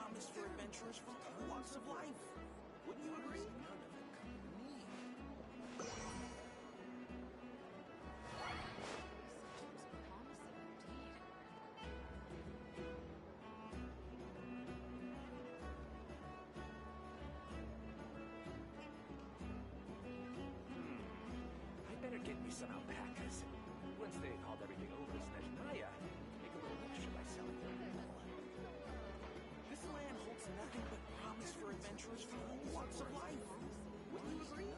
promise for adventurers from all walks of life. Wouldn't you agree? I better get me some alpacas. Once they hauled everything over to Snezhnaya, make a little extra by selling their wool. This land holds nothing but promise for adventurers from all walks of life. Wouldn't you agree?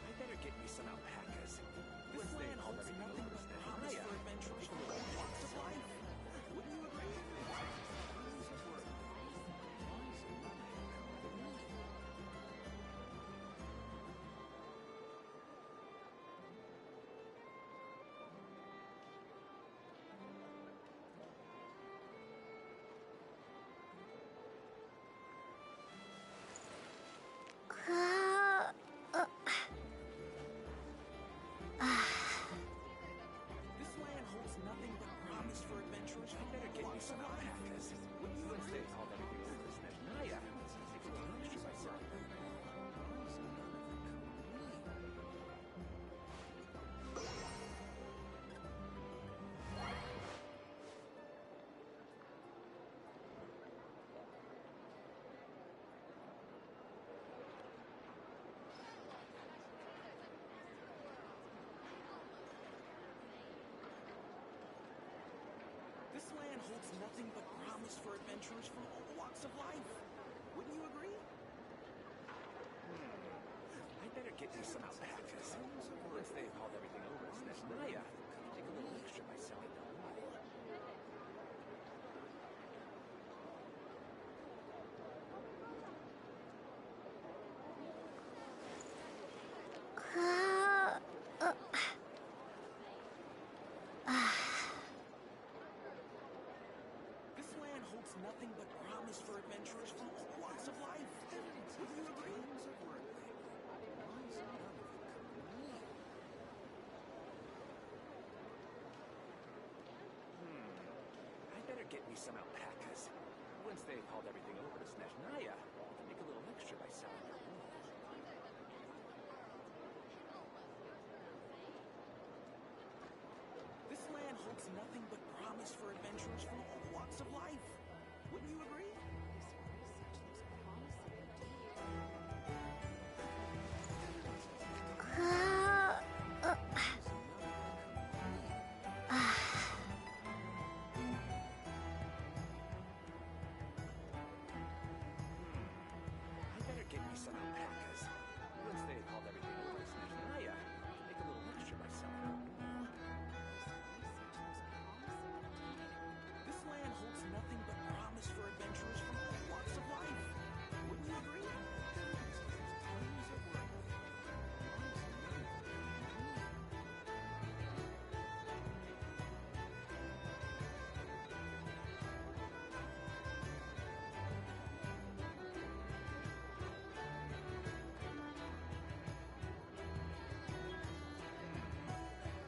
I better get me some alpacas. This land holds nothing but promise for adventurers from all walks of life. Wouldn't you agree? This land holds nothing but promise for adventurers I from better all get me walks some of life. alpacas. Once they hauled everything over to Snezhnaya, make a little extra by selling their wool. This land holds nothing but promise for adventurers from all walks of life. Wouldn't you agree? I better get me some alpacas. Once they hauled everything over to Snezhnaya, make a little extra by selling their wool. This land holds nothing but promise for adventurers from all walks of life. Wouldn't you agree? I better get me some alpacas. Once they hauled everything over to Snezhnaya, make a little extra by selling their wool. This land holds nothing but promise for adventurers from all walks of life. Wouldn't you agree? I better get me some alpacas. Once they hauled everything over to Snezhnaya, make a little extra by selling their wool. This land holds nothing but promise for adventurers from all walks of life. Wouldn't you agree?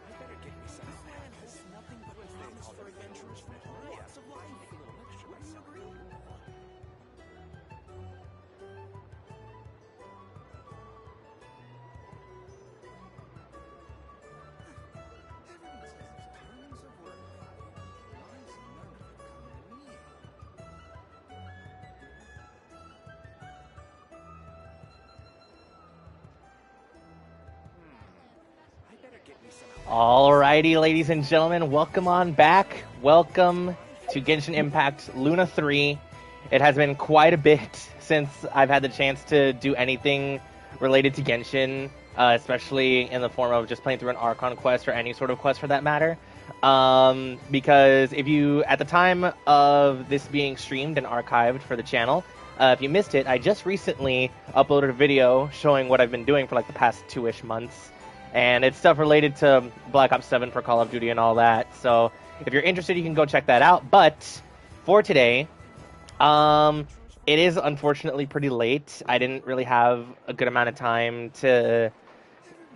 I better get me some This land alpacas. holds nothing but Once they promise hauled for everything adventurers over from to all Snezhnaya, walks of life. make a little extra by Wouldn't you selling agree? their wool. I better get me some alpacas. Alrighty, ladies and gentlemen, welcome on back. Welcome to Genshin Impact Luna III. It has been quite a bit since I've had the chance to do anything related to Genshin, especially in the form of just playing through an Archon quest or any sort of quest for that matter. Because if you, at the time of this being streamed and archived for the channel, if you missed it, I just recently uploaded a video showing what I've been doing for like the past 2-ish months. And it's stuff related to Black Ops 7 for Call of Duty and all that. So if you're interested, you can go check that out. But for today, it is unfortunately pretty late. I didn't really have a good amount of time to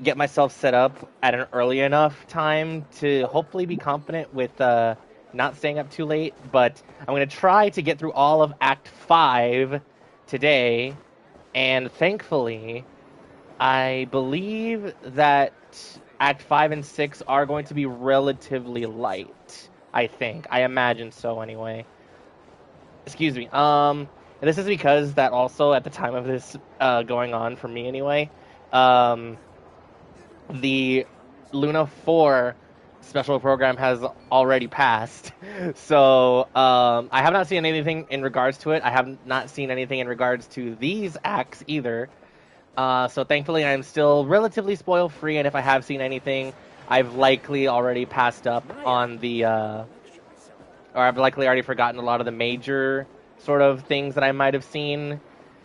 get myself set up at an early enough time to hopefully be confident with not staying up too late. But I'm going to try to get through all of Act 5 today. And thankfully, I believe that Act 5 and 6 are going to be relatively light. I think. I imagine so anyway. Excuse me. And this is because that also, at the time of this going on for me anyway, the Luna 4 special program has already passed. So I have not seen anything in regards to it. I have not seen anything in regards to these acts either. So thankfully I'm still relatively spoil free, and if I have seen anything, I've likely already passed up on the, or I've likely already forgotten a lot of the major sort of things that I might have seen.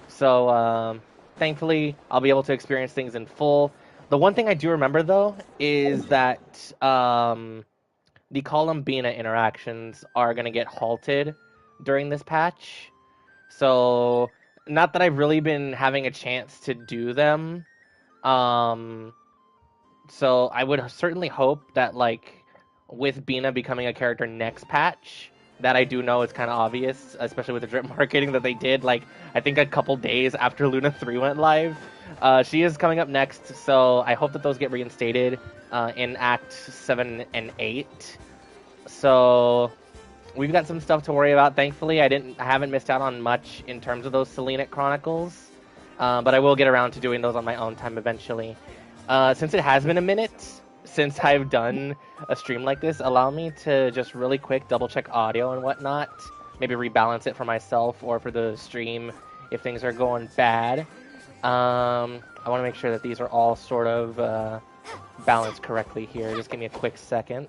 So thankfully I'll be able to experience things in full. The one thing I do remember, though, is that the Columbina interactions are going to get halted during this patch. So, not that I've really been having a chance to do them. So, I would certainly hope that, like, with Bina becoming a character next patch, that I do know it's kind of obvious, especially with the drip marketing that they did, like, I think a couple days after Luna 3 went live. She is coming up next, so I hope that those get reinstated in Act 7 and 8. So we've got some stuff to worry about. Thankfully, I haven't missed out on much in terms of those Selenic Chronicles, but I will get around to doing those on my own time eventually. Since it has been a minute since I've done a stream like this, allow me to just really quick double check audio and whatnot, maybe rebalance it for myself or for the stream if things are going bad. I want to make sure that these are all sort of balanced correctly here. Just give me a quick second.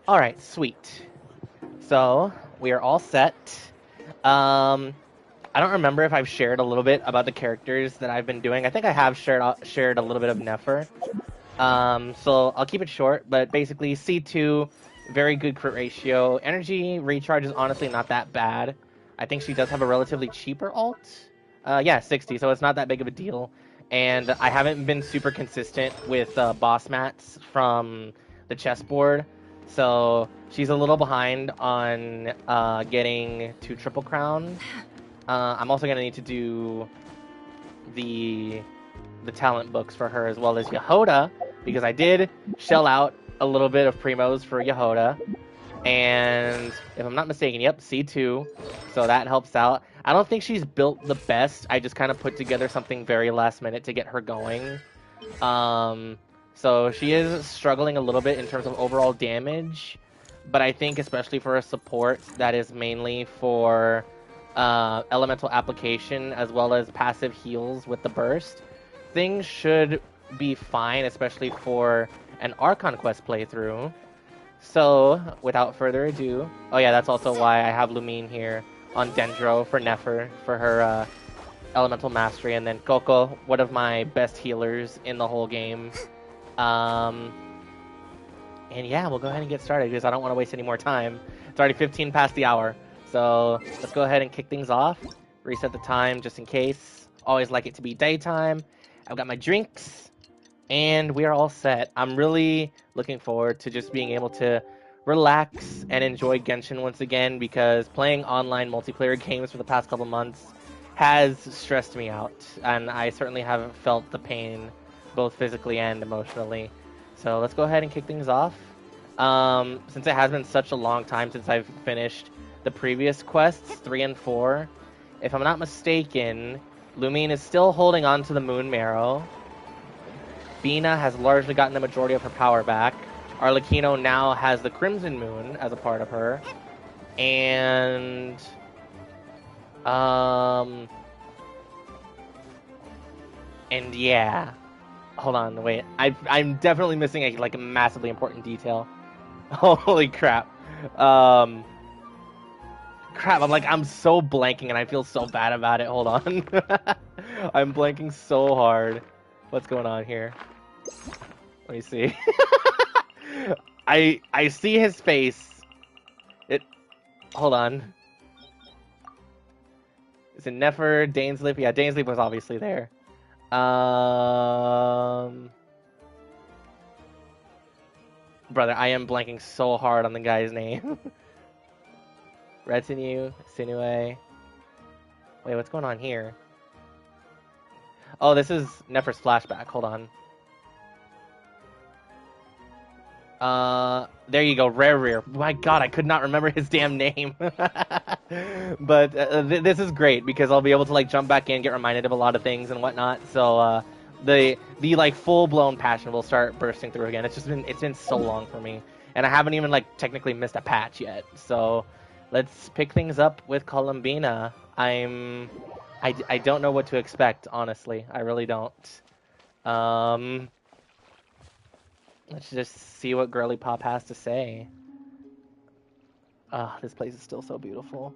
Alright, sweet. So, we are all set. I don't remember if I've shared a little bit about the characters that I've been doing. I think I have shared a little bit of Nefer. So I'll keep it short, but basically C2, very good crit ratio. Energy recharge is honestly not that bad. I think she does have a relatively cheaper ult. Yeah, 60, so it's not that big of a deal. And I haven't been super consistent with boss mats from the chessboard, so she's a little behind on getting to Triple Crown. I'm also going to need to do the talent books for her, as well as Yehoda, because I did shell out a little bit of primos for Yehoda. And if I'm not mistaken, yep, C2, so that helps out. I don't think she's built the best. I just kind of put together something very last minute to get her going. So she is struggling a little bit in terms of overall damage, but I think especially for a support that is mainly for elemental application as well as passive heals with the burst, things should be fine, especially for an Archon quest playthrough. So, without further ado, oh yeah, that's also why I have Lumine here on Dendro for Nefer for her elemental mastery, and then Coco, one of my best healers in the whole game. And yeah, we'll go ahead and get started because I don't want to waste any more time. It's already 15 past the hour, so let's go ahead and kick things off. Reset the time just in case. Always like it to be daytime. I've got my drinks, and we are all set. I'm really looking forward to just being able to relax and enjoy Genshin once again, because playing online multiplayer games for the past couple months has stressed me out, and I certainly haven't felt the pain, both physically and emotionally. So let's go ahead and kick things off. Since it has been such a long time since I've finished the previous quests, 3 and 4, if I'm not mistaken, Lumine is still holding on to the Moon Marrow. Bina has largely gotten the majority of her power back. Arlecchino now has the Crimson Moon as a part of her. And yeah. Hold on, wait. I'm definitely missing a massively important detail. Holy crap. Crap, I'm so blanking and I feel so bad about it. Hold on. I'm blanking so hard. What's going on here? Let me see. I see his face. Hold on. Is it Nefer, Dainsleep? Yeah, Dainsleep was obviously there. Brother, I am blanking so hard on the guy's name. Retinue, Sinue. Wait, what's going on here? Oh, this is Nefer's flashback. Hold on. There you go, Rare. My God, I could not remember his damn name. But this is great because I'll be able to like jump back in, get reminded of a lot of things and whatnot. So the like full blown passion will start bursting through again. It's been so long for me, and I haven't even like technically missed a patch yet. So let's pick things up with Columbina. I don't know what to expect, honestly. I really don't. Let's just see what Girly Pop has to say. Ah, this place is still so beautiful.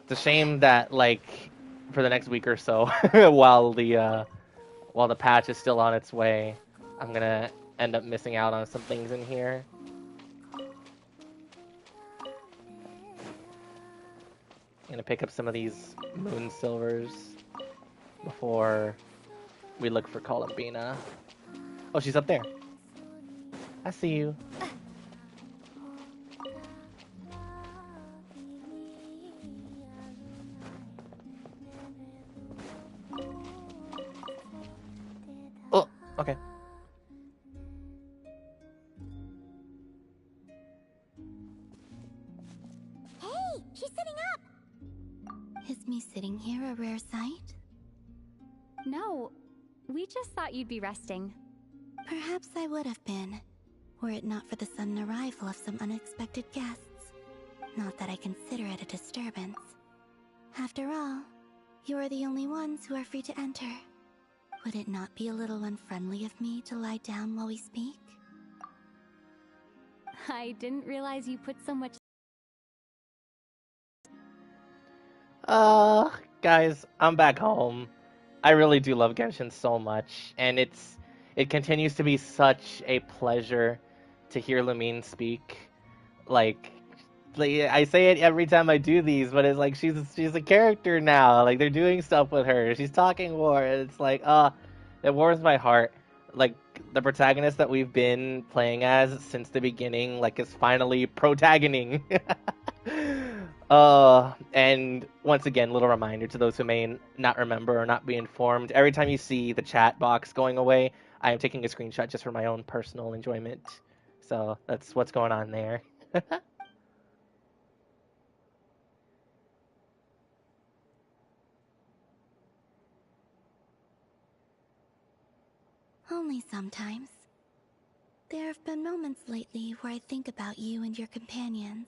It's a shame that, like, for the next week or so, while the patch is still on its way, I'm gonna end up missing out on some things in here. I'm gonna pick up some of these moon silvers before we look for Columbina. Oh, she's up there. I see you. Oh, okay. Hey, she's sitting up! Is me sitting here a rare sight? No, we just thought you'd be resting. Perhaps I would have been, were it not for the sudden arrival of some unexpected guests. Not that I consider it a disturbance. After all, you are the only ones who are free to enter. Would it not be a little unfriendly of me to lie down while we speak? I didn't realize you put so much... Guys, I'm back home. I really do love Genshin so much, and it continues to be such a pleasure to hear Lumine speak. Like I say it every time I do these, but it's like she's a character now. Like they're doing stuff with her. She's talking more. And it's like it warms my heart. Like the protagonist that we've been playing as since the beginning, like is finally protagoning. And once again, little reminder to those who may not remember or not be informed. Every time you see the chat box going away, I am taking a screenshot just for my own personal enjoyment. So that's what's going on there. Only sometimes. There have been moments lately where I think about you and your companions.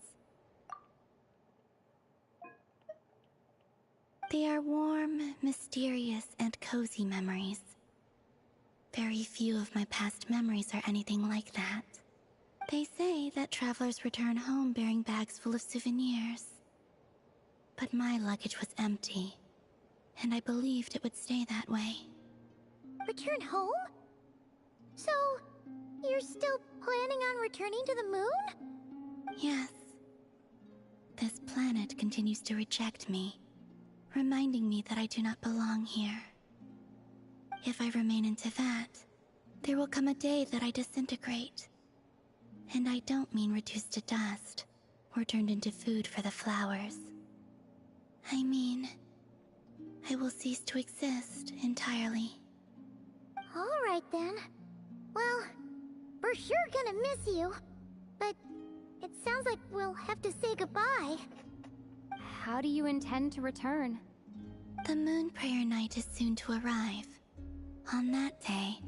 They are warm, mysterious, and cozy memories. Very few of my past memories are anything like that. They say that travelers return home bearing bags full of souvenirs. But my luggage was empty, and I believed it would stay that way. Return home? So, you're still planning on returning to the moon? Yes. This planet continues to reject me, reminding me that I do not belong here. If I remain into that, there will come a day that I disintegrate. And I don't mean reduced to dust, or turned into food for the flowers. I mean, I will cease to exist entirely. Alright then. Well, we're sure gonna miss you. But it sounds like we'll have to say goodbye. How do you intend to return? The moon prayer night is soon to arrive. On that day,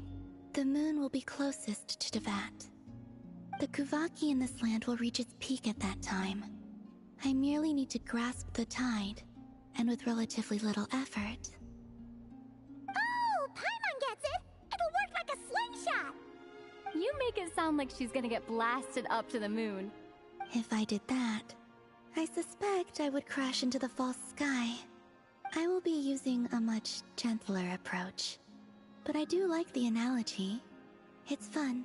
the moon will be closest to Devat. The Kuvaki in this land will reach its peak at that time. I merely need to grasp the tide, and with relatively little effort. Oh, Paimon gets it! It'll work like a slingshot! You make it sound like she's gonna get blasted up to the moon. If I did that, I suspect I would crash into the false sky. I will be using a much gentler approach. But I do like the analogy. It's fun.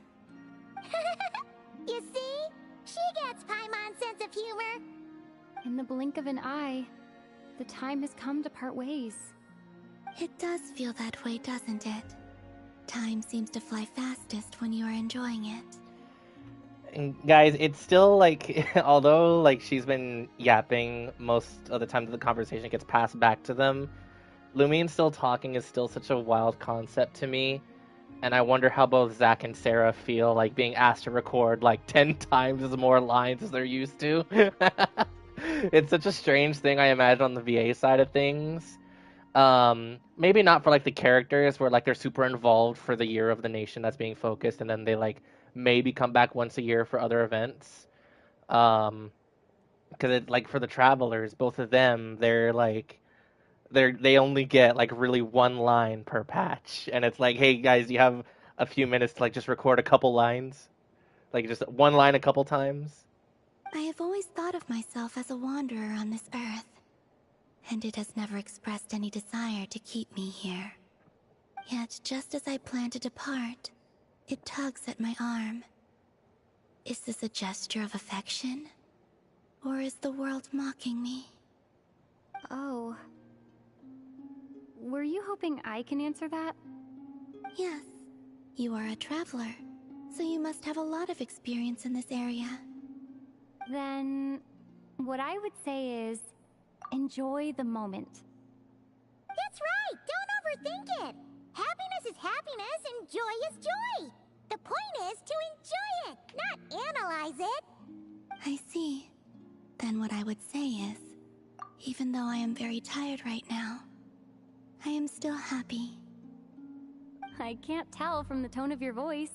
You see? She gets Paimon's sense of humor. In the blink of an eye, the time has come to part ways. It does feel that way, doesn't it? Time seems to fly fastest when you are enjoying it. And guys, it's still like, although like she's been yapping most of the time that the conversation gets passed back to them, Lumine still talking is still such a wild concept to me. And I wonder how both Zach and Sarah feel like being asked to record like 10 times as more lines as they're used to. It's such a strange thing, I imagine, on the VA side of things. Maybe not for like the characters where like they're super involved for the year of the nation that's being focused, and then they like maybe come back once a year for other events. Because it like for the travelers, both of them, they only get like really one line per patch, and it's like, hey guys, you have a few minutes to like just record a couple lines, like just one line a couple times. I have always thought of myself as a wanderer on this earth, and it has never expressed any desire to keep me here. Yet, just as I plan to depart, it tugs at my arm. Is this a gesture of affection? Or is the world mocking me? Oh. Were you hoping I can answer that? Yes. You are a traveler, so you must have a lot of experience in this area. Then, what I would say is, enjoy the moment. That's right! Don't overthink it! Happiness is happiness and joy is joy! The point is to enjoy it, not analyze it! I see. Then what I would say is, even though I am very tired right now, I am still happy. I can't tell from the tone of your voice.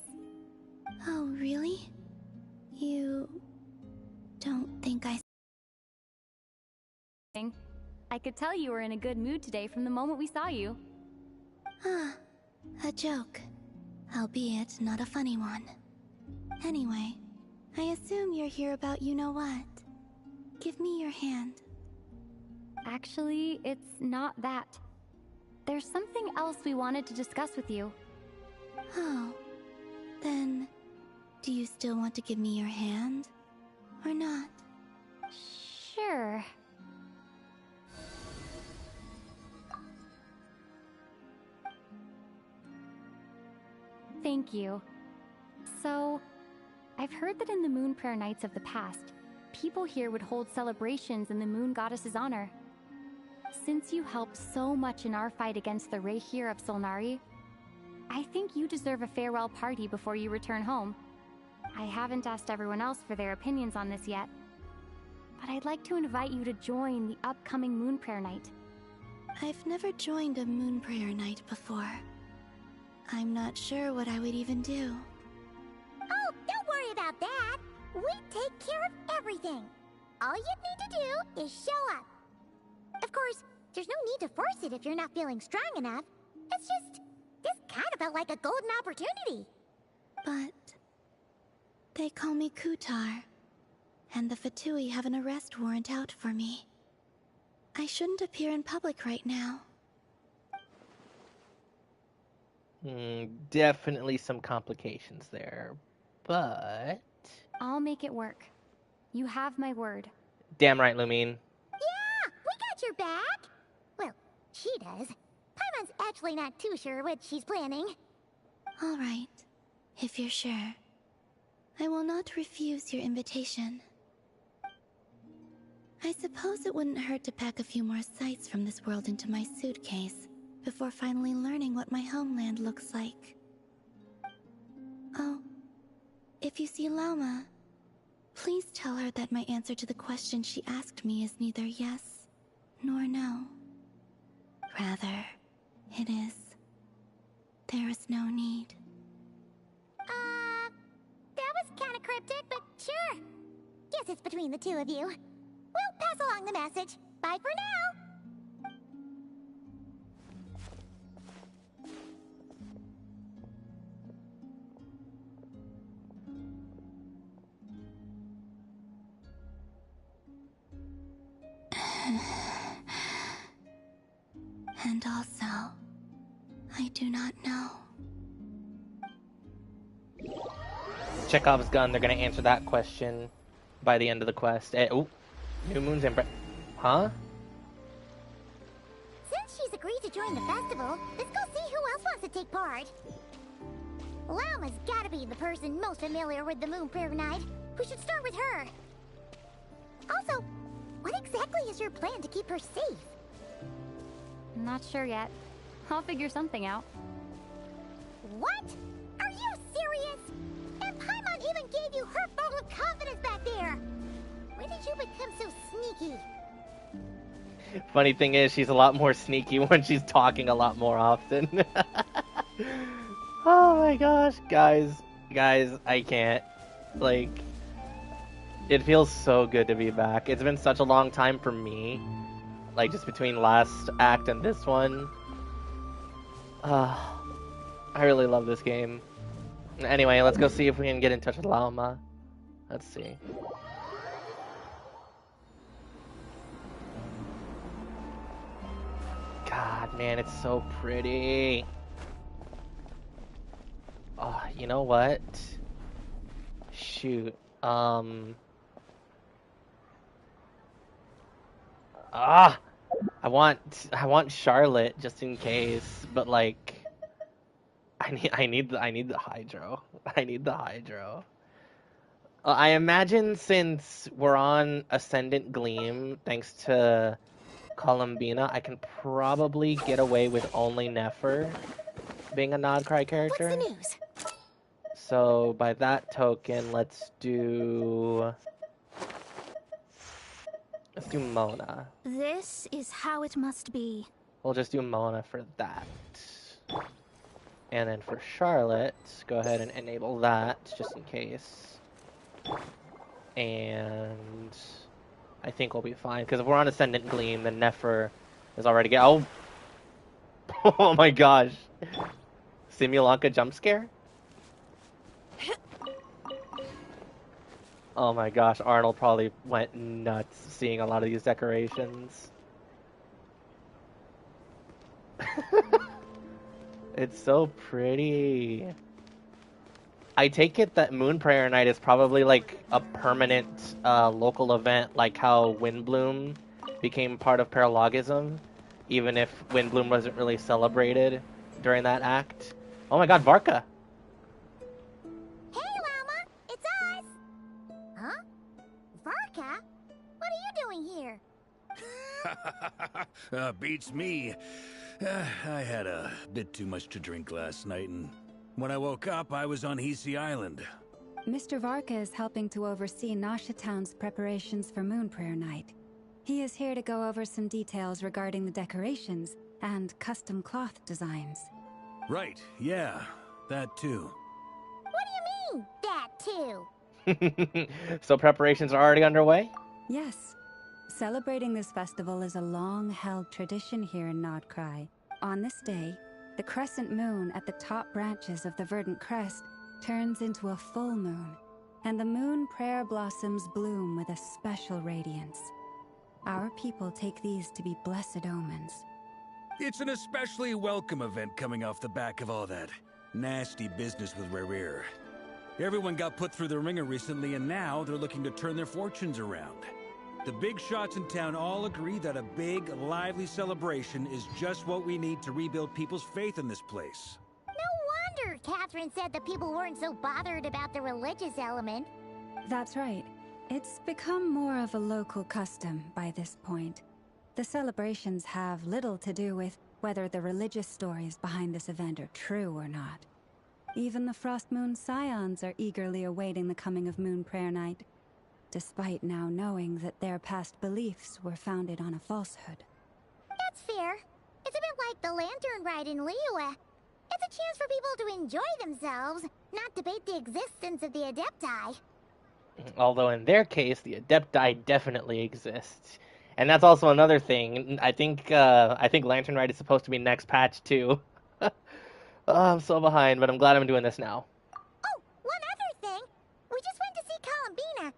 Oh, really? You don't think I could tell you were in a good mood today from the moment we saw you. Ah, a joke. Albeit not a funny one. Anyway, I assume you're here about you-know-what. Give me your hand. Actually, it's not that. There's something else we wanted to discuss with you. Oh, then, do you still want to give me your hand? Or not? Sure. Thank you. So, I've heard that in the Moon Prayer Nights of the past, people here would hold celebrations in the Moon Goddess's honor. Since you helped so much in our fight against the Reihir of Solnari, I think you deserve a farewell party before you return home. I haven't asked everyone else for their opinions on this yet, but I'd like to invite you to join the upcoming Moon Prayer Night. I've never joined a Moon Prayer Night before. I'm not sure what I would even do. Oh, don't worry about that! We take care of everything! All you need to do is show up. Of course, there's no need to force it if you're not feeling strong enough. It's just, this kind of felt like a golden opportunity. But they call me Kutar, and the Fatui have an arrest warrant out for me. I shouldn't appear in public right now. Definitely some complications there, but... I'll make it work. You have my word. Damn right, Lumine. Yeah, we got your back! Well, she does. Paimon's actually not too sure what she's planning. All right, if you're sure. I will not refuse your invitation. I suppose it wouldn't hurt to pack a few more sights from this world into my suitcase before finally learning what my homeland looks like. Oh, if you see Lauma, please tell her that my answer to the question she asked me is neither yes nor no. Rather, it is, there is no need. That was kinda cryptic, but sure. Guess it's between the two of you. We'll pass along the message. Bye for now! And also, I do not know. Chekhov's gun, they're gonna answer that question by the end of the quest. Ooh, New Moon's Huh? Since she's agreed to join the festival, let's go see who else wants to take part. Llama's gotta be the person most familiar with the Moon Prayer Night. We should start with her. Also, what exactly is your plan to keep her safe? Not sure yet. I'll figure something out. What? Are you serious? And Paimon even gave you her vote of confidence back there. When did you become so sneaky? Funny thing is, she's a lot more sneaky when she's talking a lot more often. Oh my gosh, guys, I can't. Like, it feels so good to be back. It's been such a long time for me. Like, just between last act and this one. I really love this game. Anyway, let's go see if we can get in touch with Llama. Let's see. God, man, it's so pretty. Oh, you know what? Shoot. I want Charlotte just in case, but like I need the hydro. I need the hydro. I imagine since we're on Ascendant Gleam, thanks to Columbina, I can probably get away with only Nefer being a Nodcry character. What's the news? So by that token, let's do Mona. This is how it must be. We'll just do Mona for that. And then for Charlotte, go ahead and enable that just in case. And I think we'll be fine because if we're on Ascendant Gleam, then Nefer is already oh my gosh. Simulanka jump scare? Oh my gosh, Arnold probably went nuts seeing a lot of these decorations. It's so pretty. I take it that Moon Prayer Night is probably like a permanent local event, like how Windbloom became part of Paralogism, even if Windbloom wasn't really celebrated during that act. Oh my god, Varka! Hey, Llama! It's us! Huh? Varka? What are you doing here? Beats me. I had a bit too much to drink last night, and when I woke up, I was on Hisi Island. Mr. Varka is helping to oversee Nasha Town's preparations for Moon Prayer Night. He is here to go over some details regarding the decorations and custom cloth designs. Right, yeah, that too. What do you mean, that too? So preparations are already underway? Yes. Celebrating this festival is a long-held tradition here in Nodcry. On this day, the crescent moon at the top branches of the verdant crest turns into a full moon, and the moon prayer blossoms bloom with a special radiance. Our people take these to be blessed omens. It's an especially welcome event coming off the back of all that nasty business with Rare. Everyone got put through the ringer recently, and now they're looking to turn their fortunes around. The big shots in town all agree that a big, lively celebration is just what we need to rebuild people's faith in this place. No wonder Catherine said the people weren't so bothered about the religious element. That's right. It's become more of a local custom by this point. The celebrations have little to do with whether the religious stories behind this event are true or not. Even the Frost Moon Scions are eagerly awaiting the coming of Moon Prayer Night, despite now knowing that their past beliefs were founded on a falsehood. That's fair. It's a bit like the Lantern Ride in Liyue. It's a chance for people to enjoy themselves, not debate the existence of the Adepti. Although in their case, the Adepti definitely exists. And that's also another thing. I think Lantern Ride is supposed to be next patch too. Oh, I'm so behind, but I'm glad I'm doing this now. Oh, one other thing. We just went to see Columbina.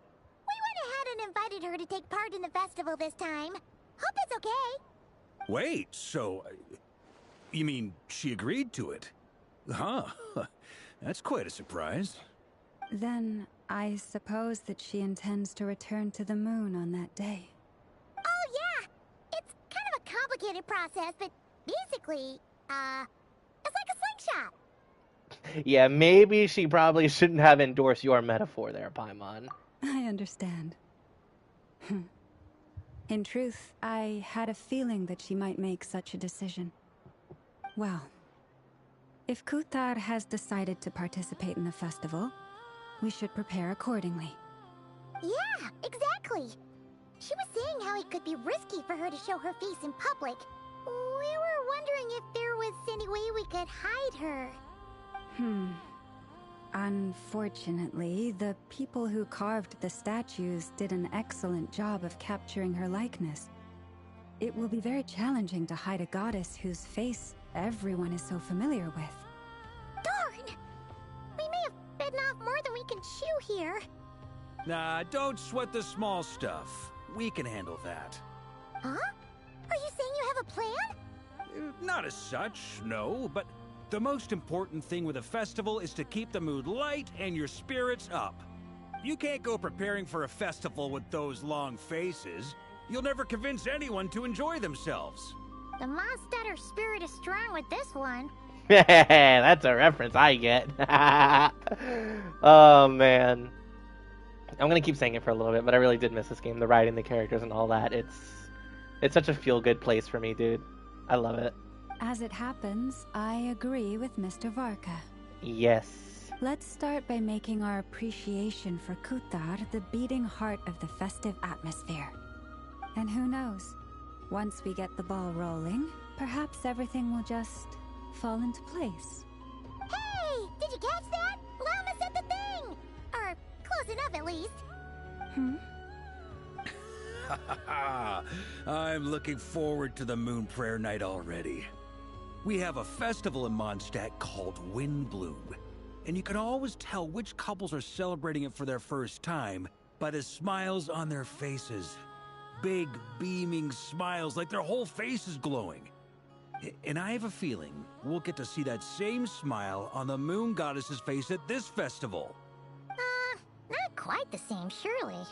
We went ahead and invited her to take part in the festival this time. Hope that's okay. Wait, so... you mean she agreed to it? Huh. That's quite a surprise. Then I suppose that she intends to return to the moon on that day. Oh, yeah. It's kind of a complicated process, but basically, it's like a slingshot. Yeah, maybe she probably shouldn't have endorsed your metaphor there, Paimon. I understand. In truth, I had a feeling that she might make such a decision. Well, if Kutar has decided to participate in the festival, we should prepare accordingly. Yeah, exactly. She was saying how it could be risky for her to show her face in public. We were wondering if there was any way we could hide her. Unfortunately, the people who carved the statues did an excellent job of capturing her likeness. It will be very challenging to hide a goddess whose face everyone is so familiar with. Darn! We may have bitten off more than we can chew here. Nah, don't sweat the small stuff. We can handle that. Huh? Are you saying you have a plan? Not as such, no, but the most important thing with a festival is to keep the mood light and your spirits up. You can't go preparing for a festival with those long faces. You'll never convince anyone to enjoy themselves. The Mondstatter spirit is strong with this one. That's a reference I get. Oh, man. I'm gonna keep saying it for a little bit, but I really did miss this game. The writing, the characters, and all that. It's such a feel-good place for me, dude. I love it. As it happens, I agree with Mr. Varka. Yes. Let's start by making our appreciation for Kutar the beating heart of the festive atmosphere. And who knows? Once we get the ball rolling, perhaps everything will just fall into place. Hey! Did you catch that? Llama said the thing! Or close enough, at least. I'm looking forward to the Moon Prayer Night already. We have a festival in Mondstadt called Windbloom, and you can always tell which couples are celebrating it for their first time by the smiles on their faces. Big, beaming smiles like their whole face is glowing. And I have a feeling we'll get to see that same smile on the Moon Goddess's face at this festival. Not quite the same, surely.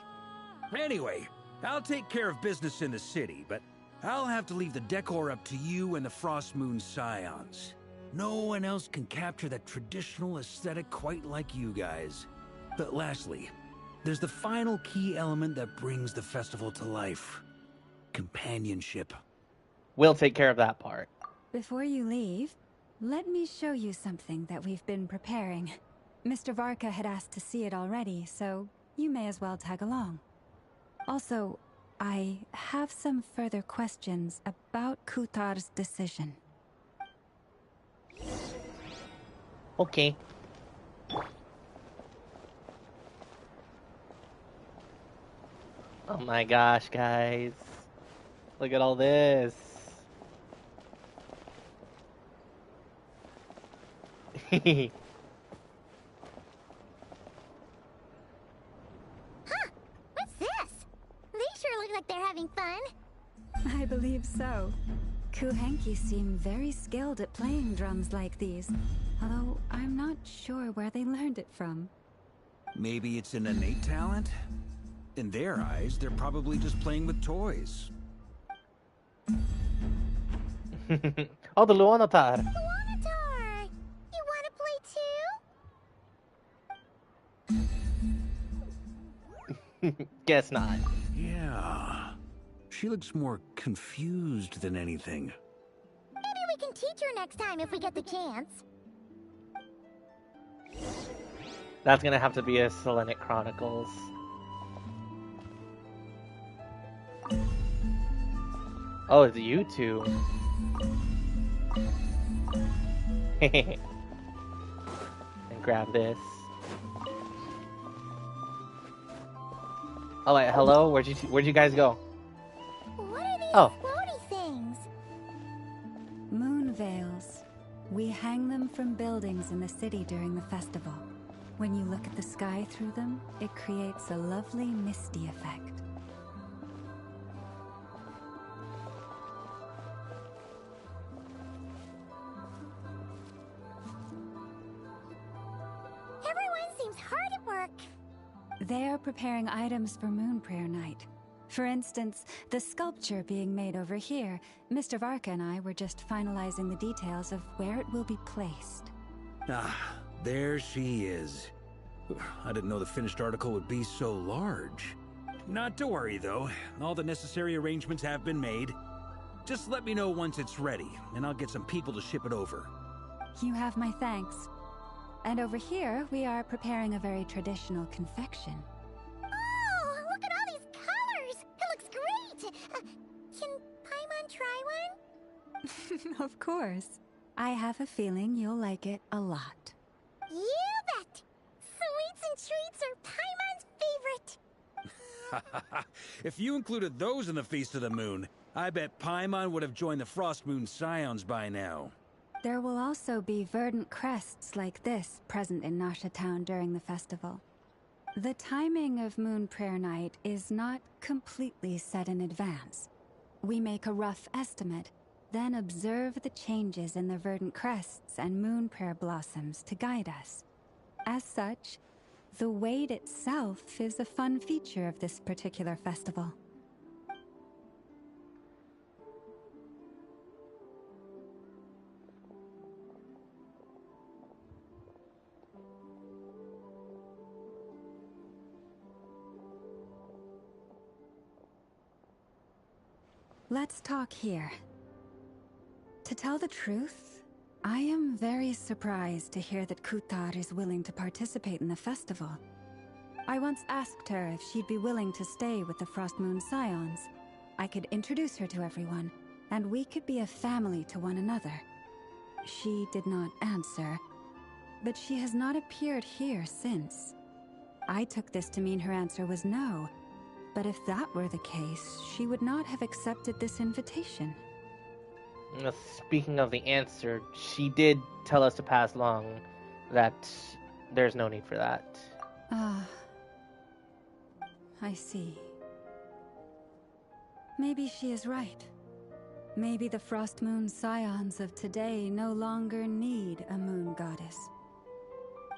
Anyway, I'll take care of business in the city, but I'll have to leave the decor up to you and the Frost Moon Scions. No one else can capture that traditional aesthetic quite like you guys. But lastly, there's the final key element that brings the festival to life. Companionship. We'll take care of that part. Before you leave, let me show you something that we've been preparing. Mr. Varka had asked to see it already, so you may as well tag along. Also, I have some further questions about Kutar's decision. Okay. Oh my gosh, guys. Look at all this. What's this? They sure look like they're having fun. I believe so. Kuhenki seem very skilled at playing drums like these, although I'm not sure where they learned it from. Maybe it's an innate talent? In their eyes, they're probably just playing with toys. Oh, the Luonatar. Luonatar! You want to play too? Guess not. Yeah. She looks more confused than anything. Maybe we can teach her next time if we get the chance. That's gonna have to be a Selenic Chronicles. Oh, it's you two. And grab this. Oh wait, hello? Where'd you guys go? What are these Oh. floaty things? Moon veils. We hang them from buildings in the city during the festival. When you look at the sky through them, it creates a lovely misty effect. seems hard at work. They are preparing items for Moon Prayer Night. For instance, the sculpture being made over here, Mr. Varka and I were just finalizing the details of where it will be placed. Ah, there she is. I didn't know the finished article would be so large. Not to worry, though. All the necessary arrangements have been made. Just let me know once it's ready, and I'll get some people to ship it over. You have my thanks. And over here, we are preparing a very traditional confection. Oh, look at all these colors! It looks great! Can Paimon try one? Of course. I have a feeling you'll like it a lot. You bet! Sweets and treats are Paimon's favorite. If you included those in the Feast of the Moon, I bet Paimon would have joined the Frost Moon Scions by now. There will also be verdant crests like this present in Nasha Town during the festival. The timing of Moon Prayer Night is not completely set in advance. We make a rough estimate, then observe the changes in the verdant crests and moon prayer blossoms to guide us. As such, the wait itself is a fun feature of this particular festival. Let's talk here. To tell the truth, I am very surprised to hear that Kutar is willing to participate in the festival. I once asked her if she'd be willing to stay with the Frost Moon Scions. I could introduce her to everyone, and we could be a family to one another. She did not answer, but she has not appeared here since. I took this to mean her answer was no, but if that were the case, she would not have accepted this invitation. Speaking of the answer, she did tell us to pass along that there's no need for that. Ah, I see. Maybe she is right. Maybe the Frost Moon Scions of today no longer need a moon goddess.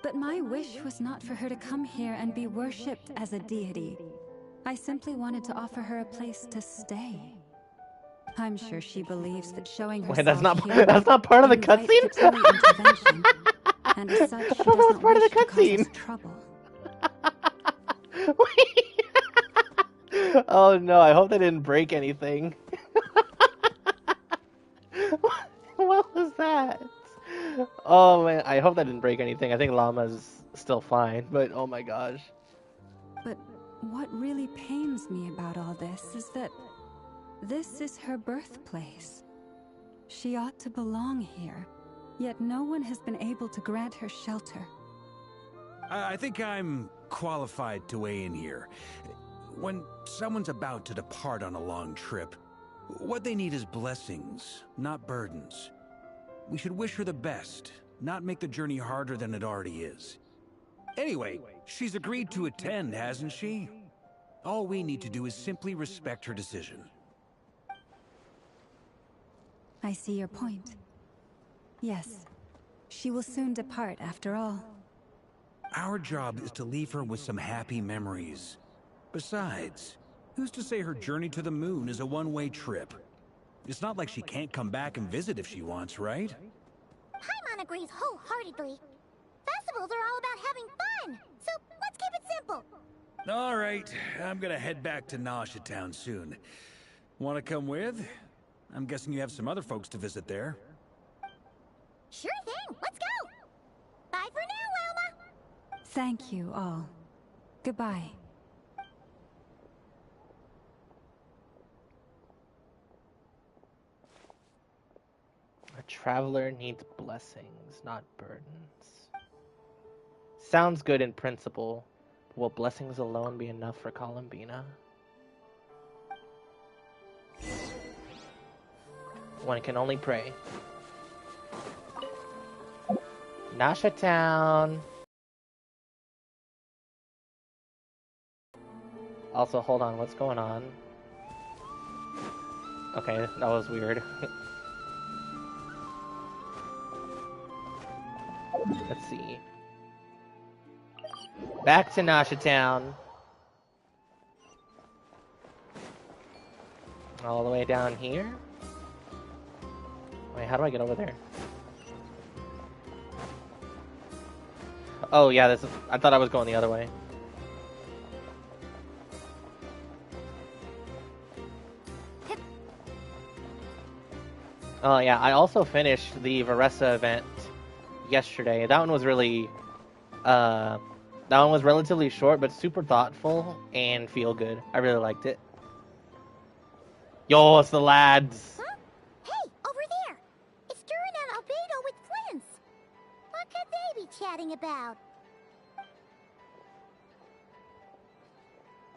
But my wish was not for her to come here and be worshipped as a deity. I simply wanted to offer her a place to stay. I'm sure she believes that showing herself Wait, that's not here that's not part of the invites cutscene? fertility intervention, and as such, I she thought does that was not part of wish the to cause us cutscene. trouble. Oh no, I hope they didn't break anything. What was that? Oh man, I hope that didn't break anything. I think Llama's still fine, but oh my gosh. But what really pains me about all this is that this is her birthplace. She ought to belong here, yet no one has been able to grant her shelter. I think I'm qualified to weigh in here. When someone's about to depart on a long trip, what they need is blessings, not burdens. We should wish her the best, not make the journey harder than it already is. Anyway, she's agreed to attend, hasn't she? All we need to do is simply respect her decision. I see your point. Yes, she will soon depart after all. Our job is to leave her with some happy memories. Besides, who's to say her journey to the moon is a one-way trip? It's not like she can't come back and visit if she wants, right? Paimon agrees wholeheartedly. Festivals are all about having fun, so let's keep it simple. All right, I'm gonna head back to Nasha Town soon. Wanna come with? I'm guessing you have some other folks to visit there. Sure thing, let's go! Bye for now, Wilma! Thank you all. Goodbye. A traveler needs blessings, not burdens. Sounds good in principle. Will blessings alone be enough for Columbina? One can only pray. Nasha Town. Also, hold on, what's going on? Okay, that was weird. Let's see. Back to Nasha Town. All the way down here. Wait, how do I get over there? Oh yeah, this is, I thought I was going the other way. Oh yeah, I also finished the Varessa event yesterday. That one was really, that one was relatively short, but super thoughtful and feel good. I really liked it. Yo, it's the lads. Huh? Hey, over there! It's Durin and Albedo with Flints! What could they be chatting about?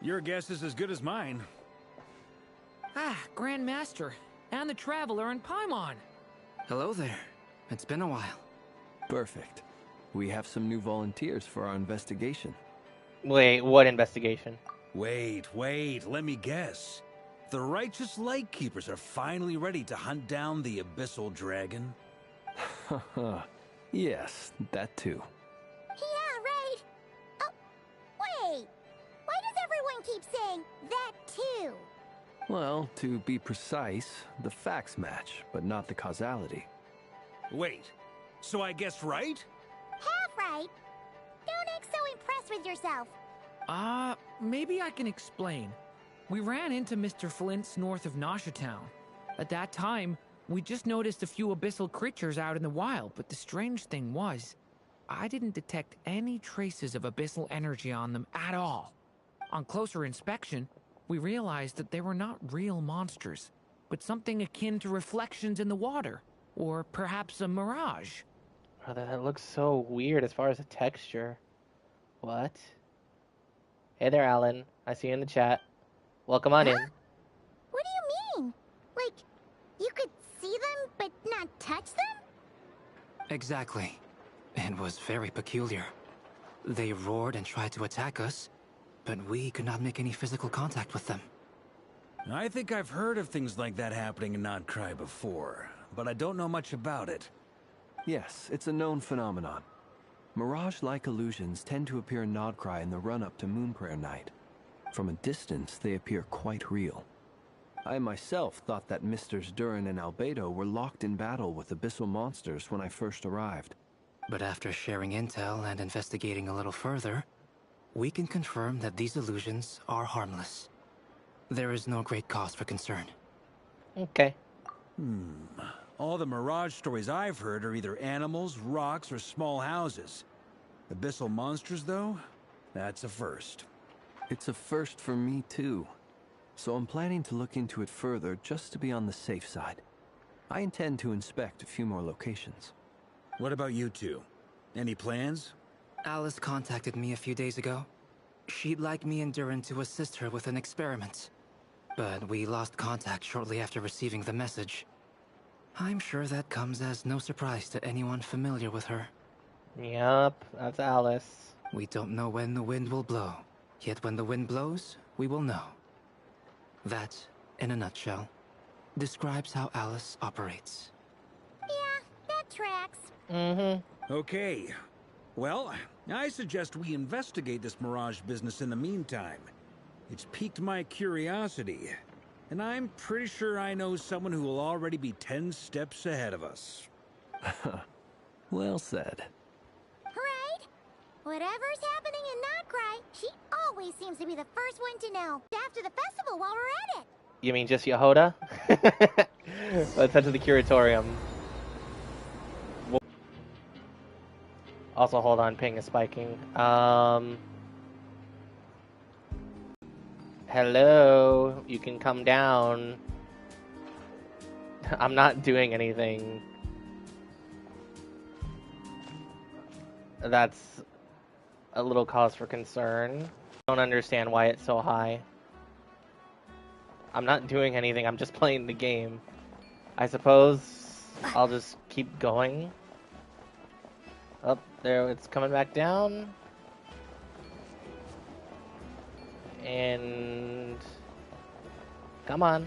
Your guess is as good as mine. Ah, Grand Master, and the Traveler and Paimon. Hello there. It's been a while. Perfect. We have some new volunteers for our investigation. Wait, what investigation? Wait, let me guess. The righteous Lightkeepers are finally ready to hunt down the Abyssal Dragon? Yes, that too. Yeah, right. Oh, wait. Why does everyone keep saying that too? Well, to be precise, the facts match, but not the causality. Wait, so I guessed right? Half right. Don't act so impressed with yourself. Maybe I can explain. We ran into Mr. Flint's north of Nasha Town. At that time, we just noticed a few abyssal creatures out in the wild, but the strange thing was, I didn't detect any traces of abyssal energy on them at all. On closer inspection, we realized that they were not real monsters, but something akin to reflections in the water, or perhaps a mirage. Oh, that looks so weird as far as the texture. What? Hey there, Alan. I see you in the chat. Welcome on in. What do you mean? Like, you could see them, but not touch them? Exactly. It was very peculiar. They roared and tried to attack us, but we could not make any physical contact with them. I think I've heard of things like that happening in Nodcry before, but I don't know much about it. Yes, it's a known phenomenon. Mirage-like illusions tend to appear in Nodcry in the run-up to Moonprayer Night. From a distance, they appear quite real. I myself thought that Misters Durin and Albedo were locked in battle with abyssal monsters when I first arrived. But after sharing intel and investigating a little further, we can confirm that these illusions are harmless. There is no great cause for concern. Okay. All the Mirage stories I've heard are either animals, rocks, or small houses. Abyssal monsters, though? That's a first. It's a first for me, too. So I'm planning to look into it further just to be on the safe side. I intend to inspect a few more locations. What about you two? Any plans? Alice contacted me a few days ago. She'd like me and Durin to assist her with an experiment. But we lost contact shortly after receiving the message. I'm sure that comes as no surprise to anyone familiar with her. Yup, that's Alice. We don't know when the wind will blow. Yet when the wind blows, we will know. That, in a nutshell, describes how Alice operates. Yeah, that tracks. Okay. Well, I suggest we investigate this Mirage business in the meantime. It's piqued my curiosity, and I'm pretty sure I know someone who will already be 10 steps ahead of us. Well said. Right? Whatever's happening in Nodcry, she always seems to be the first one to know. After the festival while we're at it. You mean just Yehoda? Let's head to the curatorium. Also, hold on, ping is spiking. Hello, you can come down. I'm not doing anything. That's a little cause for concern. I don't understand why it's so high. I'm not doing anything, I'm just playing the game. I suppose I'll just keep going. Oh, there, it's coming back down. And... come on.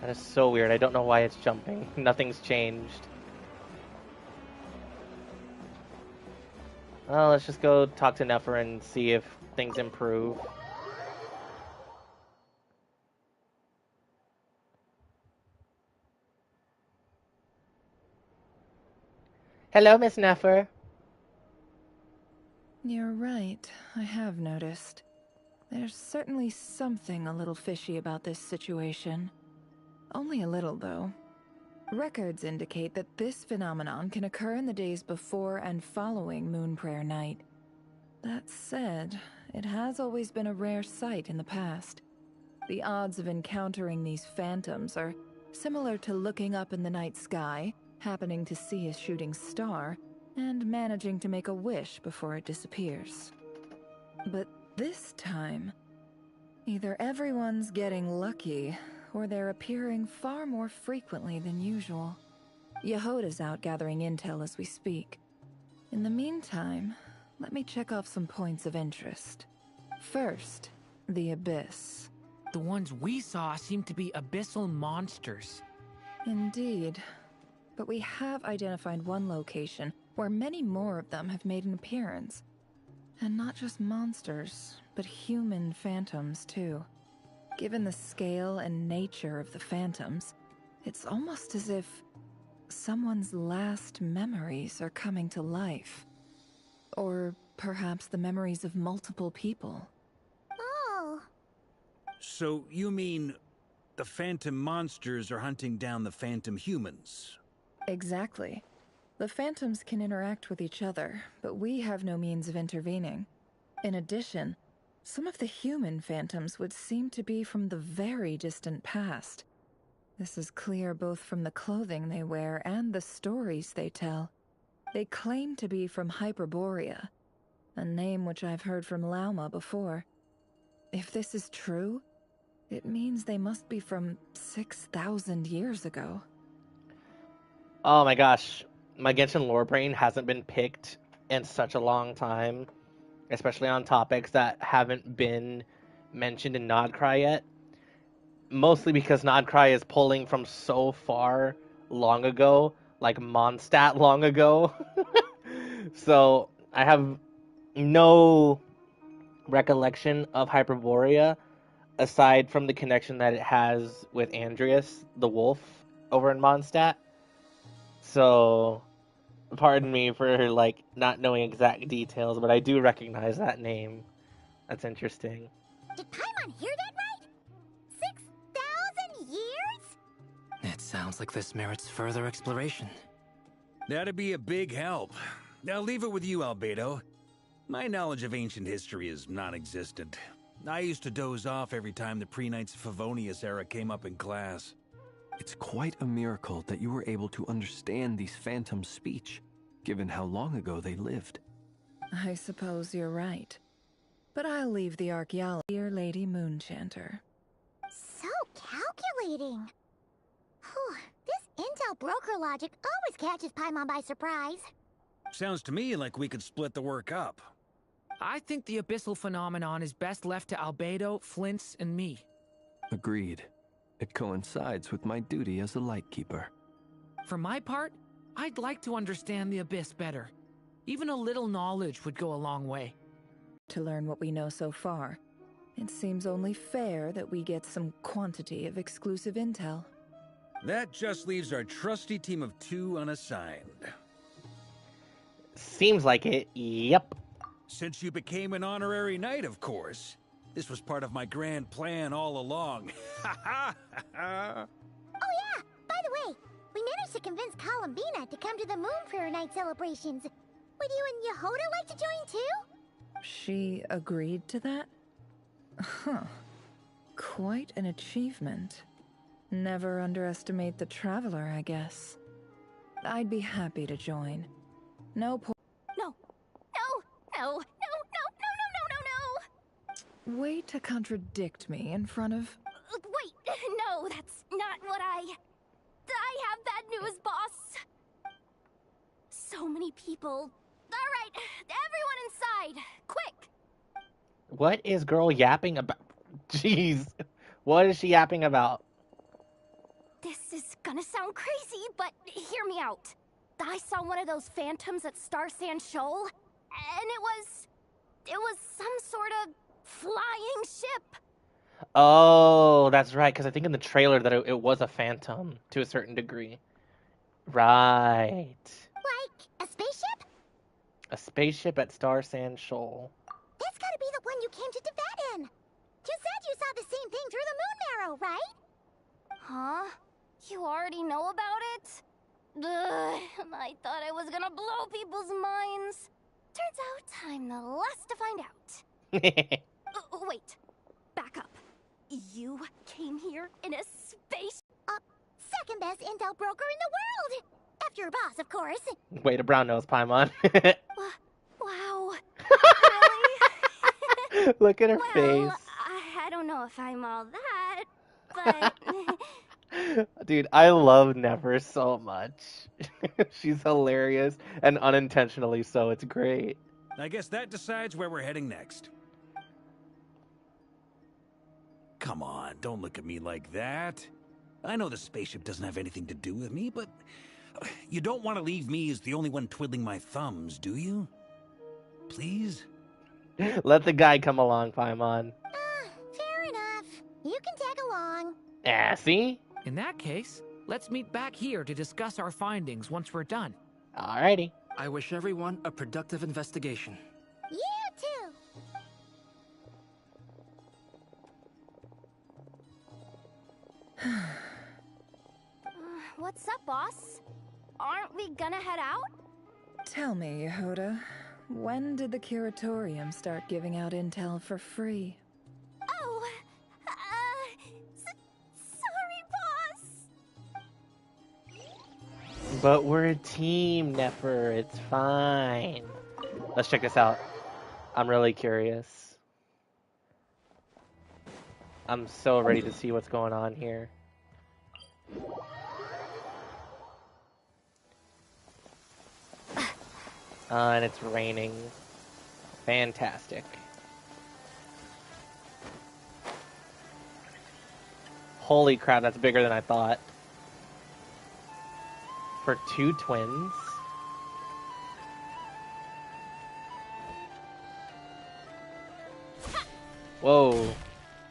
That is so weird, I don't know why it's jumping. Nothing's changed. Well, let's just go talk to Nefer and see if things improve. Hello, Miss Nefer. You're right. I have noticed. There's certainly something a little fishy about this situation. Only a little, though. Records indicate that this phenomenon can occur in the days before and following Moon Prayer Night. That said, it has always been a rare sight in the past. The odds of encountering these phantoms are similar to looking up in the night sky, happening to see a shooting star, and managing to make a wish before it disappears. But this time, either everyone's getting lucky, or they're appearing far more frequently than usual. Yehoda's out gathering intel as we speak. In the meantime, let me check off some points of interest. First, the Abyss. The ones we saw seem to be abyssal monsters. Indeed. But we have identified one location where many more of them have made an appearance. And not just monsters, but human phantoms too. Given the scale and nature of the phantoms, it's almost as if someone's last memories are coming to life. Or perhaps the memories of multiple people. Oh. So you mean the phantom monsters are hunting down the phantom humans? Exactly. The phantoms can interact with each other, but we have no means of intervening. In addition, some of the human phantoms would seem to be from the very distant past. This is clear both from the clothing they wear and the stories they tell. They claim to be from Hyperborea, a name which I've heard from Lauma before. If this is true, it means they must be from 6,000 years ago. Oh my gosh, my Genshin lore brain hasn't been picked in such a long time, especially on topics that haven't been mentioned in Nodcry yet. Mostly because Nodcry is pulling from so far long ago, like Mondstadt long ago. So I have no recollection of Hyperborea aside from the connection that it has with Andreas, the wolf, over in Mondstadt. So pardon me for like not knowing exact details, but I do recognize that name. That's interesting. Did Paimon hear that right? 6,000 years? It sounds like this merits further exploration. That'd be a big help. I'll leave it with you, Albedo. My knowledge of ancient history is non-existent. I used to doze off every time the pre-Knights of Favonius era came up in class. It's quite a miracle that you were able to understand these phantoms' speech, given how long ago they lived. I suppose you're right. But I'll leave the archaeology, dear Lady Moonchanter. So calculating. Whew, this intel broker logic always catches Paimon by surprise. Sounds to me like we could split the work up. I think the abyssal phenomenon is best left to Albedo, Flint's, and me. Agreed. It coincides with my duty as a lightkeeper. For my part, I'd like to understand the abyss better. Even a little knowledge would go a long way. To learn what we know so far, it seems only fair that we get some quantity of exclusive intel. That just leaves our trusty team of 2 unassigned. Seems like it, yep. Since you became an honorary knight, of course. This was part of my grand plan all along. Oh yeah, by the way, we managed to convince Columbina to come to the Moon Prayer Night celebrations. Would you and Yehoda like to join too? She agreed to that? Huh. Quite an achievement. Never underestimate the traveler, I guess. I'd be happy to join. No point. No. Way to contradict me in front of... Wait, no, that's not what I have bad news, boss. So many people. All right, everyone inside, quick. What is girl yapping about? Jeez. What is she yapping about? This is gonna sound crazy, but hear me out. I saw one of those phantoms at Star Sand Shoal. And it was some sort of flying ship. Oh, that's right, because I think in the trailer that it was a phantom to a certain degree. Right. Like a spaceship? A spaceship at Star Sand Shoal. That's gotta be the one you came to Tibet in. You said you saw the same thing through the moon marrow, right? Huh? You already know about it? Ugh, I thought I was gonna blow people's minds. Turns out I'm the last to find out. Wait, back up. You came here in a space? Second best intel broker in the world! After your boss, of course. Wait, a brown nose, Paimon. Wow. Look at her Well, face. I don't know if I'm all that, but... Dude, I love Never so much. She's hilarious and unintentionally so. It's great. I guess that decides where we're heading next. Come on, don't look at me like that. I know the spaceship doesn't have anything to do with me, but you don't want to leave me as the only one twiddling my thumbs, do you? Please? Let the guy come along, Paimon. Fair enough. You can tag along. Ah, see? In that case, let's meet back here to discuss our findings once we're done. Alrighty. I wish everyone a productive investigation. You too. What's up, boss? Aren't we gonna head out? Tell me, Yehuda, when did the curatorium start giving out intel for free? Oh, sorry, boss. But we're a team, Nefer. It's fine. Let's check this out. I'm really curious. I'm so ready to see what's going on here. And it's raining. Fantastic. Holy crap, that's bigger than I thought. For two twins? Whoa.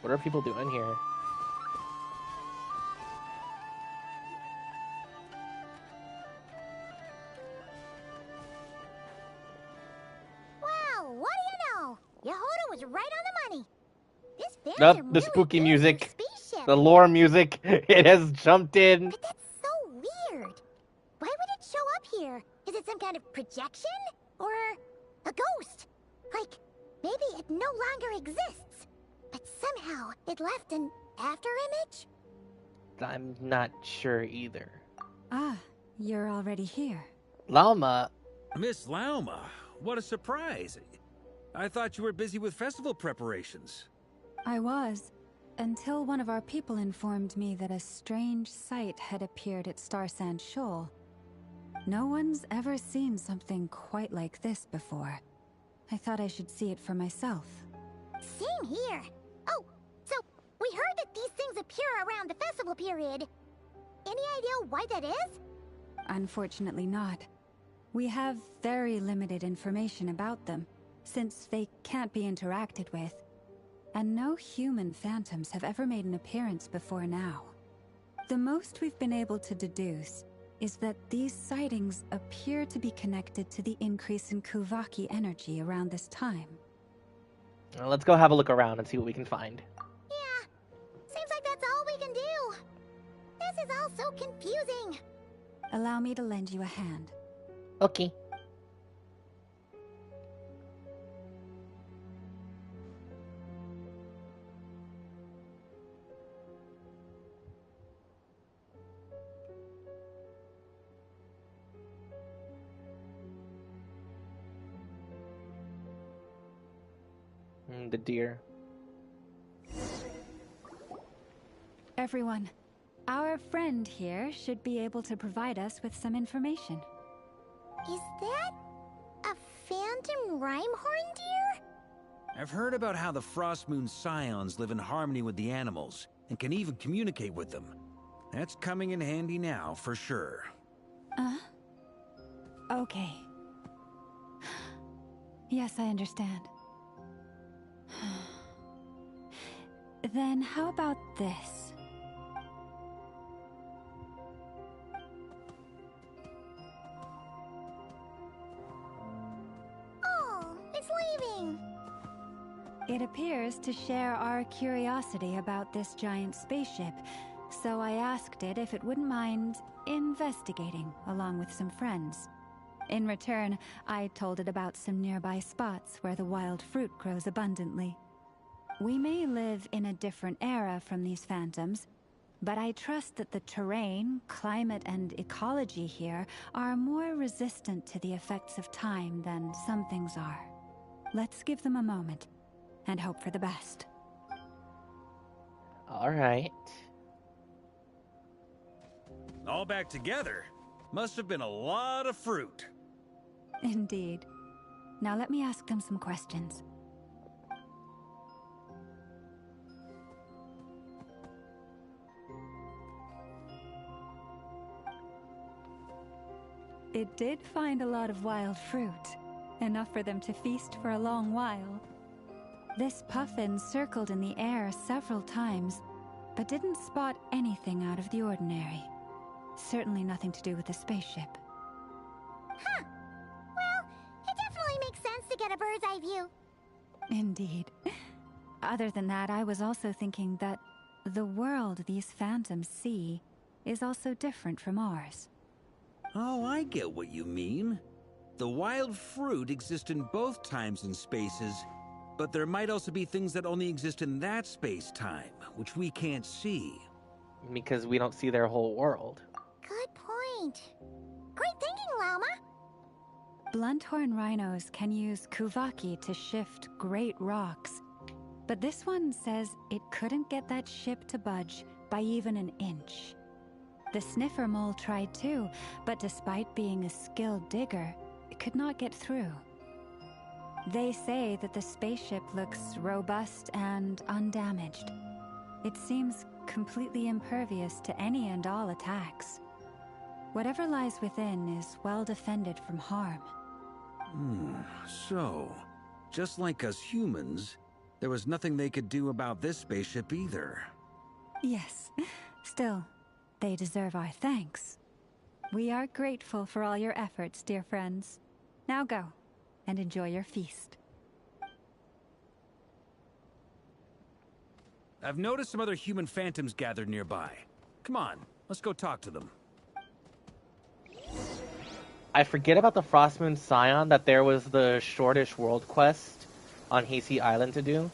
What are people doing here? Wow, what do you know? Yehuda was right on the money. This Nope, phantom the really spooky is your music. spaceship. The lore music. It has jumped in. But that's so weird. Why would it show up here? Is it some kind of projection? Or a ghost? Like, maybe it no longer exists, but somehow it left an afterimage? I'm not sure either. Ah, you're already here. Llama. Miss Lauma, what a surprise. I thought you were busy with festival preparations. I was, until one of our people informed me that a strange sight had appeared at Star Sand Shoal. No one's ever seen something quite like this before. I thought I should see it for myself. Same here. Oh, so we heard that these things appear around the festival period. Any idea why that is? Unfortunately not. We have very limited information about them, since they can't be interacted with. And no human phantoms have ever made an appearance before now. The most we've been able to deduce is that these sightings appear to be connected to the increase in Kuvaki energy around this time. Well, let's go have a look around and see what we can find. Yeah, seems like that's all we can do. This is all so confusing. Allow me to lend you a hand. Okay. The deer. Everyone, our friend here should be able to provide us with some information. Is that a phantom Rhyme-horn deer? I've heard about how the Frost Moon Scions live in harmony with the animals and can even communicate with them. That's coming in handy now, for sure. Okay. Yes, I understand. Then how about this? Oh, it's leaving. It appears to share our curiosity about this giant spaceship, so I asked it if it wouldn't mind investigating along with some friends. In return, I told it about some nearby spots where the wild fruit grows abundantly. We may live in a different era from these phantoms, but I trust that the terrain, climate, and ecology here are more resistant to the effects of time than some things are. Let's give them a moment and hope for the best. All right. All back together? Must have been a lot of fruit. Indeed. Now let me ask them some questions. It did find a lot of wild fruit, enough for them to feast for a long while. This puffin circled in the air several times, but didn't spot anything out of the ordinary. Certainly nothing to do with the spaceship. Huh. Well, it definitely makes sense to get a bird's eye view. Indeed. Other than that, I was also thinking that the world these phantoms see is also different from ours. Oh, I get what you mean. The wild fruit exist in both times and spaces, but there might also be things that only exist in that space-time, which we can't see. Because we don't see their whole world. Good point. Great thinking, Lauma. Blunthorn rhinos can use kuvaki to shift great rocks, but this one says it couldn't get that ship to budge by even an inch. The sniffer mole tried too, but despite being a skilled digger, it could not get through. They say that the spaceship looks robust and undamaged. It seems completely impervious to any and all attacks. Whatever lies within is well defended from harm. So, just like us humans, there was nothing they could do about this spaceship either. Yes. Still, they deserve our thanks. We are grateful for all your efforts, dear friends. Now go, and enjoy your feast. I've noticed some other human phantoms gathered nearby. Come on, let's go talk to them. I forget about the Frostmoon Scion, that there was the Shortish World quest on Heisei Island to do.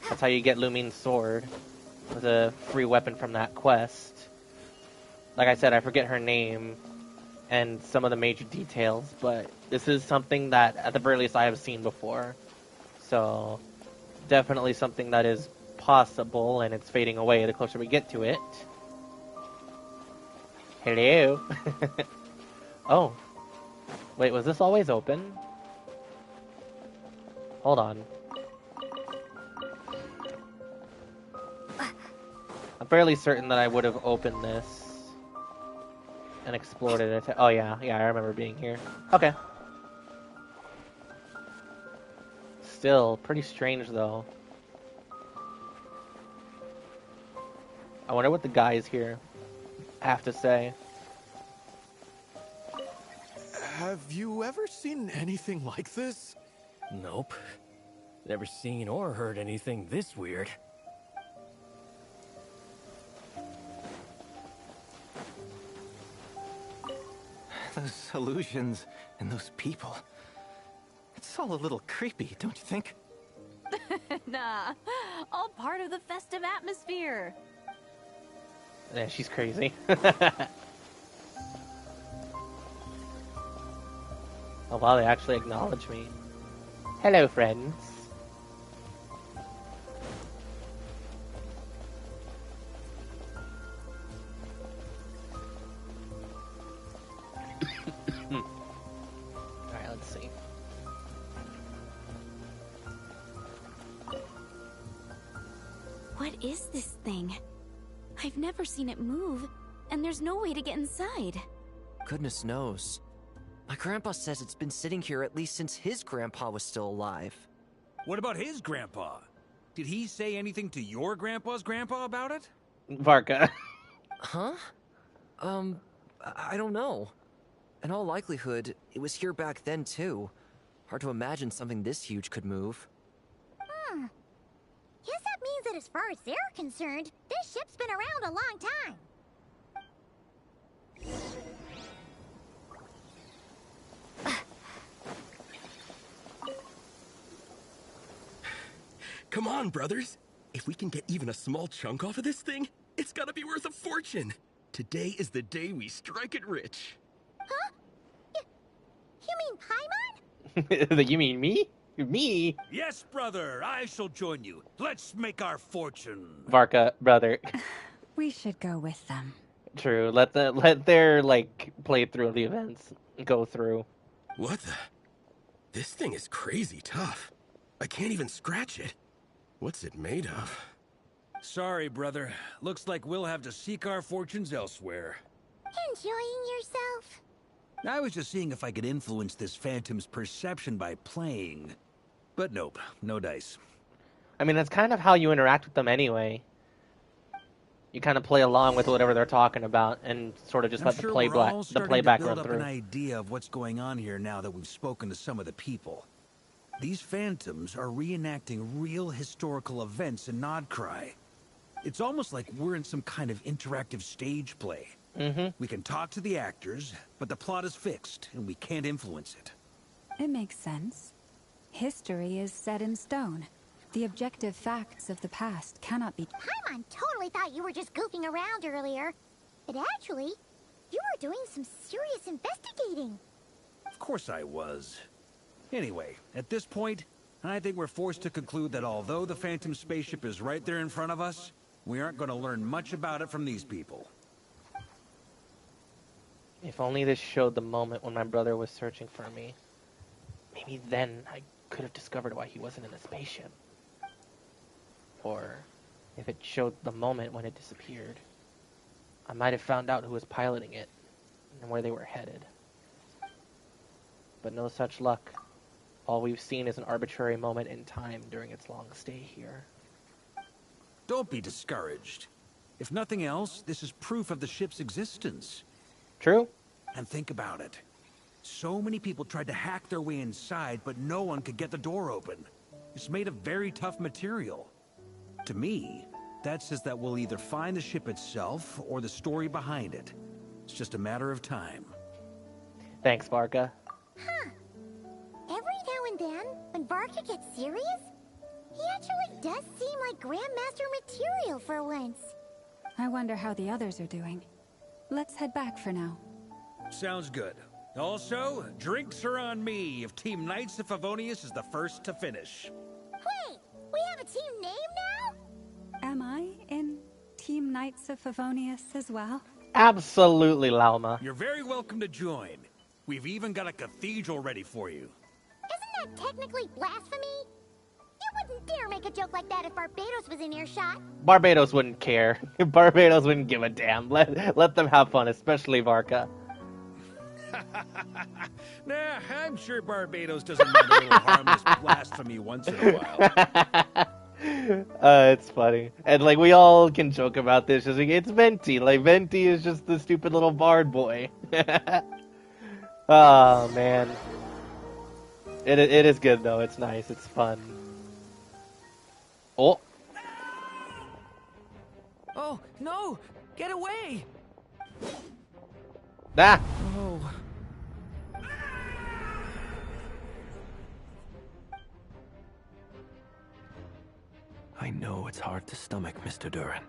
That's how you get Lumine's sword. It was a free weapon from that quest. Like I said, I forget her name and some of the major details, but this is something that, at the very least, I have seen before. So, definitely something that is possible, and it's fading away the closer we get to it. Hello? Oh. Wait, was this always open? Hold on. I'm fairly certain that I would have opened this and explored it. Oh yeah, I remember being here. Okay. Still, pretty strange though. I wonder what the guys here have to say. Have you ever seen anything like this? Nope. Never seen or heard anything this weird. Those illusions and those people. It's all a little creepy, don't you think? Nah, all part of the festive atmosphere. Yeah, she's crazy. Oh wow, they actually acknowledge me. Hello, friends. Alright, let's see. What is this thing? I've never seen it move, and there's no way to get inside. Goodness knows. My grandpa says it's been sitting here at least since his grandpa was still alive. What about his grandpa? Did he say anything to your grandpa's grandpa about it? Varka. Huh? I don't know. In all likelihood, it was here back then too. Hard to imagine something this huge could move. Guess that means that as far as they're concerned, this ship's been around a long time. Come on, brothers. If we can get even a small chunk off of this thing, it's gotta be worth a fortune. Today is the day we strike it rich. Huh? You mean Paimon? You mean me? Me? Yes, brother, I shall join you. Let's make our fortune. Varka, brother. We should go with them. True. Let their like playthrough of the events go through. What the? This thing is crazy tough. I can't even scratch it. What's it made of? Sorry, brother. Looks like we'll have to seek our fortunes elsewhere. Enjoying yourself? I was just seeing if I could influence this phantom's perception by playing. But nope, no dice. I mean, that's kind of how you interact with them anyway. You kind of play along with whatever they're talking about and sort of just let the playback run through. Build up an idea of what's going on here now that we've spoken to some of the people. These phantoms are reenacting real historical events in Nodcry. It's almost like we're in some kind of interactive stage play. We can talk to the actors, but the plot is fixed, and we can't influence it. It makes sense. History is set in stone. The objective facts of the past cannot be... Paimon totally thought you were just goofing around earlier. But actually, you were doing some serious investigating. Of course I was. Anyway, at this point, I think we're forced to conclude that although the Phantom spaceship is right there in front of us, we aren't going to learn much about it from these people. If only this showed the moment when my brother was searching for me. Maybe then I could have discovered why he wasn't in the spaceship. Or if it showed the moment when it disappeared, I might have found out who was piloting it and where they were headed. But no such luck. All we've seen is an arbitrary moment in time during its long stay here. Don't be discouraged. If nothing else, this is proof of the ship's existence. True. And think about it. So many people tried to hack their way inside, but no one could get the door open. It's made of very tough material. To me, that says that we'll either find the ship itself or the story behind it. It's just a matter of time. Thanks, Varka. Huh. Every now and then, when Varka gets serious, he actually does seem like Grandmaster material for once. I wonder how the others are doing. Let's head back for now. Sounds good. Also, drinks are on me if Team Knights of Favonius is the first to finish. Wait, we have a team name now? Am I in Team Knights of Favonius as well? Absolutely, Lauma. You're very welcome to join. We've even got a cathedral ready for you. Isn't that technically blasphemy? You wouldn't dare make a joke like that if Barbados was in earshot. Barbados wouldn't care. Barbados wouldn't give a damn. Let them have fun, especially Varka. Nah, I'm sure Barbados doesn't mind a little harmless blasphemy once in a while. It's funny. And, like, we all can joke about this. Just like, it's Venti. Like, Venti is just the stupid little bard boy. Oh, man. It is good, though. It's nice. It's fun. Oh. Oh, no! Get away! Ah! Oh. I know it's hard to stomach, Mr. Duran.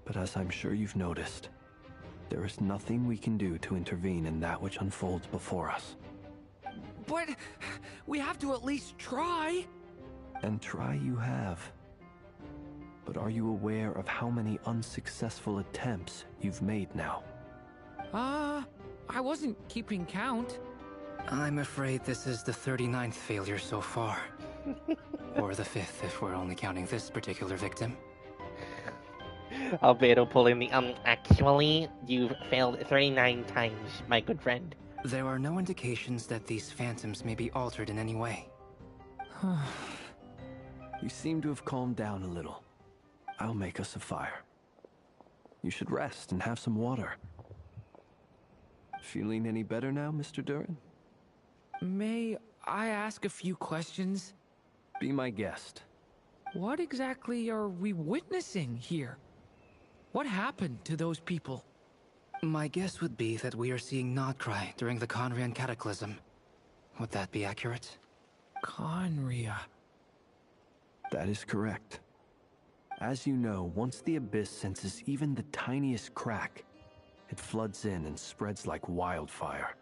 But as I'm sure you've noticed, there is nothing we can do to intervene in that which unfolds before us. But we have to at least try. And try you have. But are you aware of how many unsuccessful attempts you've made now? I wasn't keeping count. I'm afraid this is the 39th failure so far. Or the 5th if we're only counting this particular victim. Albedo pulling the, actually, you've failed 39 times, my good friend. There are no indications that these phantoms may be altered in any way. You seem to have calmed down a little. I'll make us a fire. You should rest and have some water. Feeling any better now, Mr. Duran? May I ask a few questions? Be my guest. What exactly are we witnessing here? What happened to those people? My guess would be that we are seeing Nodcry during the Conrian Cataclysm. Would that be accurate? Conria. That is correct. As you know, once the Abyss senses even the tiniest crack, it floods in and spreads like wildfire.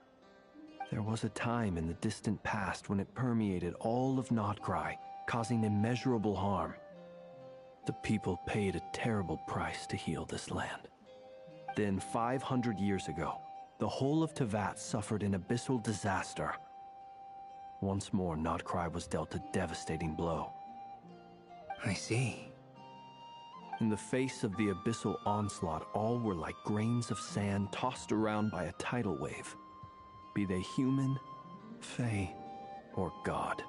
There was a time in the distant past when it permeated all of Nodcry, causing immeasurable harm. The people paid a terrible price to heal this land. Then, 500 years ago, the whole of Teyvat suffered an abyssal disaster. Once more, Nodcry was dealt a devastating blow. I see. In the face of the abyssal onslaught, all were like grains of sand tossed around by a tidal wave. Be they human, fae, or god.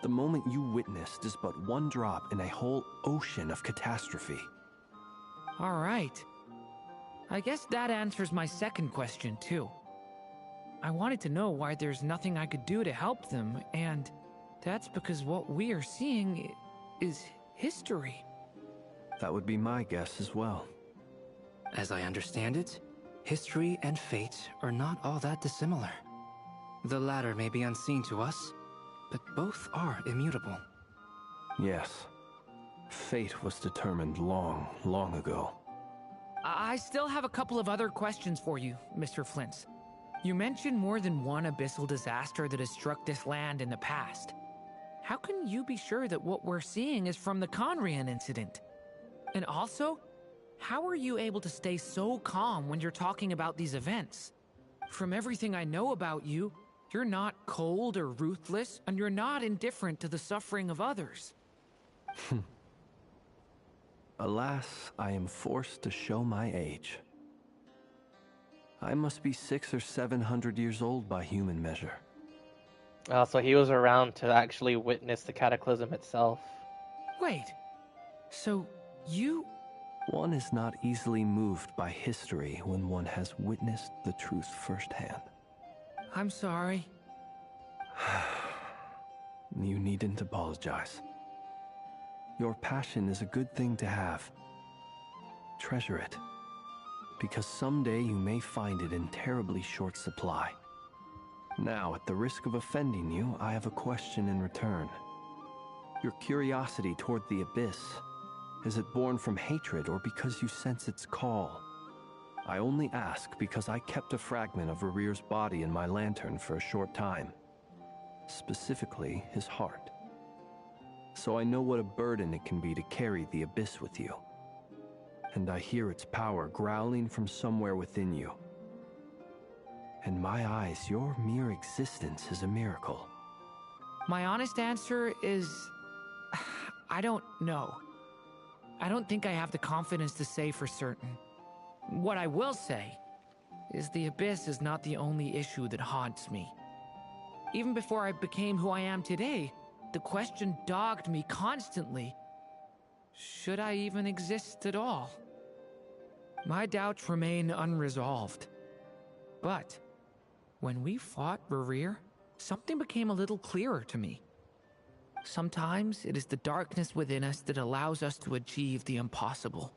The moment you witnessed is but one drop in a whole ocean of catastrophe. All right. I guess that answers my second question, too. I wanted to know why there's nothing I could do to help them, and that's because what we are seeing is history. That would be my guess as well. As I understand it, history and fate are not all that dissimilar. The latter may be unseen to us, but both are immutable. Yes. Fate was determined long, long ago. I still have a couple of other questions for you, Mr. Flint's. You mentioned more than one abyssal disaster that has struck this land in the past. How can you be sure that what we're seeing is from the Conrian incident? And also, how are you able to stay so calm when you're talking about these events? From everything I know about you, you're not cold or ruthless, and you're not indifferent to the suffering of others. Alas, I am forced to show my age. I must be 600 or 700 years old by human measure. So he was around to actually witness the cataclysm itself. Wait, so you... One is not easily moved by history when one has witnessed the truth firsthand. I'm sorry. You needn't apologize. Your passion is a good thing to have. Treasure it, because someday you may find it in terribly short supply. Now, at the risk of offending you, I have a question in return. Your curiosity toward the Abyss, is it born from hatred or because you sense its call? I only ask because I kept a fragment of Rerear's body in my lantern for a short time. Specifically, his heart. So I know what a burden it can be to carry the Abyss with you. And I hear its power growling from somewhere within you. In my eyes, your mere existence is a miracle. My honest answer is... I don't know. I don't think I have the confidence to say for certain. What I will say is the Abyss is not the only issue that haunts me. Even before I became who I am today, the question dogged me constantly. Should I even exist at all? My doubts remain unresolved. But when we fought Rerear, something became a little clearer to me. Sometimes it is the darkness within us that allows us to achieve the impossible.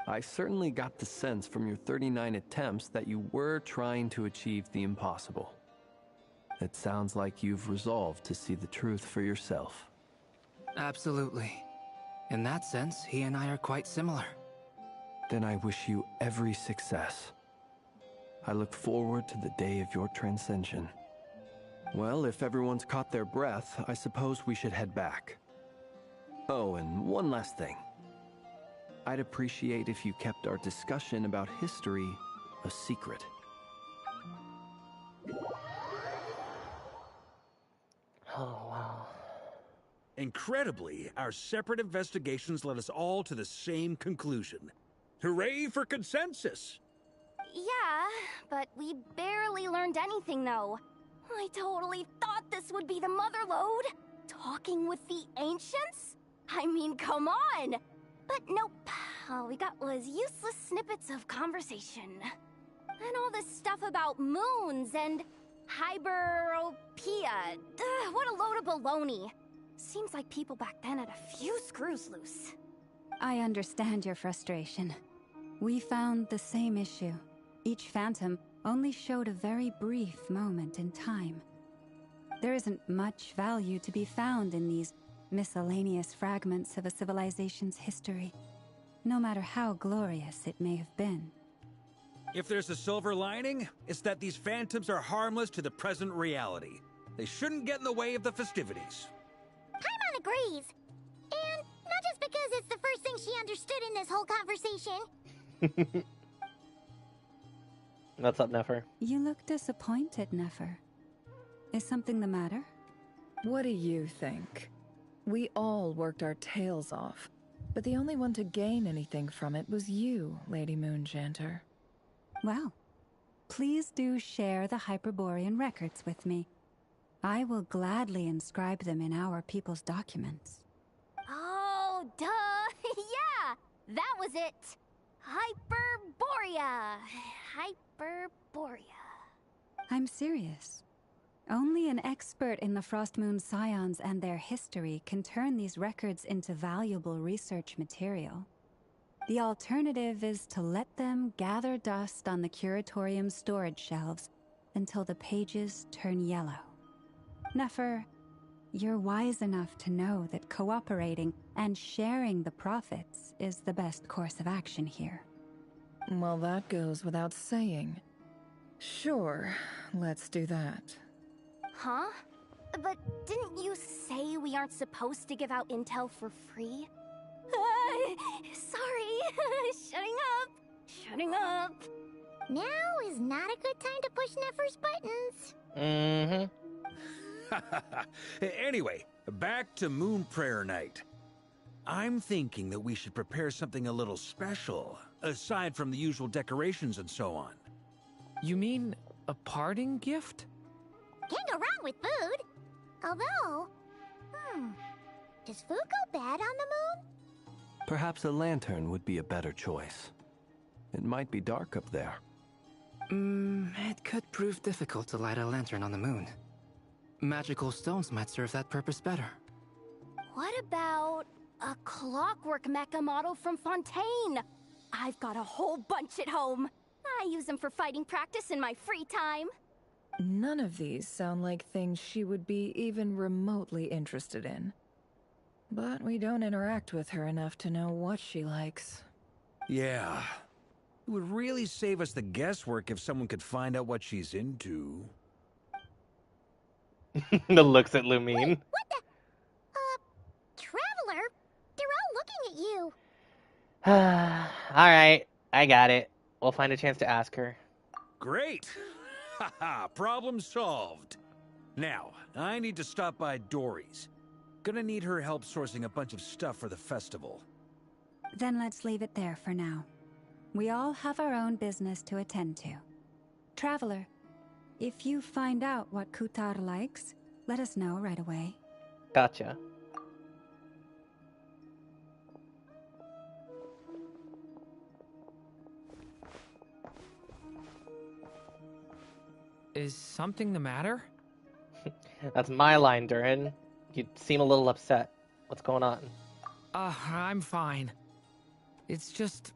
I certainly got the sense from your 39 attempts that you were trying to achieve the impossible. It sounds like you've resolved to see the truth for yourself. Absolutely. In that sense, he and I are quite similar. Then I wish you every success. I look forward to the day of your transcension. Well, if everyone's caught their breath, I suppose we should head back. Oh, and one last thing. I'd appreciate if you kept our discussion about history a secret. Oh, wow. Incredibly, our separate investigations led us all to the same conclusion. Hooray for consensus! Yeah, but we barely learned anything though. I totally thought this would be the mother lode. Talking with the ancients? I mean, come on! But nope. All we got was useless snippets of conversation. And all this stuff about moons and hyperopia. What a load of baloney. Seems like people back then had a few screws loose. I understand your frustration. We found the same issue. Each phantom only showed a very brief moment in time. There isn't much value to be found in these miscellaneous fragments of a civilization's history, no matter how glorious it may have been. If there's a silver lining, it's that these phantoms are harmless to the present reality. They shouldn't get in the way of the festivities. Paimon agrees. And not just because it's the first thing she understood in this whole conversation. What's up, Nefer? You look disappointed, Nefer. Is something the matter? What do you think? We all worked our tails off, but the only one to gain anything from it was you, Lady Moonjanter. Well, please do share the Hyperborean records with me. I will gladly inscribe them in our people's documents. Oh, duh! Yeah! That was it! Hyperborea! Hyperborea. I'm serious. Only an expert in the Frost Moon Scions and their history can turn these records into valuable research material. The alternative is to let them gather dust on the Curatorium's storage shelves until the pages turn yellow. Nefer, you're wise enough to know that cooperating and sharing the profits is the best course of action here. Well, that goes without saying. Sure, let's do that. Huh? But didn't you say we aren't supposed to give out intel for free? Sorry. Shutting up. Now is not a good time to push Nefer's buttons. Anyway, back to Moon Prayer Night. I'm thinking that we should prepare something a little special, aside from the usual decorations and so on. You mean a parting gift? Can't go wrong with food. Although, does food go bad on the moon? Perhaps a lantern would be a better choice. It might be dark up there. It could prove difficult to light a lantern on the moon. Magical stones might serve that purpose better. What about a clockwork mecha model from Fontaine? I've got a whole bunch at home. I use them for fighting practice in my free time. None of these sound like things she would be even remotely interested in. But we don't interact with her enough to know what she likes. Yeah. It would really save us the guesswork if someone could find out what she's into. The looks at Lumine. Wait, what the? Traveler? They're all looking at you. Alright, I got it. We'll find a chance to ask her. Great! Haha, problem solved. Now, I need to stop by Dory's. Gonna need her help sourcing a bunch of stuff for the festival. Then let's leave it there for now. We all have our own business to attend to. Traveler, if you find out what Kutar likes, let us know right away. Gotcha. Is something the matter? That's my line, Durin. You seem a little upset. What's going on? I'm fine. It's just...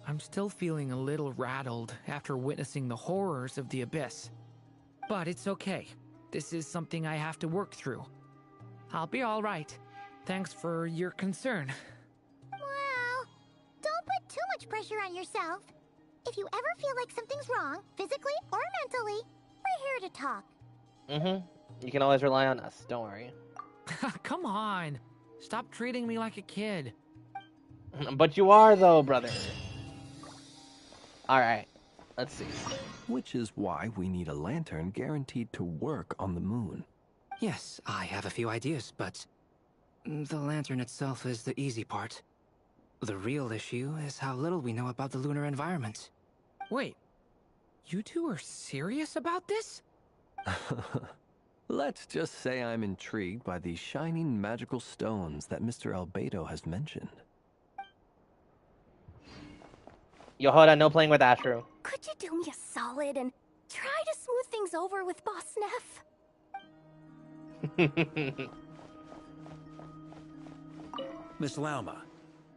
I'm still feeling a little rattled after witnessing the horrors of the Abyss. But it's okay. This is something I have to work through. I'll be all right. Thanks for your concern. Well, don't put too much pressure on yourself. If you ever feel like something's wrong, physically or mentally, we're here to talk. You can always rely on us, don't worry. Come on. Stop treating me like a kid. But you are, though, brother. Alright, let's see. Which is why we need a lantern guaranteed to work on the moon. Yes, I have a few ideas, but the lantern itself is the easy part. The real issue is how little we know about the lunar environment. Wait, you two are serious about this? Let's just say I'm intrigued by the shining magical stones that Mr. Albedo has mentioned. Yo, hold on, no playing with Ashru. Could you do me a solid and try to smooth things over with Boss Neff? Miss Lauma,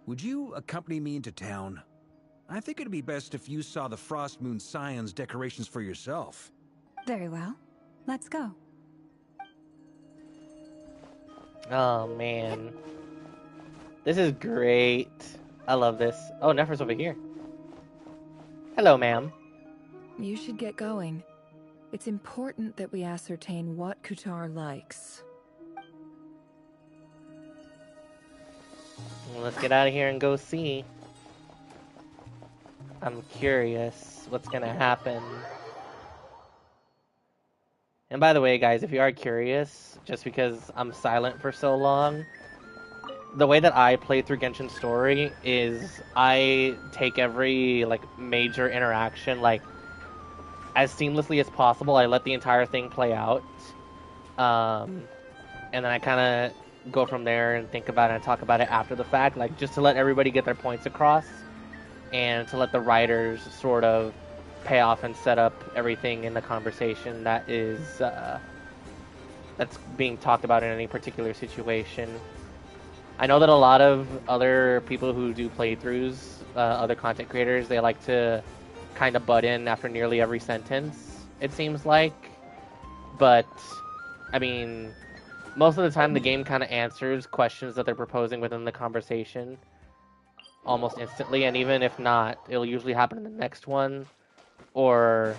would you accompany me into town? I think it'd be best if you saw the Frost Moon Scion's decorations for yourself. Very well. Let's go. Oh, man. This is great. I love this. Oh, Nefer's over here. Hello, ma'am. You should get going. It's important that we ascertain what Kutar likes. Well, let's get out of here and go see. I'm curious what's gonna happen. And by the way, guys, if you are curious, just because I'm silent for so long, the way that I play through Genshin Story is I take every major interaction as seamlessly as possible. I let the entire thing play out, and then I kind of go from there and think about it and talk about it after the fact, just to let everybody get their points across, and to let the writers sort of pay off and set up everything in the conversation that is that's being talked about in any particular situation. I know that a lot of other people who do playthroughs, other content creators, they like to kind of butt in after nearly every sentence, it seems like. But, I mean, most of the time the game kind of answers questions that they're proposing within the conversation almost instantly, and even if not, it'll usually happen in the next one. Or,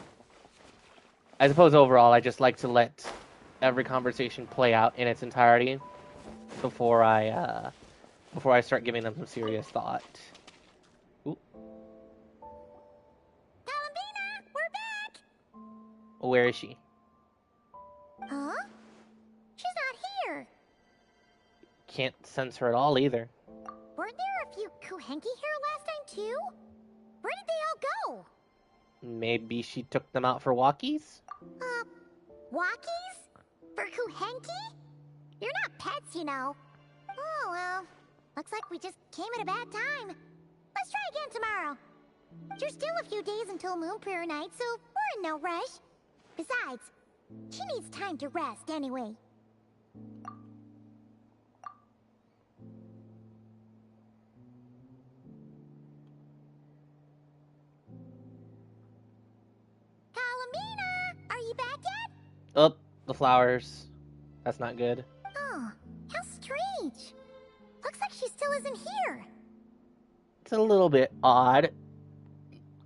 I suppose overall, I just like to let every conversation play out in its entirety before I start giving them some serious thought. Ooh. Columbina, we're back! Where is she? Huh? She's not here. Can't sense her at all either. Weren't there a few Kuhenki here last time too? Where did they all go? Maybe she took them out for walkies? Walkies? For Kuhenki? You're not pets, you know. Oh, well. Looks like we just came at a bad time. Let's try again tomorrow. There's still a few days until Moon Prayer Night, so we're in no rush. Besides, she needs time to rest anyway. Columbina! Are you back yet? Oh, the flowers. That's not good. Oh, how strange. Looks like she still isn't here. It's a little bit odd.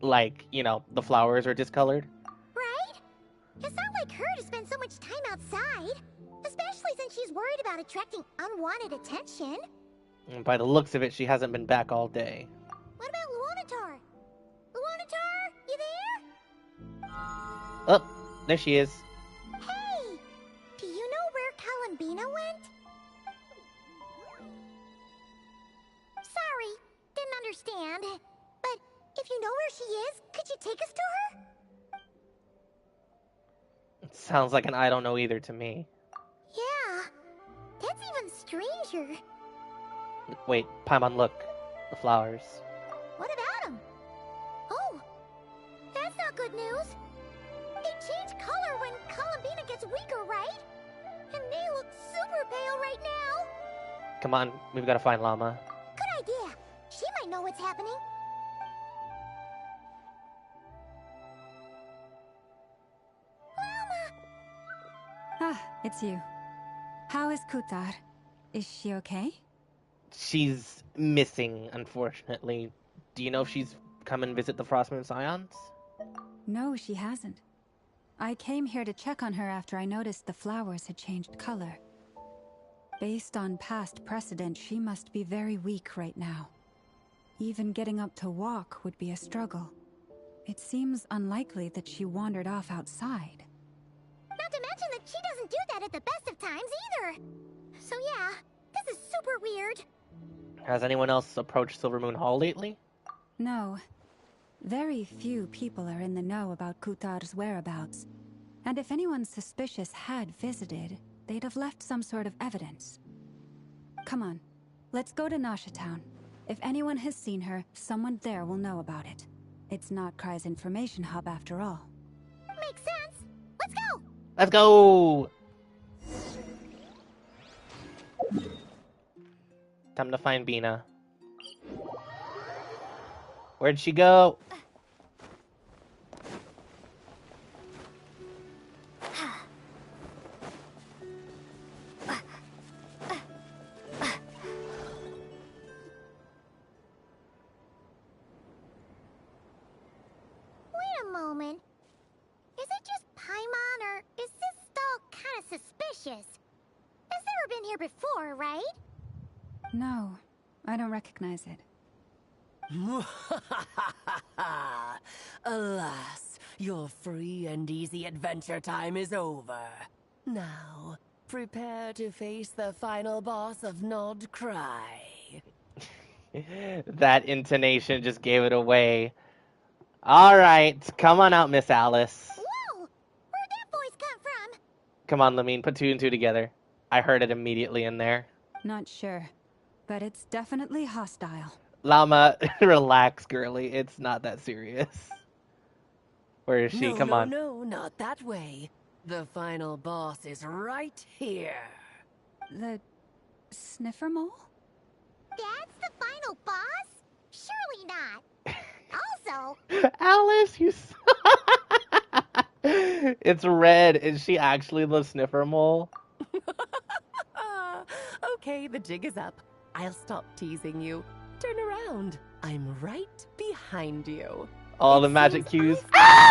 The flowers are discolored. Right? It's not like her to spend so much time outside. Especially since she's worried about attracting unwanted attention. And by the looks of it, she hasn't been back all day. What about Luanatar? Luanatar, you there? Oh, there she is. Hey! Do you know where Columbina went? Sorry, didn't understand. But if you know where she is, could you take us to her? It sounds like an I don't know either to me. Yeah, that's even stranger. Wait, Paimon, look. The flowers. What about them? Oh, that's not good news. They change color when Columbina gets weaker, right? And they look super pale right now. Come on, we've got to find Llama. Good idea. She might know what's happening. Ah, it's you. How is Kutar? Is she okay? She's missing, unfortunately. Do you know if she's come and visit the Frostmoon Scions? No, she hasn't. I came here to check on her after I noticed the flowers had changed color. Based on past precedent, she must be very weak right now. Even getting up to walk would be a struggle. It seems unlikely that she wandered off outside. Not to mention that she doesn't do that at the best of times either. So yeah, this is super weird. Has anyone else approached Silver Moon Hall lately? No. Very few people are in the know about Kutar's whereabouts. And if anyone suspicious had visited, they'd have left some sort of evidence. Come on, let's go to Nasha Town. If anyone has seen her, someone there will know about it. It's Notcry's information hub after all. Makes sense. Let's go! Let's go! Time to find Bina. Where'd she go? Moment. Is it just Paimon, or is this stall kind of suspicious? It's never been here before, right? No, I don't recognize it. Alas, your free and easy adventure time is over. Now, prepare to face the final boss of Nodcry. That intonation just gave it away. Alright, come on out, Miss Alice. Whoa! Where'd that voice come from? Come on, Lamine, put 2 and 2 together. I heard it immediately in there. Not sure, but it's definitely hostile. Llama, relax, girly. It's not that serious. Where is she? Come on. No, not that way. The final boss is right here. The sniffer mole? That's the final boss? Surely not. Also... Alice, you... It's red. Is she actually the sniffer mole? Okay, the jig is up. I'll stop teasing you. Turn around. I'm right behind you. All the magic cues.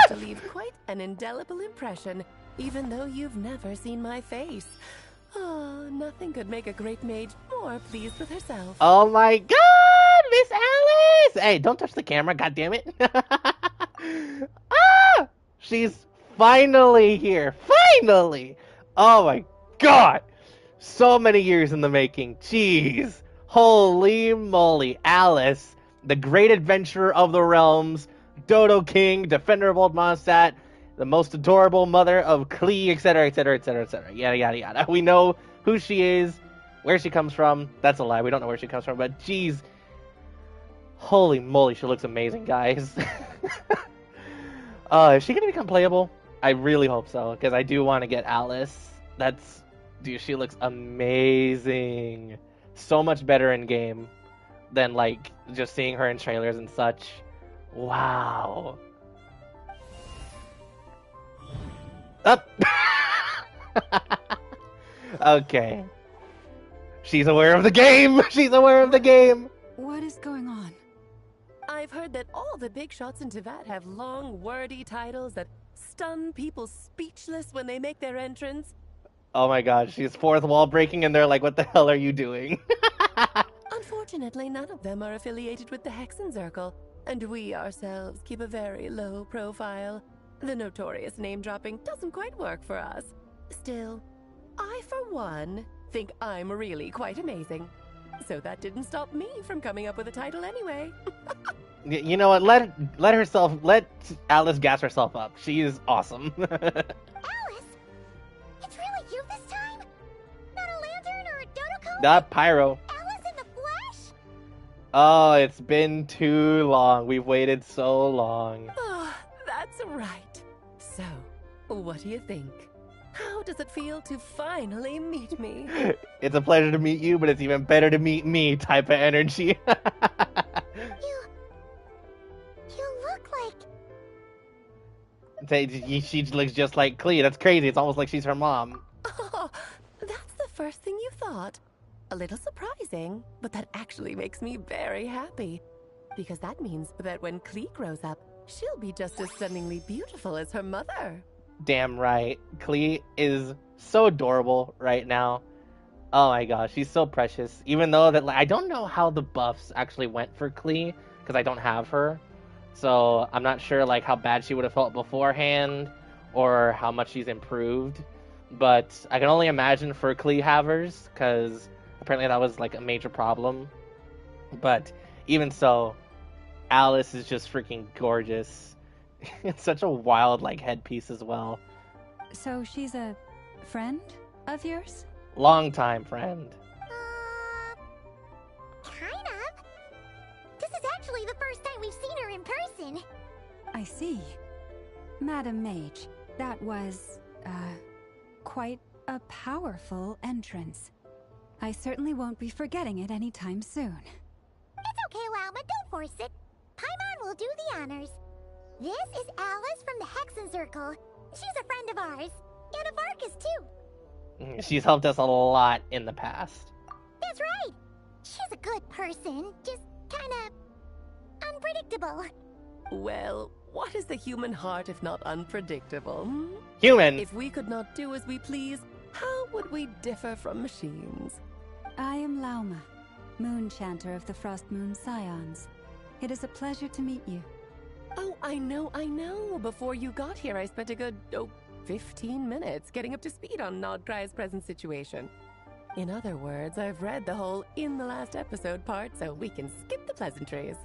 To leave quite an indelible impression, even though you've never seen my face. Oh, nothing could make a great mage more pleased with herself. Oh my god, Miss Alice! Hey, don't touch the camera, goddammit. Ah! She's finally here. Finally! Oh my god! So many years in the making. Jeez. Holy moly. Alice, the great adventurer of the realms, Dodo King, defender of Old Mondstadt, the most adorable mother of Klee, etc., etc., etc., etc. Yada, yada, yada. We know who she is, where she comes from. That's a lie. We don't know where she comes from, but geez. Holy moly, she looks amazing, guys. Is she going to become playable? I really hope so, because I do want to get Alice. Dude, she looks amazing. So much better in game than, like, just seeing her in trailers and such. Wow. Up. Okay. She's aware of the game. She's aware of the game. What is going on? I've heard that all the big shots in Teyvat have long, wordy titles that stun people speechless when they make their entrance. Oh my god, she's fourth wall breaking and they're like, what the hell are you doing? Unfortunately, none of them are affiliated with the Hexen Circle, and we ourselves keep a very low profile. The notorious name-dropping doesn't quite work for us. Still, I, for one, think I'm really quite amazing. So that didn't stop me from coming up with a title anyway. You know what? Let Alice gas herself up. She is awesome. Alice? It's really you this time? Not a lantern or a dodo Not Pyro. Alice in the flesh? Oh, it's been too long. We've waited so long. Oh, that's right. So, what do you think? How does it feel to finally meet me? It's a pleasure to meet you, but it's even better to meet me type of energy. You look like... She looks just like Klee. That's crazy. It's almost like she's her mom. Oh, that's the first thing you thought. A little surprising, but that actually makes me very happy. Because that means that when Klee grows up, she'll be just as stunningly beautiful as her mother. Damn right. Klee is so adorable right now. Oh my gosh, she's so precious. Even though that, like, I don't know how the buffs actually went for Klee, because I don't have her. So I'm not sure like how bad she would have felt beforehand, or how much she's improved. But I can only imagine for Klee havers, because apparently that was like a major problem. But even so, Alice is just freaking gorgeous. It's such a wild, like, headpiece as well. So she's a friend of yours? Longtime friend. Kind of. This is actually the first time we've seen her in person. I see. Madam Mage, that was, quite a powerful entrance. I certainly won't be forgetting it anytime soon. It's okay, Lauma, don't force it. Paimon will do the honors. This is Alice from the Hexen Circle. She's a friend of ours. And of Arcus, too. She's helped us a lot in the past. That's right. She's a good person, just kinda unpredictable. Well, what is the human heart if not unpredictable? Hmm? Human! If we could not do as we please, how would we differ from machines? I am Lauma, Moon Chanter of the Frost Moon Scions. It is a pleasure to meet you. Oh, I know. Before you got here, I spent a good, 15 minutes getting up to speed on Nodcry's present situation. In other words, I've read the whole in the last episode part, so we can skip the pleasantries.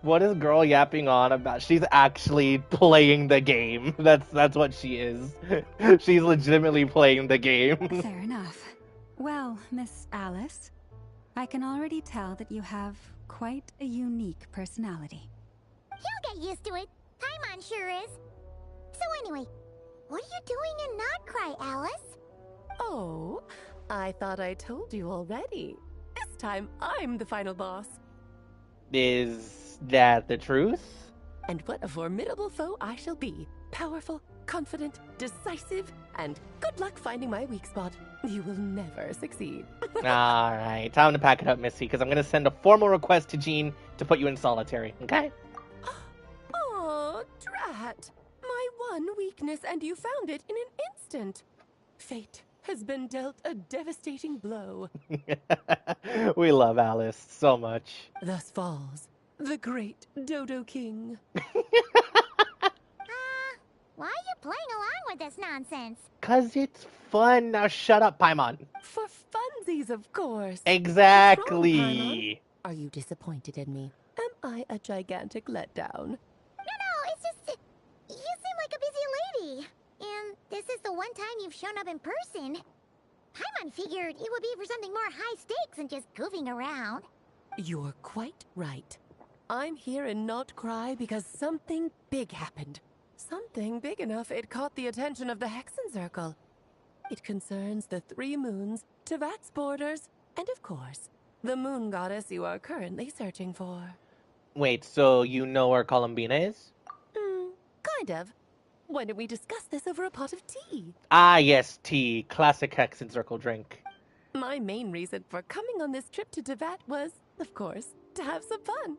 What is girl yapping on about? She's actually playing the game. That's what she is. She's legitimately playing the game. Fair enough. Well, Miss Alice, I can already tell that you have quite a unique personality. He'll get used to it. Paimon sure is. So anyway, what are you doing in Nodcry, Alice? Oh, I thought I told you already. This time, I'm the final boss. Is that the truth? And what a formidable foe I shall be. Powerful, confident, decisive, and good luck finding my weak spot. You will never succeed. Alright, time to pack it up, Missy, because I'm going to send a formal request to Jean to put you in solitary, okay? Oh, drat. My one weakness, and you found it in an instant. Fate has been dealt a devastating blow. We love Alice so much. Thus falls the great Dodo King. Why are you playing along with this nonsense? 'Cause it's fun. Now shut up, Paimon. For funsies, of course. Exactly. What's wrong, Paimon? Are you disappointed in me? Am I a gigantic letdown? No, it's just... You seem like a busy lady. And this is the one time you've shown up in person. Paimon figured it would be for something more high stakes than just goofing around. You're quite right. I'm here in Nodcry because something big happened. Something big enough it caught the attention of the Hexen Circle. It concerns the 3 moons, Tevat's borders, and of course, the moon goddess you are currently searching for. Wait, so you know where Columbina is? Kind of. Why don't we discuss this over a pot of tea? Ah, yes, tea. Classic Hexen Circle drink. My main reason for coming on this trip to Tevat was, of course, to have some fun.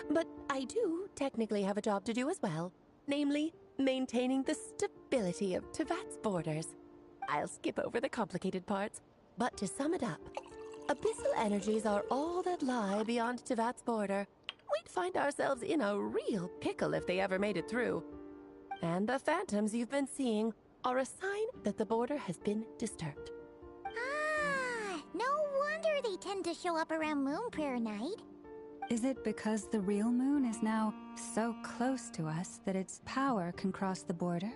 But I do technically have a job to do as well. Namely, maintaining the stability of Tevat's borders. I'll skip over the complicated parts, but to sum it up, abyssal energies are all that lie beyond Tevat's border. We'd find ourselves in a real pickle if they ever made it through. And the phantoms you've been seeing are a sign that the border has been disturbed. No wonder they tend to show up around Moon Prayer Night. Is it because the real moon is now so close to us that its power can cross the border?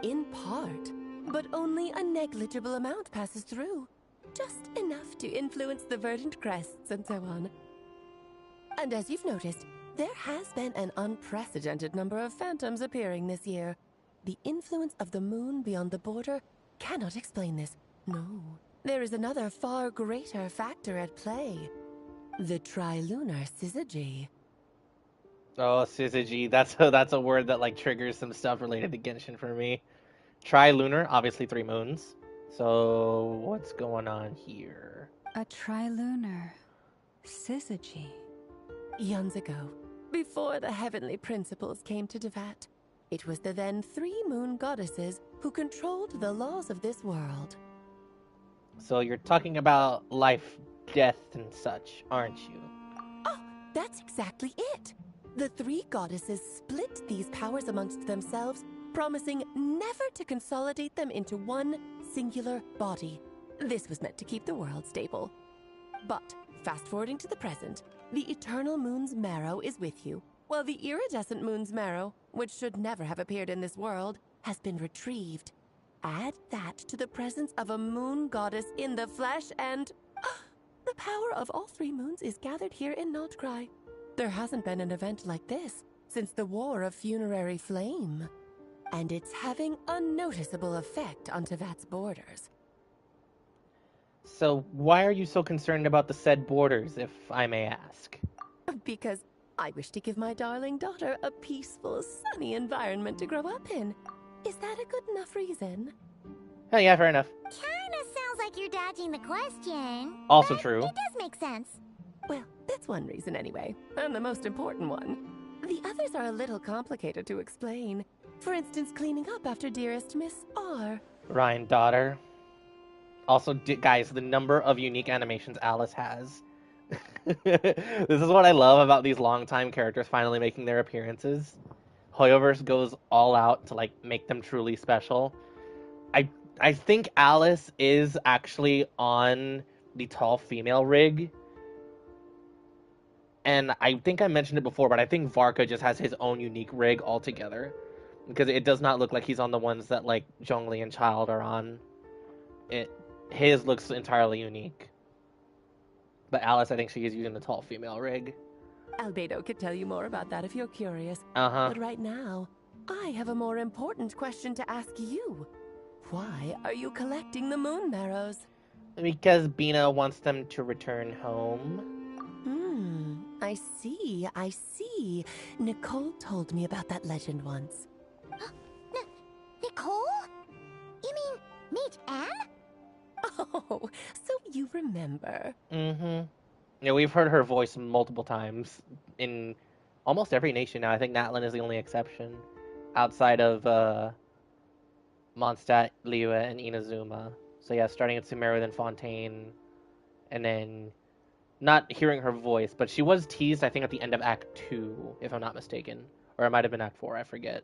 In part, but only a negligible amount passes through. Just enough to influence the verdant crests and so on. And as you've noticed, there has been an unprecedented number of phantoms appearing this year. The influence of the moon beyond the border cannot explain this. No, there is another far greater factor at play. The trilunar syzygy. Oh, syzygy. That's a word that like triggers some stuff related to Genshin for me. Trilunar, obviously 3 moons. So what's going on here? A trilunar syzygy. Eons ago, before the heavenly principles came to Tevat, it was the then 3 moon goddesses who controlled the laws of this world. So you're talking about life, death, and such, aren't you? Oh, that's exactly it. The 3 goddesses split these powers amongst themselves, promising never to consolidate them into one singular body. This was meant to keep the world stable. But, fast-forwarding to the present, The eternal moon's marrow is with you, while the iridescent moon's marrow, which should never have appeared in this world, has been retrieved. Add that to the presence of a moon goddess in the flesh and... the power of all three moons is gathered here in Notcry. There hasn't been an event like this since the War of Funerary Flame. And it's having a noticeable effect on Tevat's borders. So why are you so concerned about the said borders, if I may ask? Because I wish to give my darling daughter a peaceful, sunny environment to grow up in. Is that a good enough reason? Oh yeah, fair enough. Kinda sounds like you're dodging the question. Also but true. It does make sense. Well, that's one reason anyway, and the most important one. The others are a little complicated to explain. For instance, cleaning up after dearest Miss R. Ryan, daughter. Also, guys, the number of unique animations Alice has. This is what I love about these longtime characters finally making their appearances. Hoyoverse goes all out to like make them truly special. I think Alice is actually on the tall female rig. And I think I mentioned it before, but I think Varka just has his own unique rig altogether. Because it does not look like he's on the ones that like Zhongli and Child are on. His looks entirely unique. But Alice, I think she is using the tall female rig. Albedo could tell you more about that if you're curious. Uh-huh. But right now, I have a more important question to ask you. Why are you collecting the moon marrows? Because Bina wants them to return home. I see. Nicole told me about that legend once. Nicole? You mean meet Anne? Oh, so you remember. Mm-hmm. Yeah, we've heard her voice multiple times in almost every nation now. I think Natlin is the only exception. Outside of Mondstadt, Liyue, and Inazuma. So yeah, starting at Sumeru, then Fontaine, and then not hearing her voice, but she was teased, I think, at the end of Act 2, if I'm not mistaken. Or it might have been Act 4, I forget.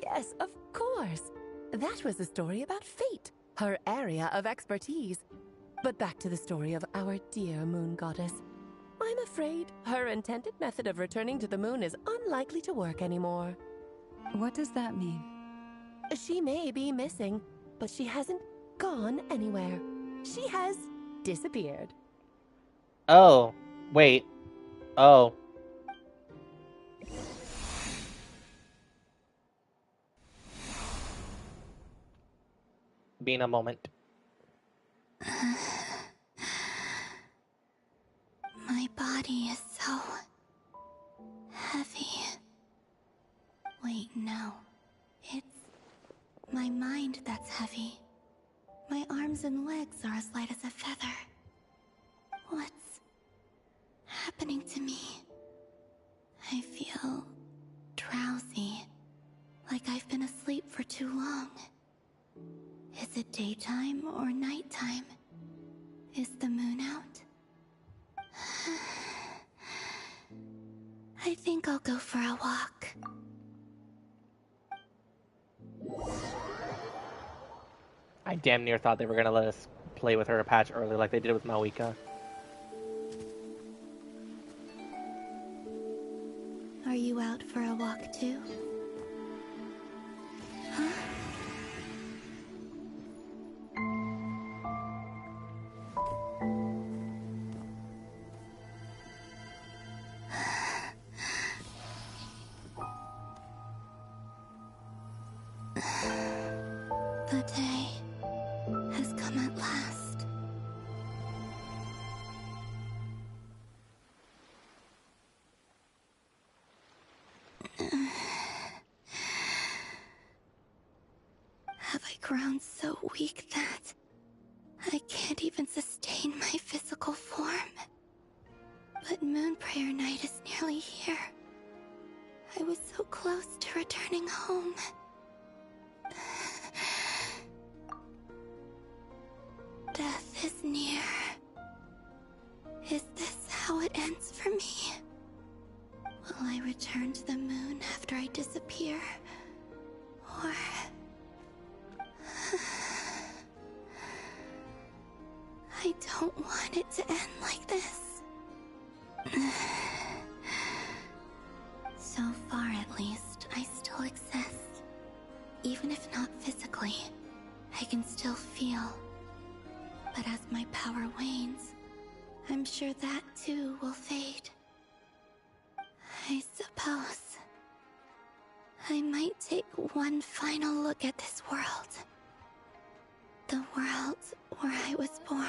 Yes, of course. That was the story about Fate, her area of expertise. But back to the story of our dear moon goddess. I'm afraid her intended method of returning to the moon is unlikely to work anymore. What does that mean? She may be missing, but she hasn't gone anywhere. She has disappeared. Oh, wait. Oh. Being a moment. My body is so heavy. Wait, no. It's my mind that's heavy. My arms and legs are as light as a feather. What's happening to me? I feel drowsy, like I've been asleep for too long. Is it daytime or nighttime? Is the moon out? I think I'll go for a walk. I damn near thought they were gonna let us play with her a patch early like they did with Mawika. Are you out for a walk too? Huh? The day has come at last. Have I grown so weak that I can't even sustain my physical form? But Moon Prayer Night is nearly here. I was so close to returning home. Death is near. Is this how it ends for me? Will I return to the moon after I disappear? Or... I don't want it to end like this. So far, at least, I still exist. Even if not physically, I can still feel. But as my power wanes, I'm sure that too will fade. I suppose I might take one final look at this world. The world where I was born.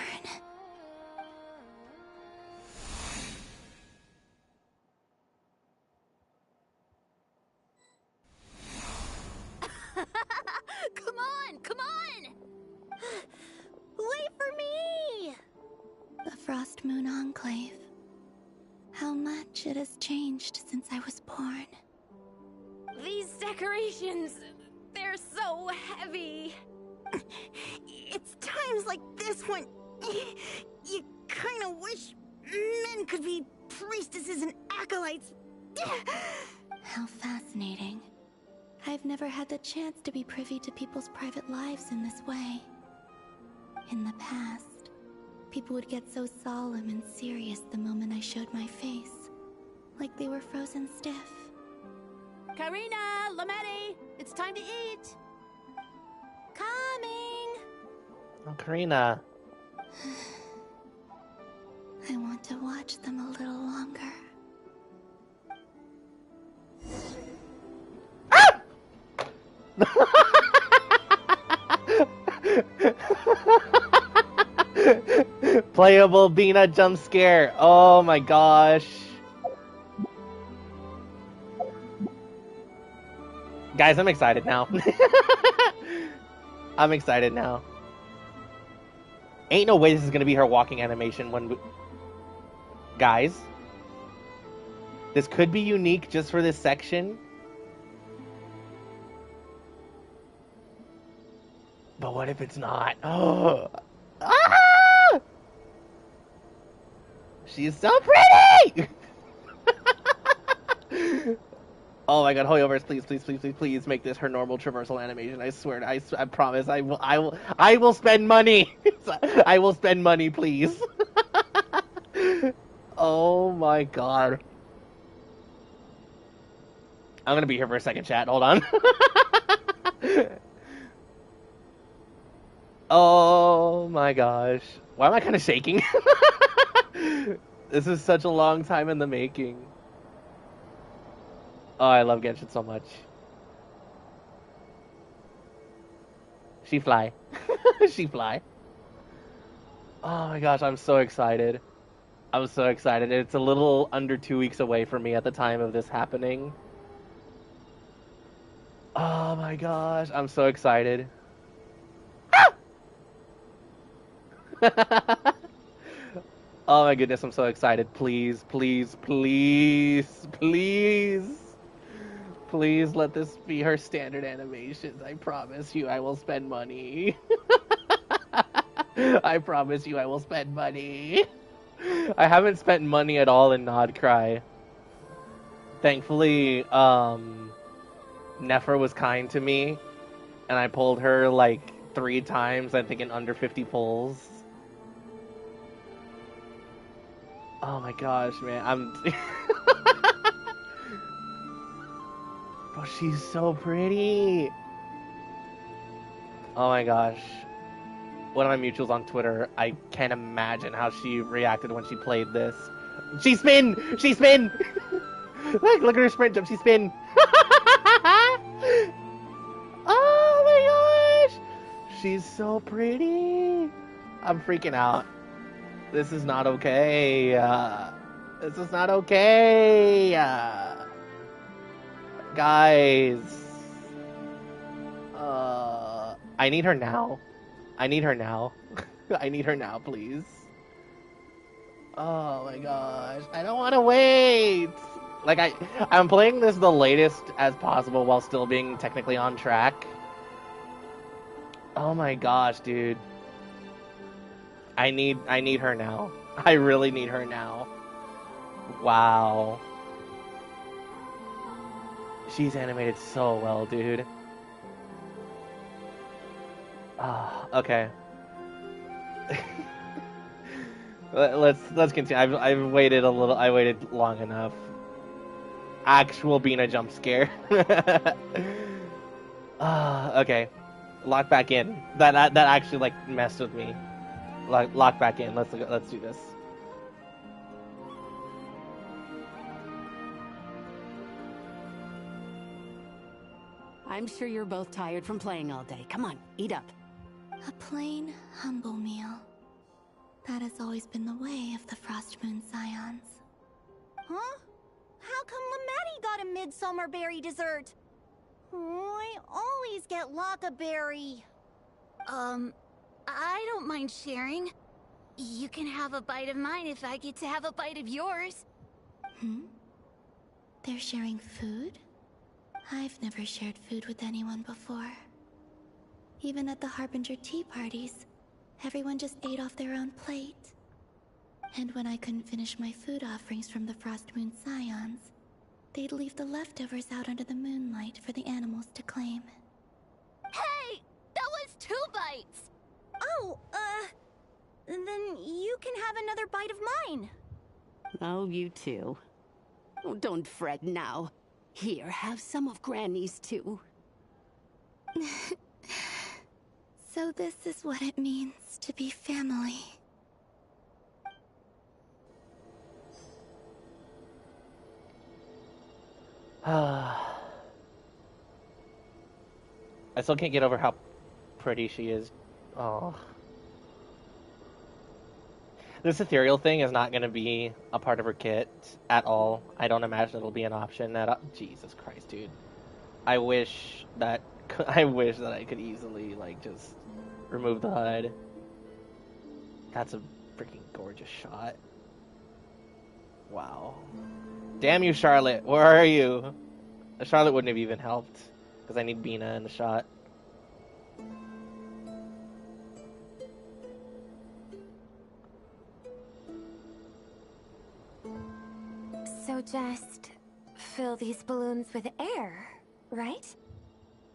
Come on, come on! Wait for me! The Frost Moon Enclave. How much it has changed since I was born. These decorations, they're so heavy. It's times like this when you kind of wish men could be priestesses and acolytes. How fascinating. I've never had the chance to be privy to people's private lives in this way. In the past, people would get so solemn and serious the moment I showed my face, like they were frozen stiff. Karina, Lametti, it's time to eat. Coming. Oh, Karina. I want to watch them a little longer. Playable Bina jump scare. Oh my gosh. Guys, I'm excited now. I'm excited now. Ain't no way this is gonna be her walking animation when Guys, this could be unique just for this section. But what if it's not? Oh. Ah! She's so pretty! Oh my god, Hoyoverse, please, please, please, please, please make this her normal traversal animation. I swear, I promise, I will spend money. I will spend money, please. Oh my god. I'm gonna be here for a second, chat. Hold on. Oh my gosh. Why am I kind of shaking? This is such a long time in the making. Oh, I love Genshin so much. She fly. She fly. Oh my gosh, I'm so excited. I'm so excited. It's a little under 2 weeks away for me at the time of this happening. Oh my gosh, I'm so excited. Oh my goodness, I'm so excited. Please, please, please, please. Please let this be her standard animations. I promise you I will spend money. I promise you I will spend money. I haven't spent money at all in Nodcry. Thankfully, Nefer was kind to me, and I pulled her like 3 times, I think in under 50 pulls. Oh my gosh, man, Bro, she's so pretty. Oh my gosh. One of my mutuals on Twitter, I can't imagine how she reacted when she played this. She spin! She spin! Look at her sprint jump, she spin! Oh my gosh! She's so pretty! I'm freaking out. This is not okay. This is not okay. Guys. I need her now. I need her now. I need her now, please. Oh my gosh. I don't want to wait. Like, I'm playing this the latest as possible while still being technically on track. Oh my gosh, dude. I need her now. I really need her now. Wow. She's animated so well, dude. Ah, okay. Let's continue. I've waited a little. I waited long enough. Actual being a jump scare. Okay. Lock back in. That actually like messed with me. Lock back in. Let's do this. I'm sure you're both tired from playing all day. Come on, eat up. A plain, humble meal. That has always been the way of the Frost Moon Scions. Huh? How come Lamatti got a midsummer berry dessert? Oh, I always get Lockaberry. I don't mind sharing. You can have a bite of mine if I get to have a bite of yours. They're sharing food? I've never shared food with anyone before. Even at the Harbinger tea parties, everyone just ate off their own plate. And when I couldn't finish my food offerings from the Frost Moon Scions, they'd leave the leftovers out under the moonlight for the animals to claim. Hey! That was 2 bites! Oh, then you can have another bite of mine. Oh, you too. Oh, don't fret now. Here, have some of Granny's too. So this is what it means to be family. I still can't get over how pretty she is. Oh. This ethereal thing is not going to be a part of her kit at all. I don't imagine it'll be an option. Jesus Christ, dude. I wish that I could easily like just remove the HUD. That's a freaking gorgeous shot. Wow. Damn you, Charlotte. Where are you? Charlotte wouldn't have even helped because I need Bina in the shot. So just fill these balloons with air, right?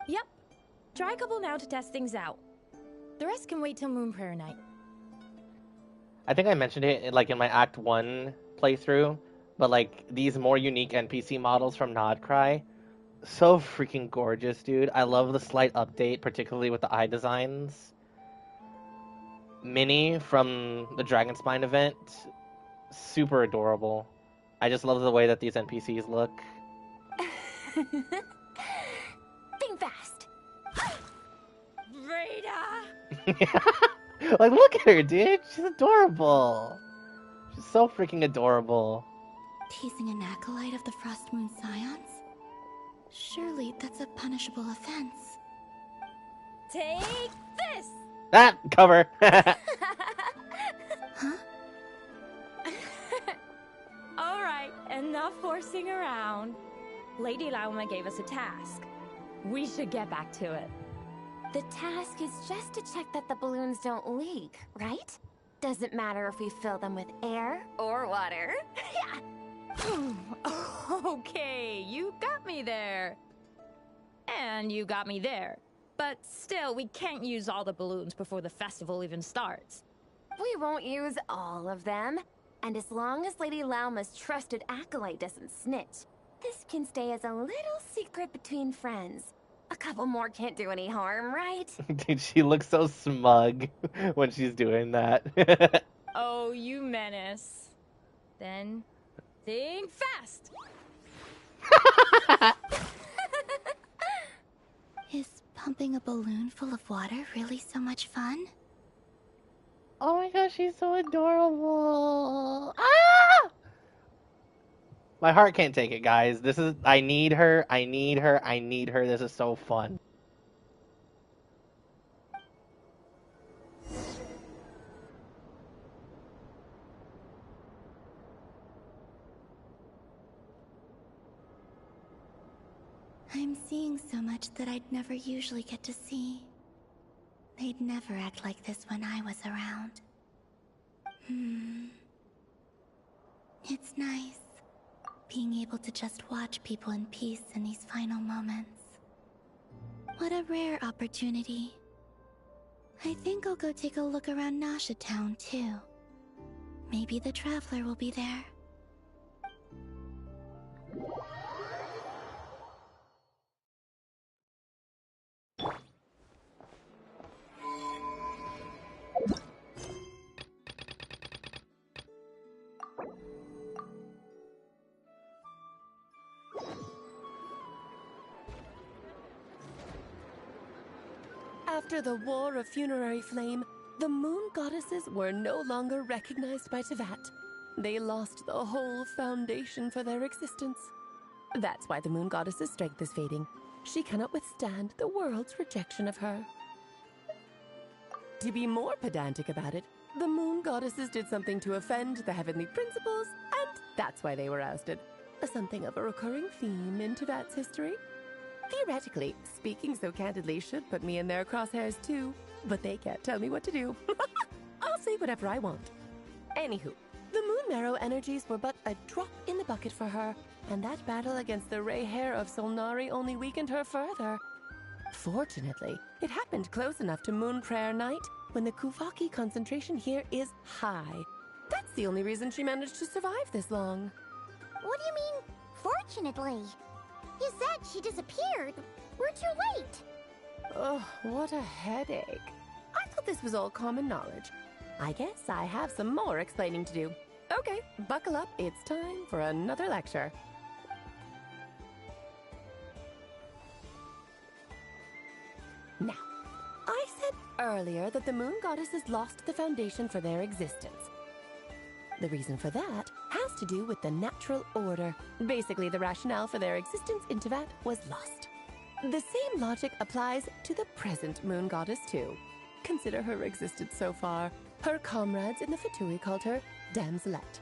Yep. Try a couple now to test things out. The rest can wait till Moon Prayer Night. I think I mentioned it like in my Act 1 playthrough, but like these more unique NPC models from Nodcry, so freaking gorgeous, dude. I love the slight update, particularly with the eye designs. Minnie from the Dragon Spine event, super adorable. I just love the way that these NPCs look. Think fast. Rita! Like, look at her, dude. She's adorable. She's so freaking adorable. Teasing an acolyte of the Frost Moon Scions? Surely that's a punishable offense. Take this! Ah, cover. Huh? Alright, enough horsing around. Lady Lauma gave us a task. We should get back to it. The task is just to check that the balloons don't leak, right? Doesn't matter if we fill them with air or water. Okay, you got me there. And you got me there. But still, we can't use all the balloons before the festival even starts. We won't use all of them. And as long as Lady Lauma's trusted acolyte doesn't snitch, this can stay as a little secret between friends. A couple more can't do any harm, right? Dude, she looks so smug when she's doing that. Oh, you menace. Then, think fast! Is pumping a balloon full of water really so much fun? Oh my gosh, she's so adorable. Ah! My heart can't take it, guys. I need her. This is so fun. I'm seeing so much that I'd never usually get to see. They'd never act like this when I was around. It's nice, being able to just watch people in peace in these final moments. What a rare opportunity. I think I'll go take a look around Nasha Town, too. Maybe the Traveler will be there. After the War of Funerary Flame, the Moon Goddesses were no longer recognized by Teyvat. They lost the whole foundation for their existence. That's why the Moon Goddess's strength is fading. She cannot withstand the world's rejection of her. To be more pedantic about it, the Moon Goddesses did something to offend the heavenly principles, and that's why they were ousted. Something of a recurring theme in Teyvat's history. Theoretically, speaking so candidly should put me in their crosshairs too, but they can't tell me what to do. I'll say whatever I want. Anywho, the Moon Marrow energies were but a drop in the bucket for her, and that battle against the Ray Hair of Solnari only weakened her further. Fortunately, it happened close enough to Moon Prayer Night when the Kuvaki concentration here is high. That's the only reason she managed to survive this long. What do you mean, fortunately? You said she disappeared. We're too late. Oh, what a headache. I thought this was all common knowledge. I guess I have some more explaining to do. Okay, buckle up. It's time for another lecture. Now, I said earlier that the Moon Goddesses lost the foundation for their existence. The reason for that has to do with the natural order. Basically, the rationale for their existence in Teyvat was lost. The same logic applies to the present Moon Goddess too. Consider her existence so far. Her comrades in the Fatui called her Damselette.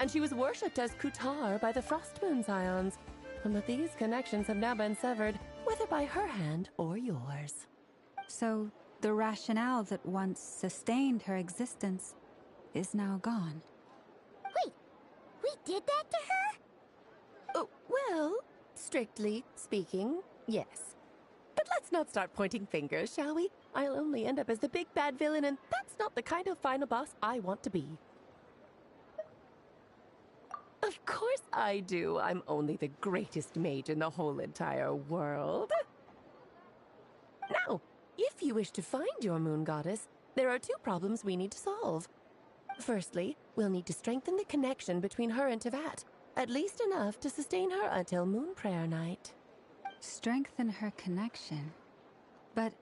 And she was worshipped as Kutar by the Frost Moon Scions. But these connections have now been severed, whether by her hand or yours. So, the rationale that once sustained her existence is now gone. Wait, we did that to her? Oh, well, strictly speaking, yes. But let's not start pointing fingers, shall we? I'll only end up as the big bad villain, and that's not the kind of final boss I want to be. Of course I do. I'm only the greatest mage in the whole entire world. Now, if you wish to find your Moon Goddess, there are two problems we need to solve. Firstly, we'll need to strengthen the connection between her and Teyvat, at least enough to sustain her until Moon Prayer Night. Strengthen her connection? But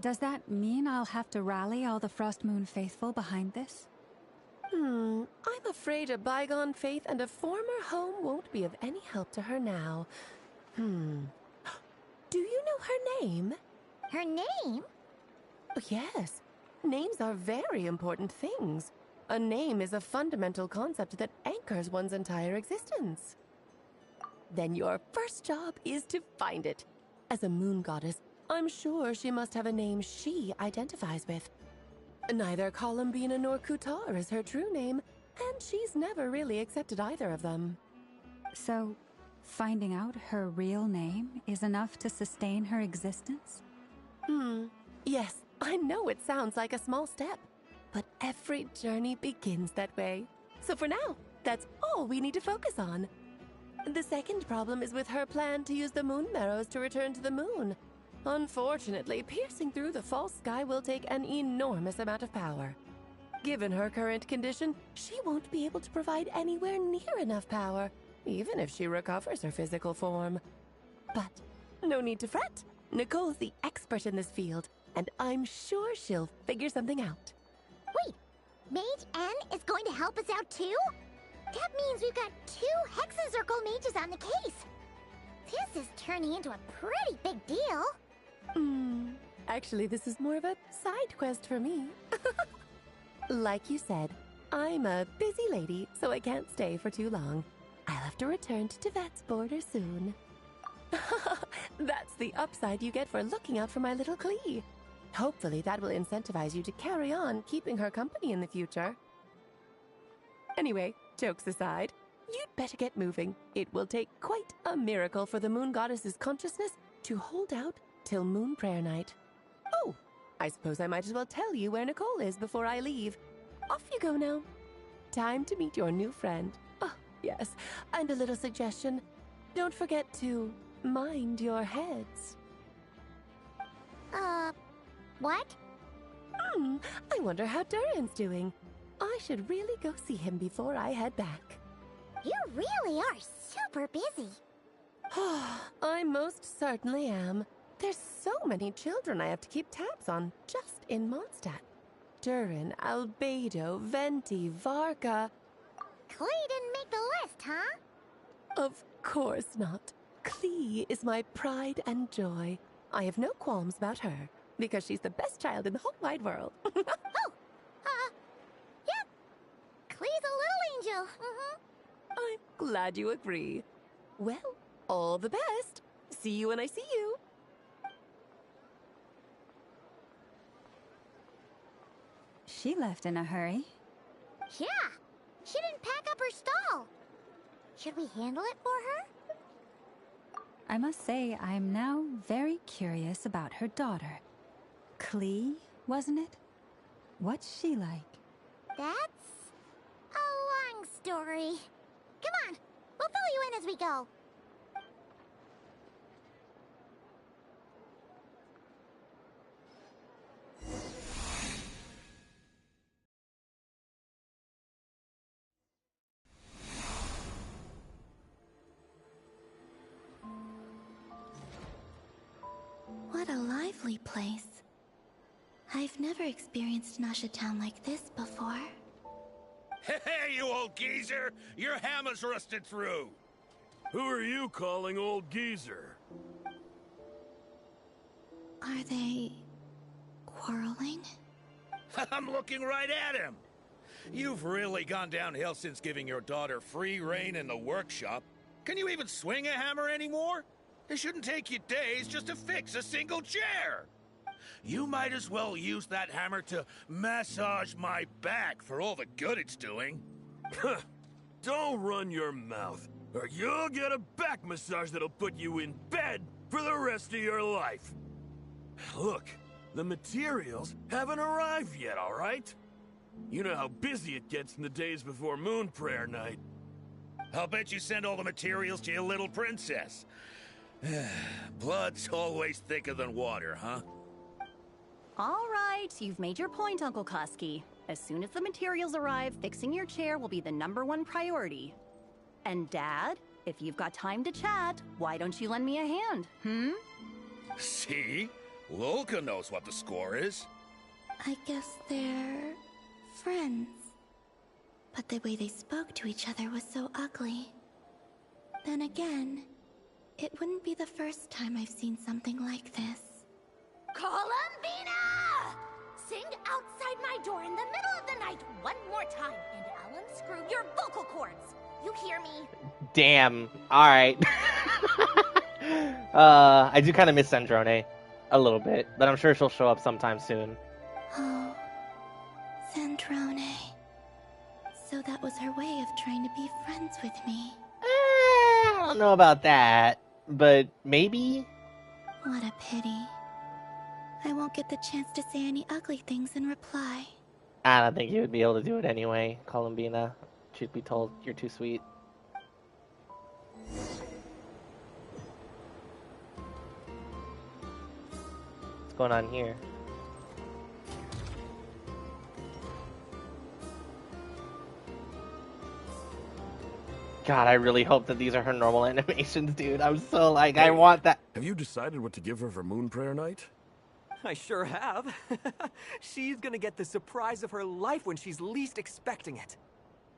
does that mean I'll have to rally all the Frost Moon faithful behind this? I'm afraid a bygone faith and a former home won't be of any help to her now. Do you know her name? Her name? Oh, yes. Names are very important things. A name is a fundamental concept that anchors one's entire existence. Then your first job is to find it. As a Moon Goddess, I'm sure she must have a name she identifies with. Neither Columbina nor Kutar is her true name, and she's never really accepted either of them. So, finding out her real name is enough to sustain her existence? Yes, I know it sounds like a small step, but every journey begins that way. So for now, that's all we need to focus on. The second problem is with her plan to use the Moon Marrows to return to the moon. Unfortunately, piercing through the false sky will take an enormous amount of power. Given her current condition, she won't be able to provide anywhere near enough power, even if she recovers her physical form. But no need to fret. Nicole's the expert in this field, and I'm sure she'll figure something out. Wait, Mage N is going to help us out too? That means we've got 2 Hexencircle mages on the case. This is turning into a pretty big deal. Actually, this is more of a side quest for me. Like you said, I'm a busy lady, so I can't stay for too long. I'll have to return to Teyvat's border soon. That's the upside you get for looking out for my little Klee. Hopefully that will incentivize you to carry on keeping her company in the future. Anyway, jokes aside, you'd better get moving. It will take quite a miracle for the Moon Goddess's consciousness to hold out till Moon Prayer Night. Oh, I suppose I might as well tell you where Nicole is before I leave. Off you go now. time to meet your new friend. Oh, yes. And a little suggestion. Don't forget to mind your heads. What? I wonder how Durin's doing. I should really go see him before I head back. You really are super busy. I most certainly am. There's so many children I have to keep tabs on just in Mondstadt. Durin, Albedo, Venti, Varka. Klee didn't make the list, huh? Of course not. Klee is my pride and joy. I have no qualms about her, because she's the best child in the whole wide world. Yep. Klee's a little angel. I'm glad you agree. Well, all the best. See you when I see you. She left in a hurry. Yeah, she didn't pack up her stall. Should we handle it for her? I must say, I'm now very curious about her daughter. Klee, wasn't it? What's she like? That's a long story. Come on, we'll fill you in as we go. What a lively place. I've never experienced Nasha Town like this before. Hey, you old geezer! Your hammer's rusted through! Who are you calling old geezer? Are they quarreling? I'm looking right at him! You've really gone downhill since giving your daughter free rein in the workshop. Can you even swing a hammer anymore? It shouldn't take you days just to fix a single chair! You might as well use that hammer to massage my back for all the good it's doing. Don't run your mouth, or you'll get a back massage that'll put you in bed for the rest of your life. Look, the materials haven't arrived yet, all right? You know how busy it gets in the days before Moon Prayer Night. I'll bet you send all the materials to your little princess. Blood's always thicker than water, huh? All right, you've made your point, Uncle Kusky. As soon as the materials arrive, fixing your chair will be the #1 priority. And Dad, if you've got time to chat, why don't you lend me a hand, See? Lolka knows what the score is. I guess they're friends. But the way they spoke to each other was so ugly. Then again, it wouldn't be the first time I've seen something like this. Columbina! Sing outside my door in the middle of the night one more time, and I'll unscrew your vocal cords. You hear me? Damn. Alright. I do kind of miss Sandrone. A little bit. But I'm sure she'll show up sometime soon. Oh, Sandrone. So that was her way of trying to be friends with me. I don't know about that. But maybe? What a pity. I won't get the chance to say any ugly things in reply. I don't think you would be able to do it anyway, Columbina. Truth be told, you're too sweet. What's going on here? God, I really hope that these are her normal animations, dude. I'm so like, I want that. Have you decided what to give her for Moon Prayer Night? I sure have. She's gonna get the surprise of her life when she's least expecting it.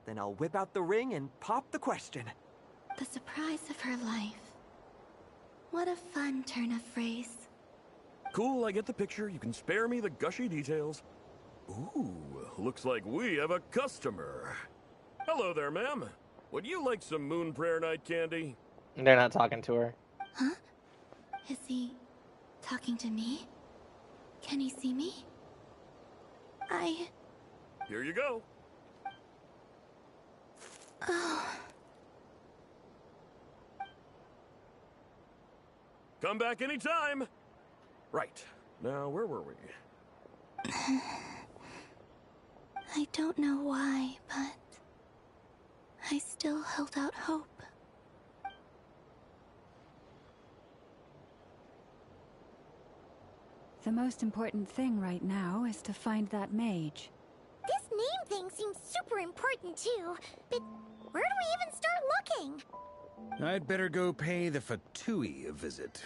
Then I'll whip out the ring and pop the question. The surprise of her life. What a fun turn of phrase. Cool, I get the picture. You can spare me the gushy details. Ooh, looks like we have a customer. Hello there, ma'am. Would you like some Moon Prayer Night candy? They're not talking to her. Huh? Is he talking to me? Can he see me? Here you go. Oh. Come back anytime. Right. Now, where were we? I don't know why, but I still held out hope. The most important thing right now is to find that mage. This name thing seems super important too, but where do we even start looking? I'd better go pay the Fatui a visit.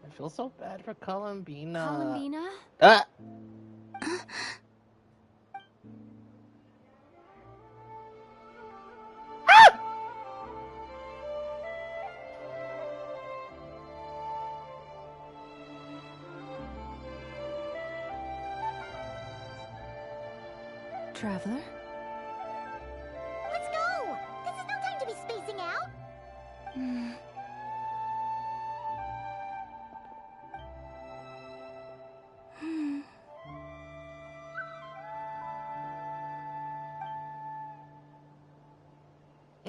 I feel so bad for Columbina. Columbina? Ah! Traveler? Let's go! This is no time to be spacing out!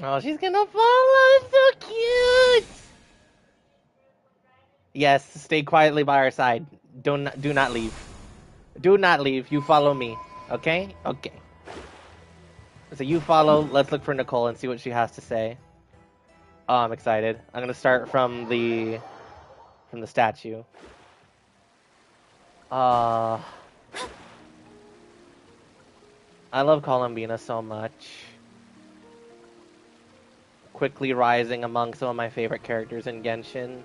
Oh, she's gonna follow. So cute. Yes, stay quietly by our side. Do not leave. Do not leave. You follow me. Okay? Okay. So you follow. Let's look for Nicole and see what she has to say. Oh, I'm excited. I'm gonna start from the statue. I love Columbina so much. Quickly rising among some of my favorite characters in Genshin.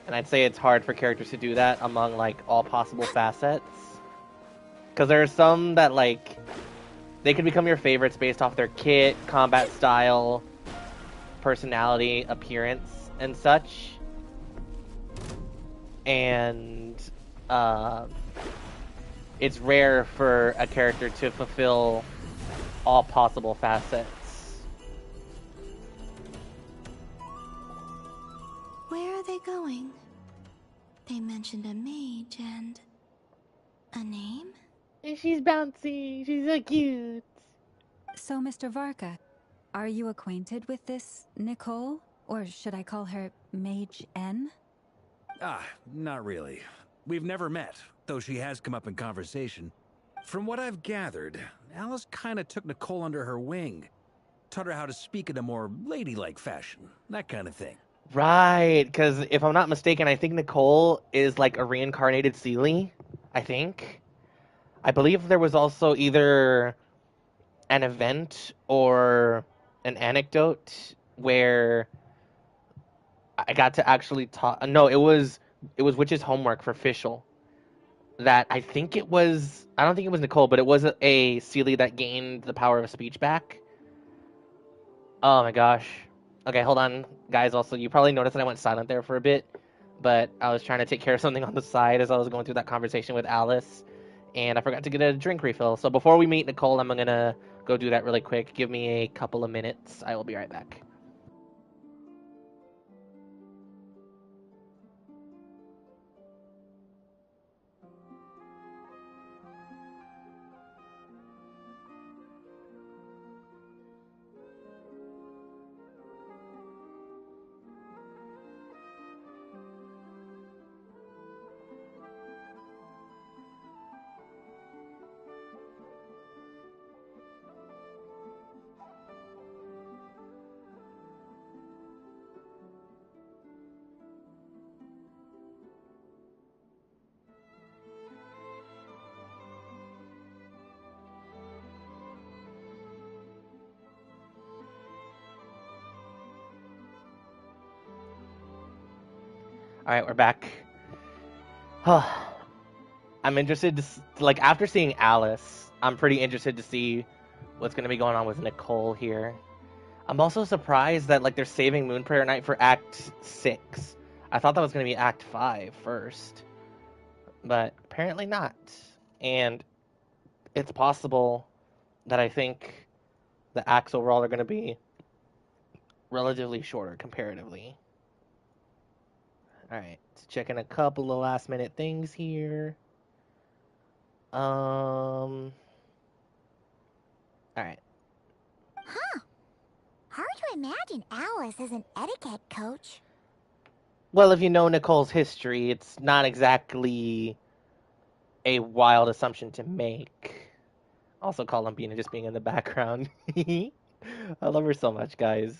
And I'd say it's hard for characters to do that among, like, all possible facets. Because there are some that, like, they can become your favorites based off their kit, combat style, personality, appearance, and such. And, it's rare for a character to fulfill all possible facets. Where are they going? They mentioned a mage and... a name? She's bouncy. She's so cute. So, Mr. Varka, are you acquainted with this Nicole? Or should I call her Mage N? Ah, not really. We've never met, though she has come up in conversation. From what I've gathered, Alice kinda took Nicole under her wing. Taught her how to speak in a more ladylike fashion. That kind of thing. Right, because if I'm not mistaken, I think Nicole is like a reincarnated Seelie. I think. I believe there was also either an event or an anecdote where I got to actually talk. No, it was Witch's homework for Fischl. That I think it was. I don't think it was Nicole, but it was a Seelie that gained the power of speech back. Oh my gosh. Okay, hold on, guys. Also, you probably noticed that I went silent there for a bit, but I was trying to take care of something on the side as I was going through that conversation with Alice, and I forgot to get a drink refill. So before we meet Nicole, I'm gonna go do that really quick. Give me a couple of minutes. I will be right back. All right, we're back. I'm interested to like after seeing Alice, I'm pretty interested to see what's going to be going on with Nicole here. I'm also surprised that like they're saving Moonprayer Night for Act 6. I thought that was going to be Act 5 first, but apparently not. And it's possible that I think the acts overall are going to be relatively shorter comparatively. Alright, checking a couple of last minute things here. Alright. Huh. Hard to imagine Alice as an etiquette coach. Well, if you know Nicole's history, it's not exactly a wild assumption to make. Also, Columbina just being in the background. I love her so much, guys.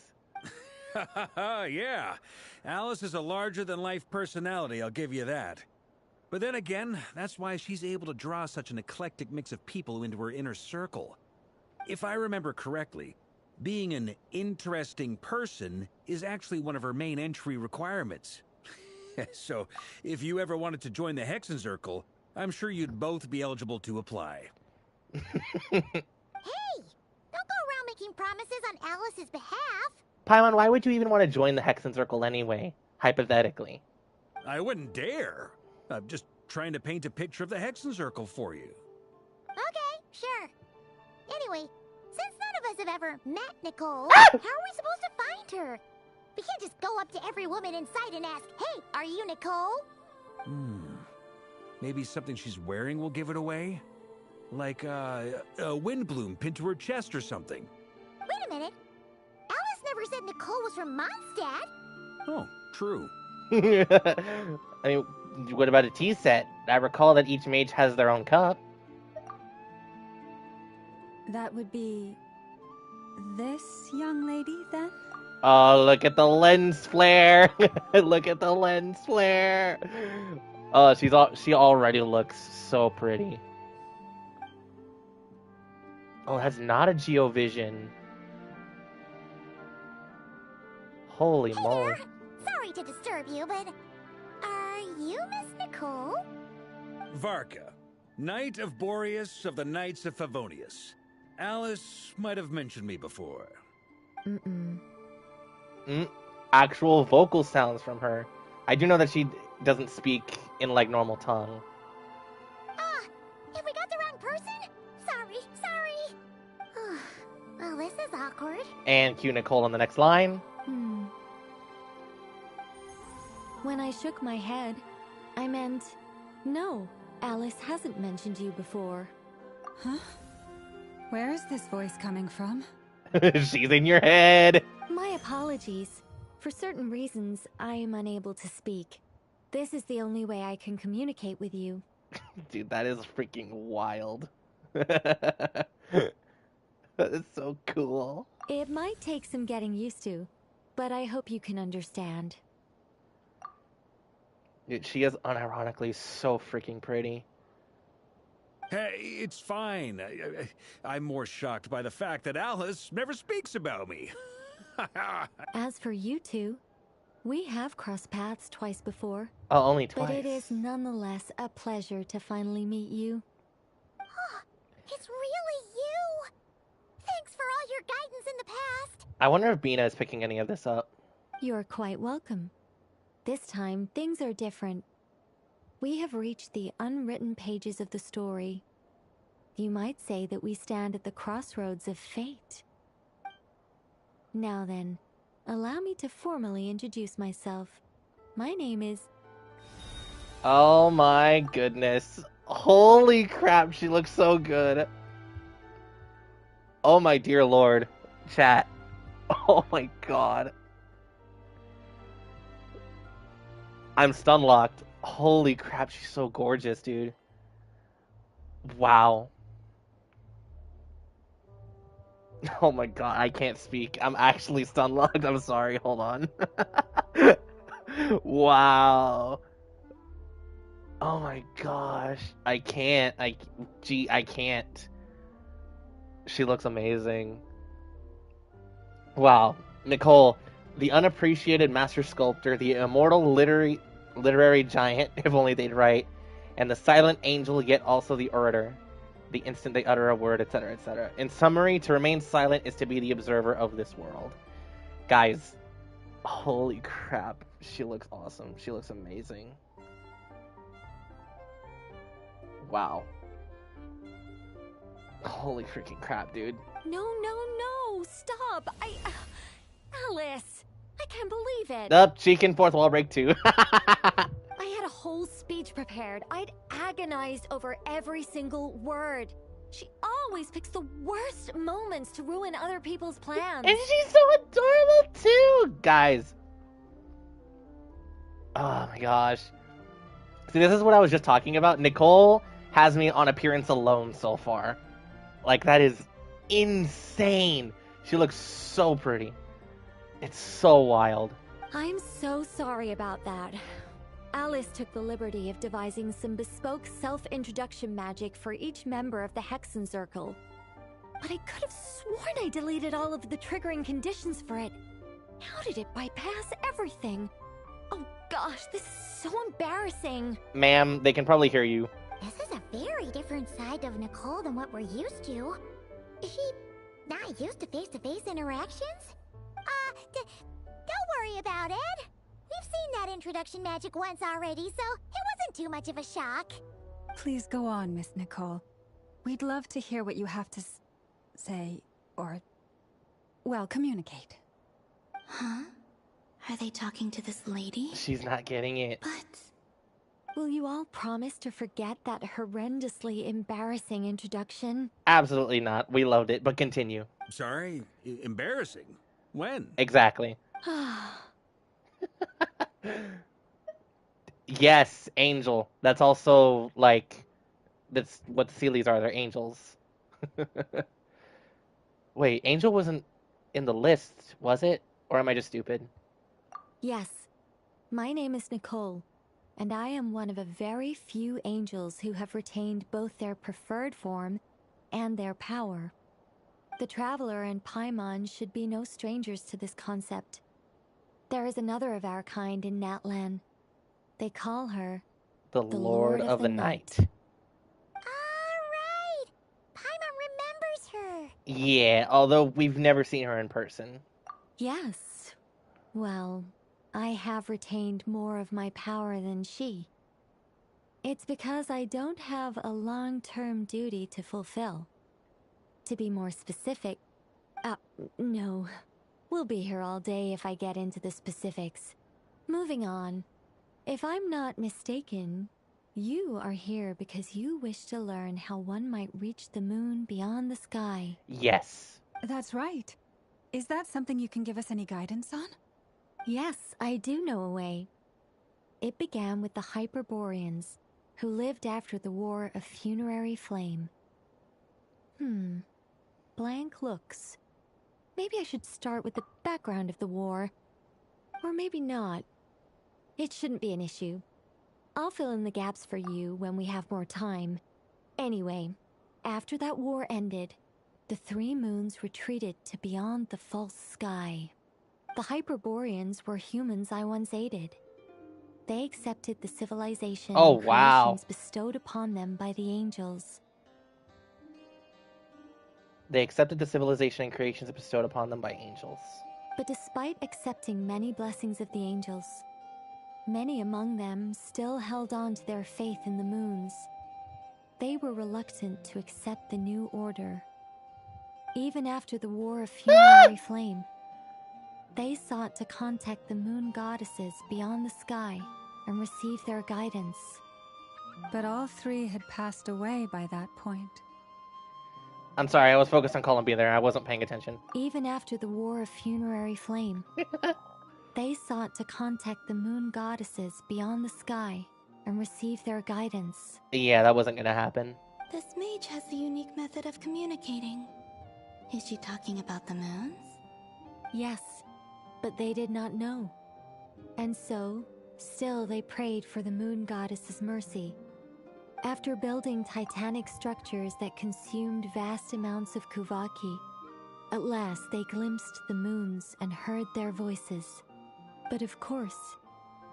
Yeah, Alice is a larger-than-life personality, I'll give you that. But then again, that's why she's able to draw such an eclectic mix of people into her inner circle. If I remember correctly, being an interesting person is actually one of her main entry requirements. So, if you ever wanted to join the Hexenzirkel, I'm sure you'd both be eligible to apply. Hey! Don't go around making promises on Alice's behalf. Paimon, why would you even want to join the Hexenzirkel anyway? Hypothetically. I wouldn't dare. I'm just trying to paint a picture of the Hexenzirkel for you. Okay, sure. Anyway, since none of us have ever met Nicole, how are we supposed to find her? We can't just go up to every woman in sight and ask, hey, are you Nicole? Maybe something she's wearing will give it away? Like, a windbloom pinned to her chest or something. Wait a minute. Alice never said Nicole was from Mondstadt. Oh, true. I mean, what about a tea set? I recall that each mage has their own cup. That would be this young lady, then? Oh, look at the lens flare! Look at the lens flare! Oh, she already looks so pretty. Oh, that's not a Geovision. Holy moly. Sorry to disturb you, but are you Miss Nicole? Varka, Knight of Boreas of the Knights of Favonius. Alice might have mentioned me before. Actual vocal sounds from her. I do know that she doesn't speak in, like, normal tongue. Have we got the wrong person? Sorry. Well, this is awkward. And cue Nicole on the next line. When I shook my head, I meant, no, Alice hasn't mentioned you before. Huh? Where is this voice coming from? She's in your head. My apologies. For certain reasons, I am unable to speak. This is the only way I can communicate with you. Dude, that is freaking wild. That is so cool. It might take some getting used to, but I hope you can understand. Dude, she is unironically so freaking pretty. Hey, it's fine. I'm more shocked by the fact that Alice never speaks about me. As for you two, we have crossed paths twice before. Oh, only twice. But it is nonetheless a pleasure to finally meet you. It's really you! Thanks for all your guidance in the past. I wonder if Bina is picking any of this up. You're quite welcome. This time, things are different. We have reached the unwritten pages of the story. You might say that we stand at the crossroads of fate. Now then, allow me to formally introduce myself. My name is... Oh my goodness. Holy crap, she looks so good. Oh my dear lord. Chat. Oh my god. I'm stun locked. Holy crap, she's so gorgeous, dude. Wow. Oh my god, I can't speak. I'm actually stun locked. I'm sorry, hold on. Wow. Oh my gosh. I can't. I can't. She looks amazing. Wow. Nicole, the unappreciated master sculptor, the immortal literary giant, if only they'd write, and the silent angel, yet also the orator, the instant they utter a word, etc., etc. In summary, to remain silent is to be the observer of this world. Guys, holy crap, she looks awesome. She looks amazing. Wow. Holy freaking crap, dude. No, stop! Alice! I can't believe it. Up, she can fourth wall break too. I had a whole speech prepared. I'd agonized over every single word. She always picks the worst moments to ruin other people's plans. And she's so adorable too, guys. Oh my gosh. See, this is what I was just talking about. Nicole has me on appearance alone so far. Like, that is insane. She looks so pretty. It's so wild. I'm so sorry about that. Alice took the liberty of devising some bespoke self-introduction magic for each member of the Hexen Circle. But I could have sworn I deleted all of the triggering conditions for it. How did it bypass everything? Oh gosh, this is so embarrassing. Ma'am, they can probably hear you. This is a very different side of Nicole than what we're used to. Is she not used to face-to-face interactions? Don't worry about it. We've seen that introduction magic once already, so it wasn't too much of a shock. Please go on, Miss Nicole. We'd love to hear what you have to say, or, well, communicate. Huh? Are they talking to this lady? She's not getting it. But will you all promise to forget that horrendously embarrassing introduction? Absolutely not. We loved it, but continue. Sorry? Embarrassing? When? Exactly. Yes, angel. That's also, like, that's what the Sealies are. They're angels. Wait, angel wasn't in the list, was it? Or am I just stupid? Yes. My name is Nicole, and I am one of a very few angels who have retained both their preferred form and their power. The Traveler and Paimon should be no strangers to this concept. There is another of our kind in Natlan. They call her the Lord of the Night. Alright! Paimon remembers her. Yeah, although we've never seen her in person. Yes. Well, I have retained more of my power than she. It's because I don't have a long-term duty to fulfill. To be more specific, no. We'll be here all day if I get into the specifics. Moving on. If I'm not mistaken, you are here because you wish to learn how one might reach the moon beyond the sky. Yes. That's right. Is that something you can give us any guidance on? Yes, I do know a way. It began with the Hyperboreans, who lived after the War of Funerary Flame. Blank looks. Maybe I should start with the background of the war. Or maybe not. It shouldn't be an issue. I'll fill in the gaps for you when we have more time. Anyway, after that war ended, the three moons retreated to beyond the false sky. The Hyperboreans were humans I once aided. They accepted the civilization and creations bestowed upon them by the angels. They accepted the civilization and creations bestowed upon them by angels. But despite accepting many blessings of the angels, many among them still held on to their faith in the moons. They were reluctant to accept the new order. Even after the War of Funerary Flame, they sought to contact the moon goddesses beyond the sky and receive their guidance. But all three had passed away by that point. I'm sorry, I was focused on Colin being there. I wasn't paying attention. Even after the War of Funerary Flame, they sought to contact the moon goddesses beyond the sky and receive their guidance. Yeah, that wasn't gonna happen. This mage has a unique method of communicating. Is she talking about the moons? Yes, but they did not know. And so, still they prayed for the moon goddess's mercy. After building titanic structures that consumed vast amounts of Kuvaki, at last they glimpsed the moons and heard their voices. But of course,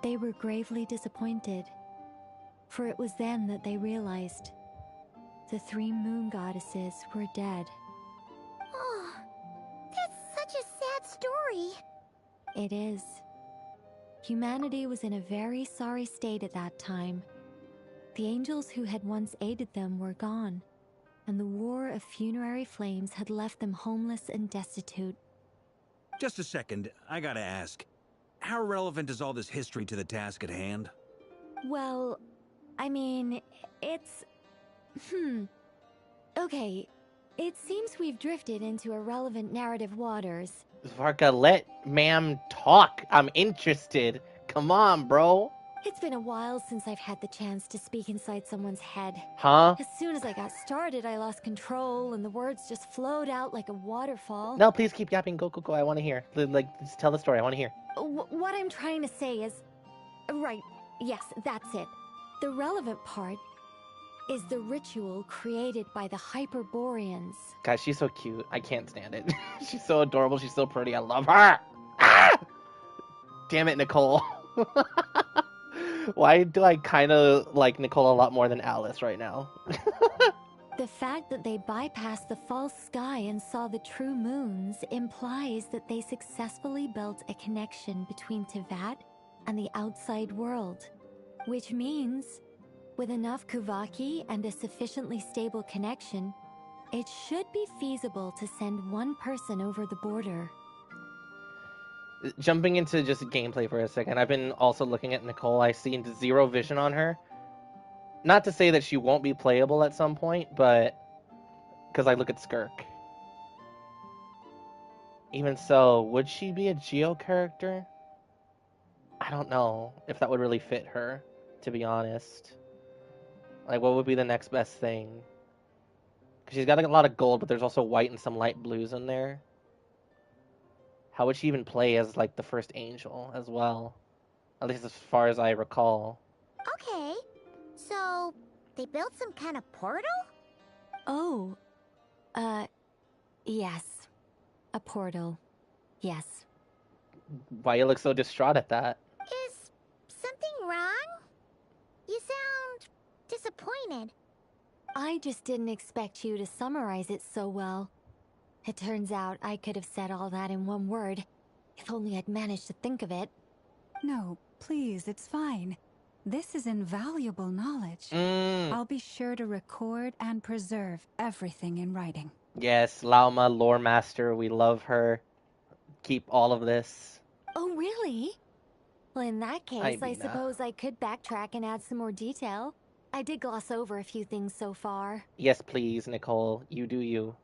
they were gravely disappointed, for it was then that they realized the three moon goddesses were dead. Oh, that's such a sad story. It is. Humanity was in a very sorry state at that time. The angels who had once aided them were gone, and the War of Funerary Flames had left them homeless and destitute. Just a second, I gotta ask. How relevant is all this history to the task at hand? Well, I mean, it's... Okay, it seems we've drifted into irrelevant narrative waters. Varka, let ma'am talk. I'm interested. Come on, bro. It's been a while since I've had the chance to speak inside someone's head. Huh? As soon as I got started, I lost control and the words just flowed out like a waterfall. No, please keep yapping. Go, go, go. I want to hear. Like, just tell the story. I want to hear. What I'm trying to say is... Right, yes, that's it. The relevant part is the ritual created by the Hyperboreans. Guys, she's so cute. I can't stand it. She's so adorable. She's so pretty. I love her. Ah! Damn it, Nicole. Why do I kind of like Nicole a lot more than Alice right now? The fact that they bypassed the false sky and saw the true moons implies that they successfully built a connection between Tevat and the outside world. Which means, with enough Kuvaki and a sufficiently stable connection, it should be feasible to send one person over the border. Jumping into just gameplay for a second, I've been also looking at Nicole. I see zero vision on her. Not to say that she won't be playable at some point, but... Because I look at Skirk. Even so, would she be a Geo character? I don't know if that would really fit her, to be honest. Like, what would be the next best thing? Because she's got like, a lot of gold, but there's also white and some light blues in there. How would she even play as, like, the first angel as well? At least as far as I recall. Okay, so they built some kind of portal? Oh, yes. A portal. Yes. Why you look so distraught at that? Is something wrong? You sound disappointed. I just didn't expect you to summarize it so well. It turns out I could have said all that in one word, if only I'd managed to think of it. No, please, it's fine. This is invaluable knowledge. I'll be sure to record and preserve everything in writing. Yes, Lauma, lore master, we love her. Keep all of this. Oh, really? Well, in that case, I Ibina. suppose I could backtrack and add some more detail. I did gloss over a few things so far. Yes, please, Nicole. You do you.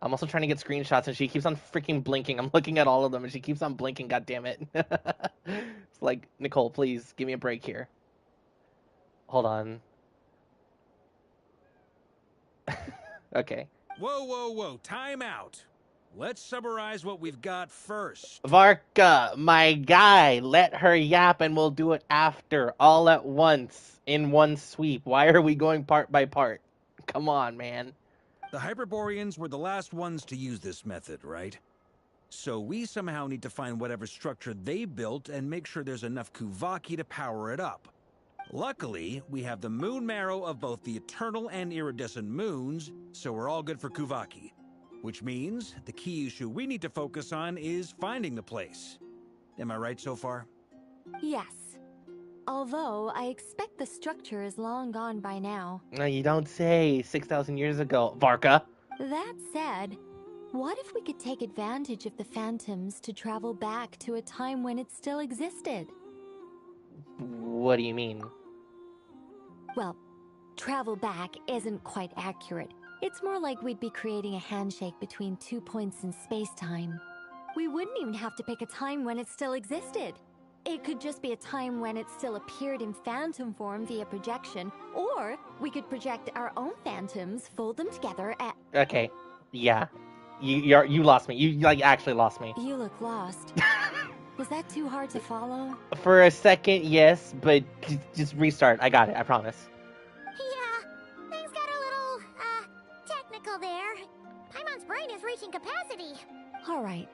I'm also trying to get screenshots, and she keeps on freaking blinking. I'm looking at all of them, and she keeps on blinking. God damn it! It's like, Nicole, please give me a break here. Hold on. Okay. Whoa, whoa, whoa! Time out. Let's summarize what we've got first. Varka, my guy, let her yap, and we'll do it after, all at once, in one sweep. Why are we going part by part? Come on, man. The Hyperboreans were the last ones to use this method, right? So we somehow need to find whatever structure they built and make sure there's enough Kuvaki to power it up. Luckily, we have the moon marrow of both the eternal and iridescent moons, so we're all good for Kuvaki. Which means the key issue we need to focus on is finding the place. Am I right so far? Yes. Although, I expect the structure is long gone by now. No, you don't say. 6,000 years ago, Varka. That said, what if we could take advantage of the phantoms to travel back to a time when it still existed? What do you mean? Well, travel back isn't quite accurate. It's more like we'd be creating a handshake between 2 points in space-time. We wouldn't even have to pick a time when it still existed. It could just be a time when it still appeared in phantom form via projection, or we could project our own phantoms, fold them together at... Okay, yeah. You lost me. You like actually lost me. You look lost. Was that too hard to follow? For a second, yes, but just restart. I got it, I promise. Yeah, things got a little, technical there. Paimon's brain is reaching capacity. Alright.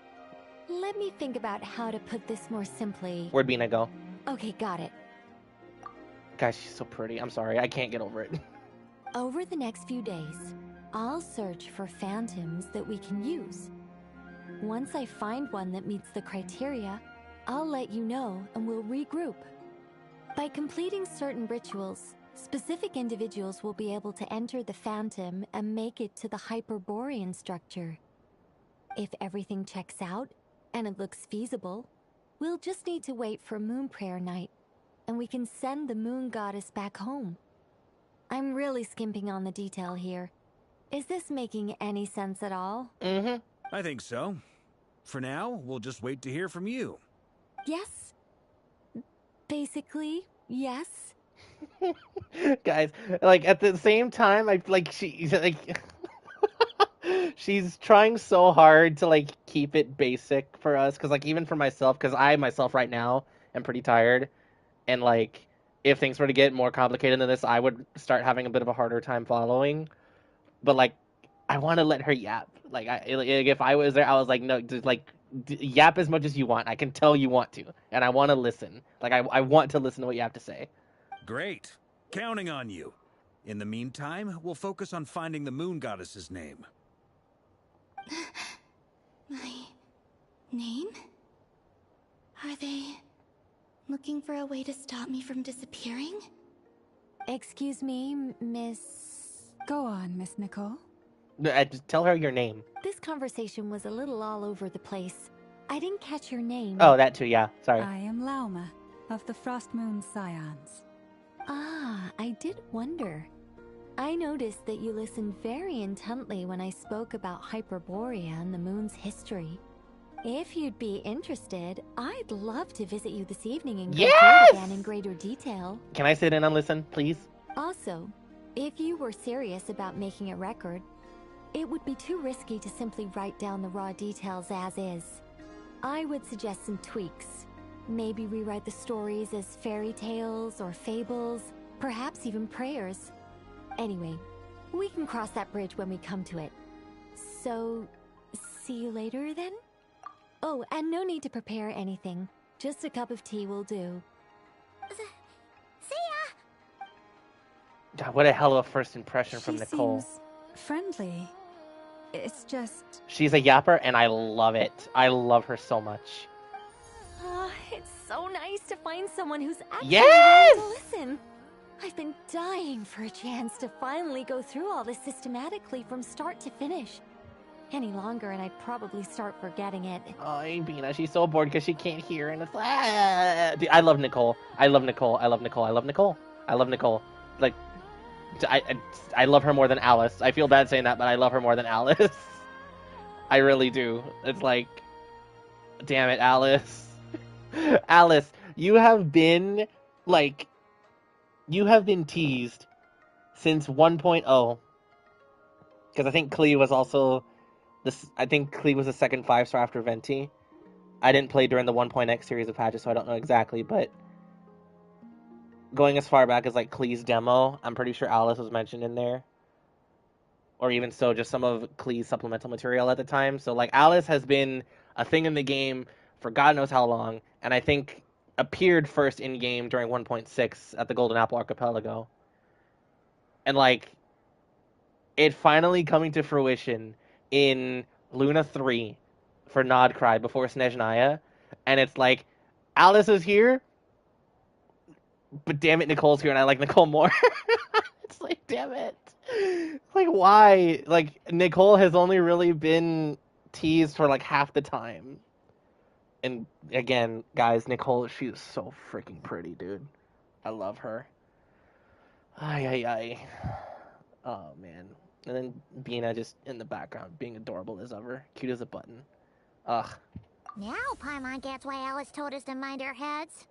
Let me think about how to put this more simply. Where'd Bina go? Okay, got it. Guys, she's so pretty. I'm sorry, I can't get over it. Over the next few days, I'll search for phantoms that we can use. Once I find one that meets the criteria, I'll let you know and we'll regroup. By completing certain rituals, specific individuals will be able to enter the phantom and make it to the Hyperborean structure. If everything checks out, and it looks feasible, we'll just need to wait for Moon Prayer Night, and we can send the Moon Goddess back home. I'm really skimping on the detail here. Is this making any sense at all? Mm-hmm. I think so. For now, we'll just wait to hear from you. Yes. Basically, yes. Guys, like at the same time, I like she's like she's trying so hard to like keep it basic for us, because like even for myself, because I myself right now am pretty tired, and like if things were to get more complicated than this, I would start having a bit of a harder time following. But like I want to let her yap. Like if I was there, I was like, no, just like yap as much as you want. I can tell you want to, and I want to listen. Like I want to listen to what you have to say. Great. Counting on you. In the meantime, we'll focus on finding the Moon Goddess's name. My name? Are they looking for a way to stop me from disappearing? Excuse me, Miss... Go on, Miss Nicole. Just tell her your name. This conversation was a little all over the place. I didn't catch your name. Oh, that too, yeah. Sorry. I am Lauma, of the Frost Moon Scions. Ah, I did wonder. I noticed that you listened very intently when I spoke about Hyperborea and the moon's history. If you'd be interested, I'd love to visit you this evening and go through it again in greater detail. Can I sit in and listen, please? Also, if you were serious about making a record, it would be too risky to simply write down the raw details as is. I would suggest some tweaks. Maybe rewrite the stories as fairy tales or fables, perhaps even prayers. Anyway, we can cross that bridge when we come to it. So, see you later then? Oh, and no need to prepare anything. Just a cup of tea will do. See ya! God, what a hell of a first impression from She Nicole. seems friendly. It's just... She's a yapper, and I love it. I love her so much. It's so nice to find someone who's actually Yes! willing to listen. I've been dying for a chance to finally go through all this systematically from start to finish. Any longer and I'd probably start forgetting it. Oh, Bina, she's so bored because she can't hear, and it's like... Dude, I love Nicole. I love Nicole. I love Nicole. I love Nicole. I love Nicole. Like, I love her more than Alice. I feel bad saying that, but I love her more than Alice. I really do. It's like... Damn it, Alice. Alice, you have been, like... You have been teased since 1.0. Because I think Klee was also... I think Klee was the second 5-star after Venti. I didn't play during the 1.x series of patches, so I don't know exactly, but... Going as far back as, like, Klee's demo, I'm pretty sure Alice was mentioned in there. Or even so, just some of Klee's supplemental material at the time. So, like, Alice has been a thing in the game for God knows how long, and I think appeared first in-game during 1.6 at the Golden Apple Archipelago. And, like, it finally coming to fruition in Luna 3 for Nodcry before Snezhnaya, and it's like, Alice is here, but damn it, Nicole's here, and I like Nicole more. It's like, damn it. Like, why? Like, Nicole has only really been teased for, like, half the time. And, again, guys, Nicole, she is so freaking pretty, dude. I love her. Ay, ay, ay. Oh, man. And then Bina just in the background, being adorable as ever. Cute as a button. Ugh. Now Paimon gets why Alice told us to mind our heads.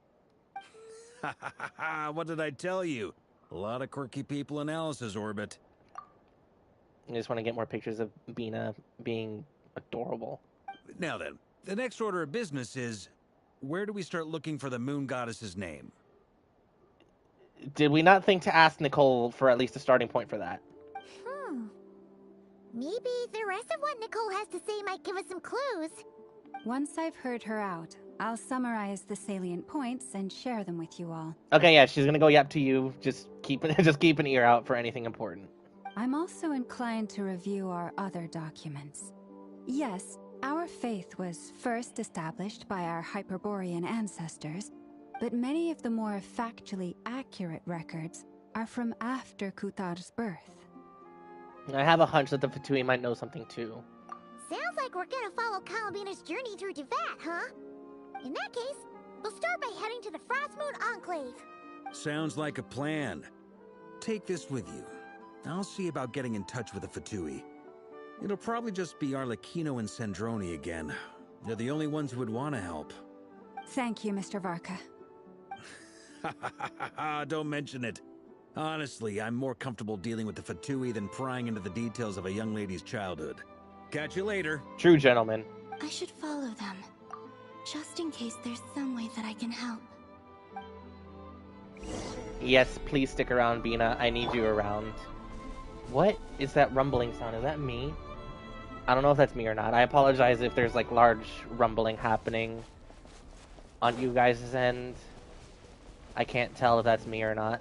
Ha ha ha ha! What did I tell you? A lot of quirky people in Alice's orbit. I just want to get more pictures of Bina being adorable. Now then, the next order of business is, where do we start looking for the Moon Goddess's name? Did we not think to ask Nicole for at least a starting point for that? Maybe the rest of what Nicole has to say might give us some clues. Once I've heard her out, I'll summarize the salient points and share them with you all. Okay, yeah, she's gonna go yap to you. Just keep an ear out for anything important. I'm also inclined to review our other documents. Yes, our faith was first established by our Hyperborean ancestors, but many of the more factually accurate records are from after Kutar's birth. I have a hunch that the Fatui might know something too. Sounds like we're gonna follow Columbina's journey through Teyvat, huh? In that case, we'll start by heading to the Frostmoon Enclave. Sounds like a plan. Take this with you. I'll see about getting in touch with the Fatui. It'll probably just be Arlecchino and Sandroni again. They're the only ones who would want to help. Thank you, Mr. Varka. Don't mention it. Honestly, I'm more comfortable dealing with the Fatui than prying into the details of a young lady's childhood. Catch you later. True gentleman. I should follow them, just in case there's some way that I can help. Yes, please stick around, Bina. I need you around. What is that rumbling sound? Is that me? I don't know if that's me or not. I apologize if there's like large rumbling happening on you guys' end. I can't tell if that's me or not.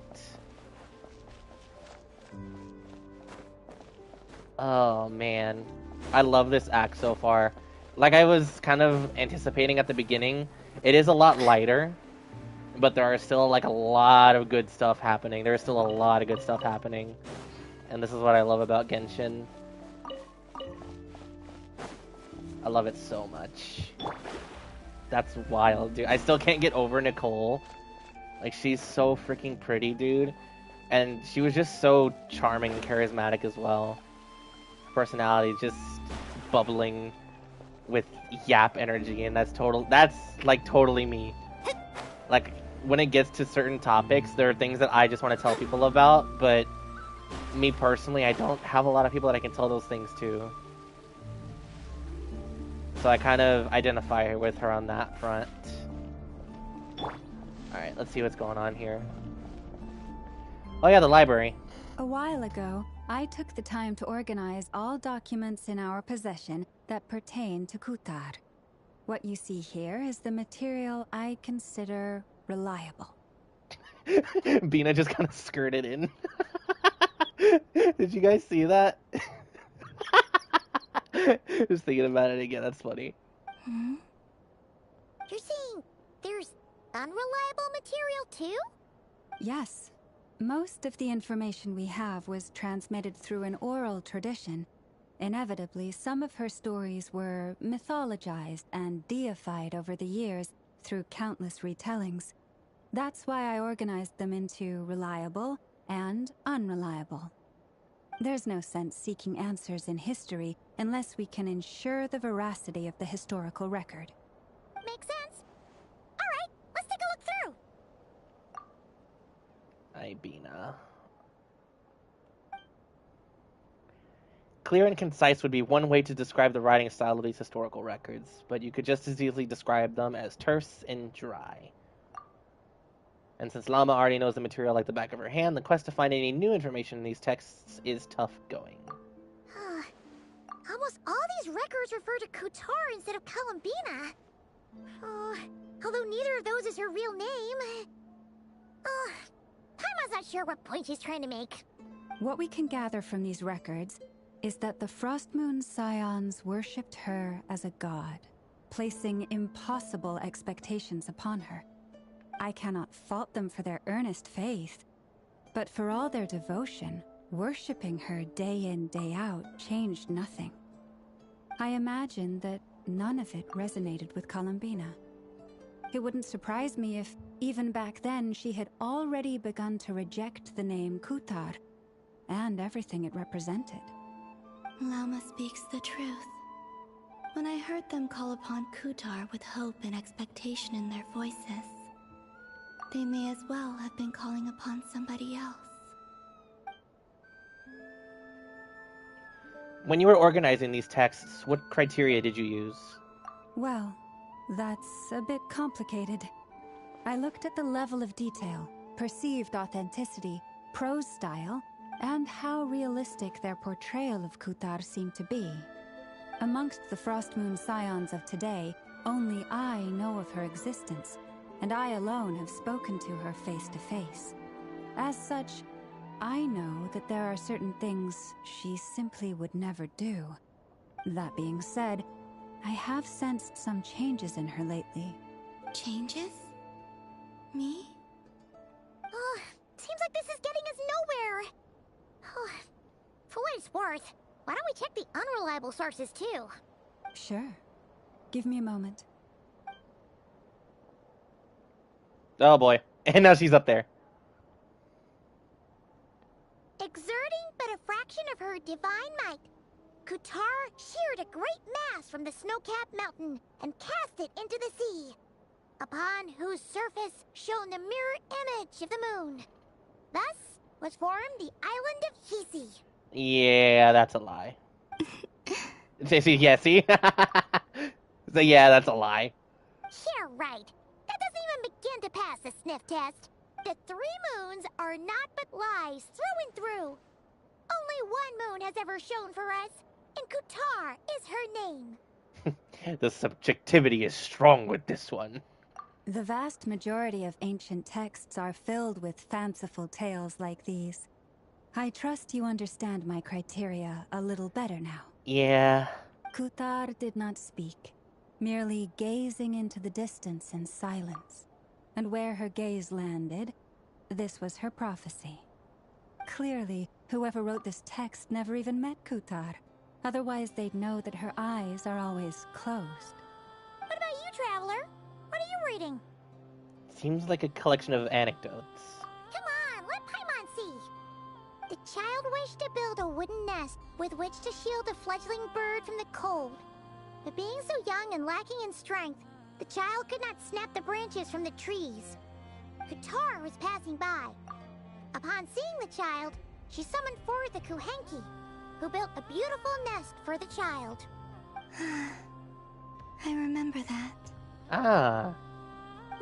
Oh man, I love this act so far. Like I was kind of anticipating at the beginning, it is a lot lighter, but there are still like a lot of good stuff happening. There's still a lot of good stuff happening, and this is what I love about Genshin. I love it so much. That's wild, dude. I still can't get over Nicole. Like, she's so freaking pretty, dude. And she was just so charming and charismatic as well. Her personality just bubbling with yap energy, and that's like totally me. Like, when it gets to certain topics, there are things that I just want to tell people about, but me personally, I don't have a lot of people that I can tell those things to. So I kind of identify with her on that front. Alright, let's see what's going on here. Oh yeah, the library. A while ago, I took the time to organize all documents in our possession that pertain to Kutar. What you see here is the material I consider reliable. Bina just kind of skirted in. Did you guys see that? Just thinking about it again, that's funny. Hmm? You're saying there's unreliable material too? Yes. Most of the information we have was transmitted through an oral tradition. Inevitably, some of her stories were mythologized and deified over the years through countless retellings. That's why I organized them into reliable and unreliable. There's no sense seeking answers in history unless we can ensure the veracity of the historical record. Makes sense. Alright, let's take a look through. Ay, Bina. Clear and concise would be one way to describe the writing style of these historical records, but you could just as easily describe them as terse and dry. And since Llama already knows the material like the back of her hand, the quest to find any new information in these texts is tough going. Almost all these records refer to Kutar instead of Columbina. Although neither of those is her real name. Paimon's not sure what point she's trying to make. What we can gather from these records is that the Frostmoon Scions worshipped her as a god, placing impossible expectations upon her. I cannot fault them for their earnest faith, but for all their devotion, worshipping her day in, day out changed nothing. I imagine that none of it resonated with Columbina. It wouldn't surprise me if, even back then, she had already begun to reject the name Kutar and everything it represented. Lauma speaks the truth. When I heard them call upon Kutar with hope and expectation in their voices, they may as well have been calling upon somebody else. When you were organizing these texts, what criteria did you use? Well, that's a bit complicated. I looked at the level of detail, perceived authenticity, prose style, and how realistic their portrayal of Kutar seemed to be. Amongst the Frostmoon Scions of today, only I know of her existence, and I alone have spoken to her face to face. As such, I know that there are certain things she simply would never do. That being said, I have sensed some changes in her lately. Changes? Me? Seems like this is getting us nowhere. For what it's worth, why don't we check the unreliable sources too? Sure. Give me a moment. Oh boy. And now she's up there. Exerting but a fraction of her divine might, Kutar sheared a great mass from the snow-capped mountain and cast it into the sea, upon whose surface shone the mirror image of the moon. Thus was formed the island of Hisi. Yeah, that's a lie. Yeah, see? So yeah, that's a lie. Yeah, right. That doesn't even begin to pass the sniff test. The 3 moons are not but lies through and through. Only one moon has ever shone for us, and Kutar is her name. The subjectivity is strong with this one. The vast majority of ancient texts are filled with fanciful tales like these. I trust you understand my criteria a little better now. Yeah. Kutar did not speak, merely gazing into the distance in silence. And where her gaze landed, this was her prophecy. Clearly, whoever wrote this text never even met Kutar. Otherwise, they'd know that her eyes are always closed. What about you, Traveler? What are you reading? Seems like a collection of anecdotes. Come on, let Paimon see. The child wished to build a wooden nest with which to shield a fledgling bird from the cold. But being so young and lacking in strength, the child could not snap the branches from the trees. Kutar was passing by. Upon seeing the child, she summoned forth the Kuhenki, who built a beautiful nest for the child. I remember that. Ah.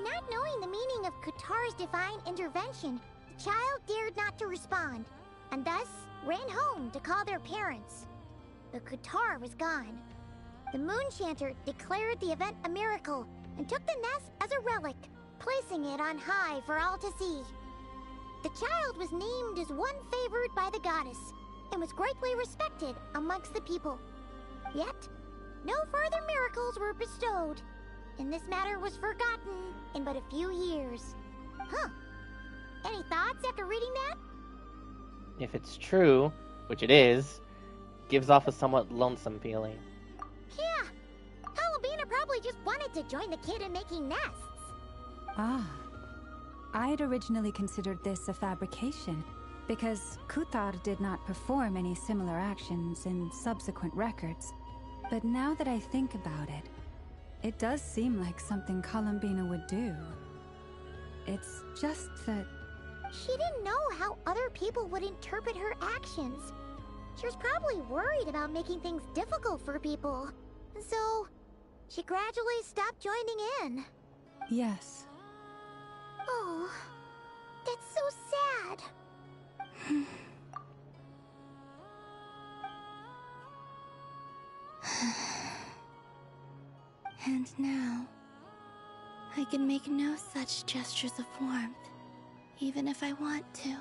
Not knowing the meaning of Kutar's divine intervention, the child dared not to respond, and thus ran home to call their parents. But Kutar was gone. The Moonchanter declared the event a miracle and took the nest as a relic, placing it on high for all to see. The child was named as one favored by the goddess and was greatly respected amongst the people. Yet, no further miracles were bestowed, and this matter was forgotten in but a few years. Huh. Any thoughts after reading that? If it's true, which it is, gives off a somewhat lonesome feeling. Yeah. Halabina probably just wanted to join the kid in making nests. Ah. I'd originally considered this a fabrication, because Kutar did not perform any similar actions in subsequent records. But now that I think about it, it does seem like something Columbina would do. It's just that... She didn't know how other people would interpret her actions. She was probably worried about making things difficult for people. And so, she gradually stopped joining in. Yes. Oh, that's so sad. And now, I can make no such gestures of warmth, even if I want to.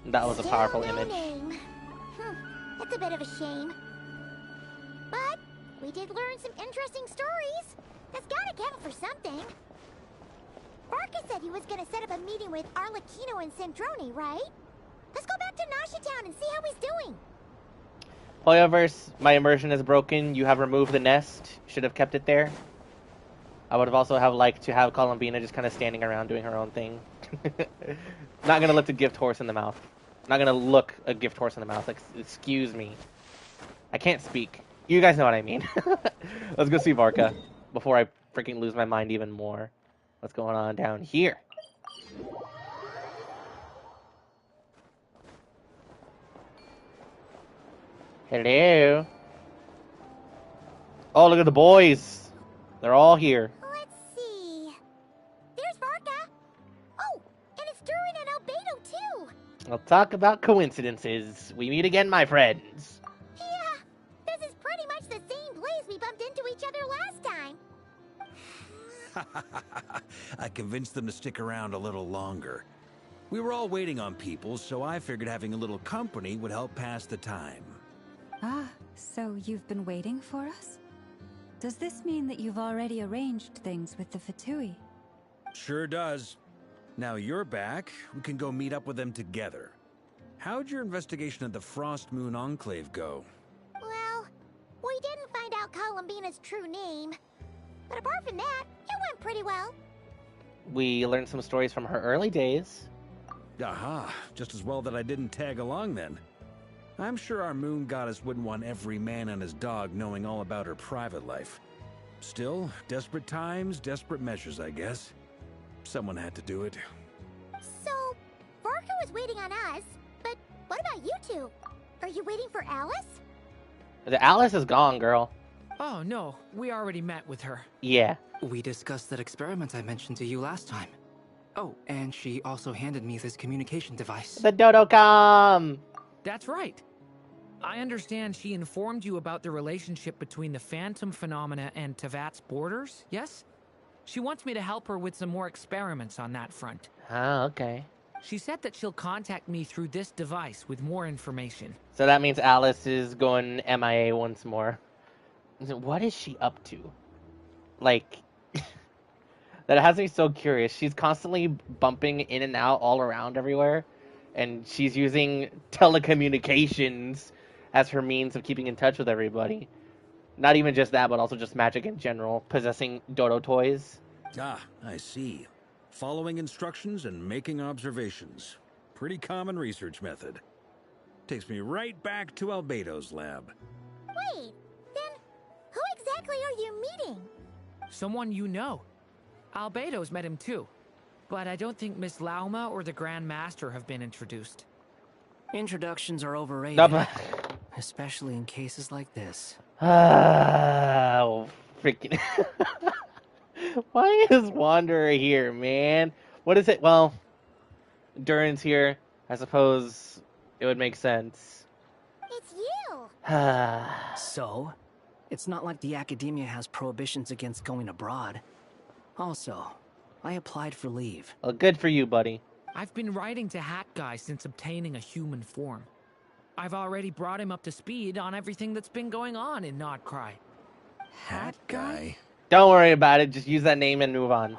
That was a powerful Still no image. name. That's a bit of a shame. But we did learn some interesting stories. That's gotta count for something. Barca said he was gonna set up a meeting with Arlecchino and Sandrone, right? Let's go back to Nasha and see how he's doing. Hoyoverse, my immersion is broken. You have removed the nest. Should have kept it there. I would have also liked to have Columbina just kind of standing around doing her own thing. Not gonna let the gift horse in the mouth. Not gonna look a gift horse in the mouth. Like, excuse me. I can't speak. You guys know what I mean. Let's go see Varka before I freaking lose my mind even more. What's going on down here? Hello. Oh, look at the boys. They're all here. Let's see. There's Varka. Oh, and it's Durin and Albedo too. I'll talk about coincidences. We meet again, my friends. Yeah, this is pretty much the same place we bumped into each other last time. I convinced them to stick around a little longer. We were all waiting on people, so I figured having a little company would help pass the time. Ah, so you've been waiting for us? Does this mean that you've already arranged things with the Fatui? Sure does. Now you're back, we can go meet up with them together. How'd your investigation of the Frost Moon Enclave go? Well, we didn't find out Columbina's true name. But apart from that, it went pretty well. We learned some stories from her early days. Aha, just as well that I didn't tag along then. I'm sure our moon goddess wouldn't want every man and his dog knowing all about her private life. Still, desperate times, desperate measures, I guess. Someone had to do it. So, Varka was waiting on us, but what about you two? Are you waiting for Alice? The Alice is gone, girl. Oh, no. We already met with her. Yeah. We discussed that experiment I mentioned to you last time. Oh, and she also handed me this communication device. The Dodocom! That's right. I understand she informed you about the relationship between the Phantom phenomena and Tevat's borders, yes? She wants me to help her with some more experiments on that front. Oh, okay. She said that she'll contact me through this device with more information. So that means Alice is going MIA once more. What is she up to? Like, that has me so curious. She's constantly bumping in and out all around everywhere, and she's using telecommunications as her means of keeping in touch with everybody. Not even just that, but also just magic in general, possessing dodo toys. Ah, I see. Following instructions and making observations. Pretty common research method. Takes me right back to Albedo's lab. Wait, then who exactly are you meeting? Someone you know. Albedo's met him too. But I don't think Miss Lauma or the Grand Master have been introduced. Introductions are overrated. Especially in cases like this. Oh, freaking... Why is Wanderer here, man? What is it? Well, Durin's here. I suppose it would make sense. It's you! So? It's not like the Academia has prohibitions against going abroad. Also, I applied for leave. Well, good for you, buddy. I've been writing to Hat Guy since obtaining a human form. I've already brought him up to speed on everything that's been going on in Nodcry. Hat Guy? Don't worry about it. Just use that name and move on.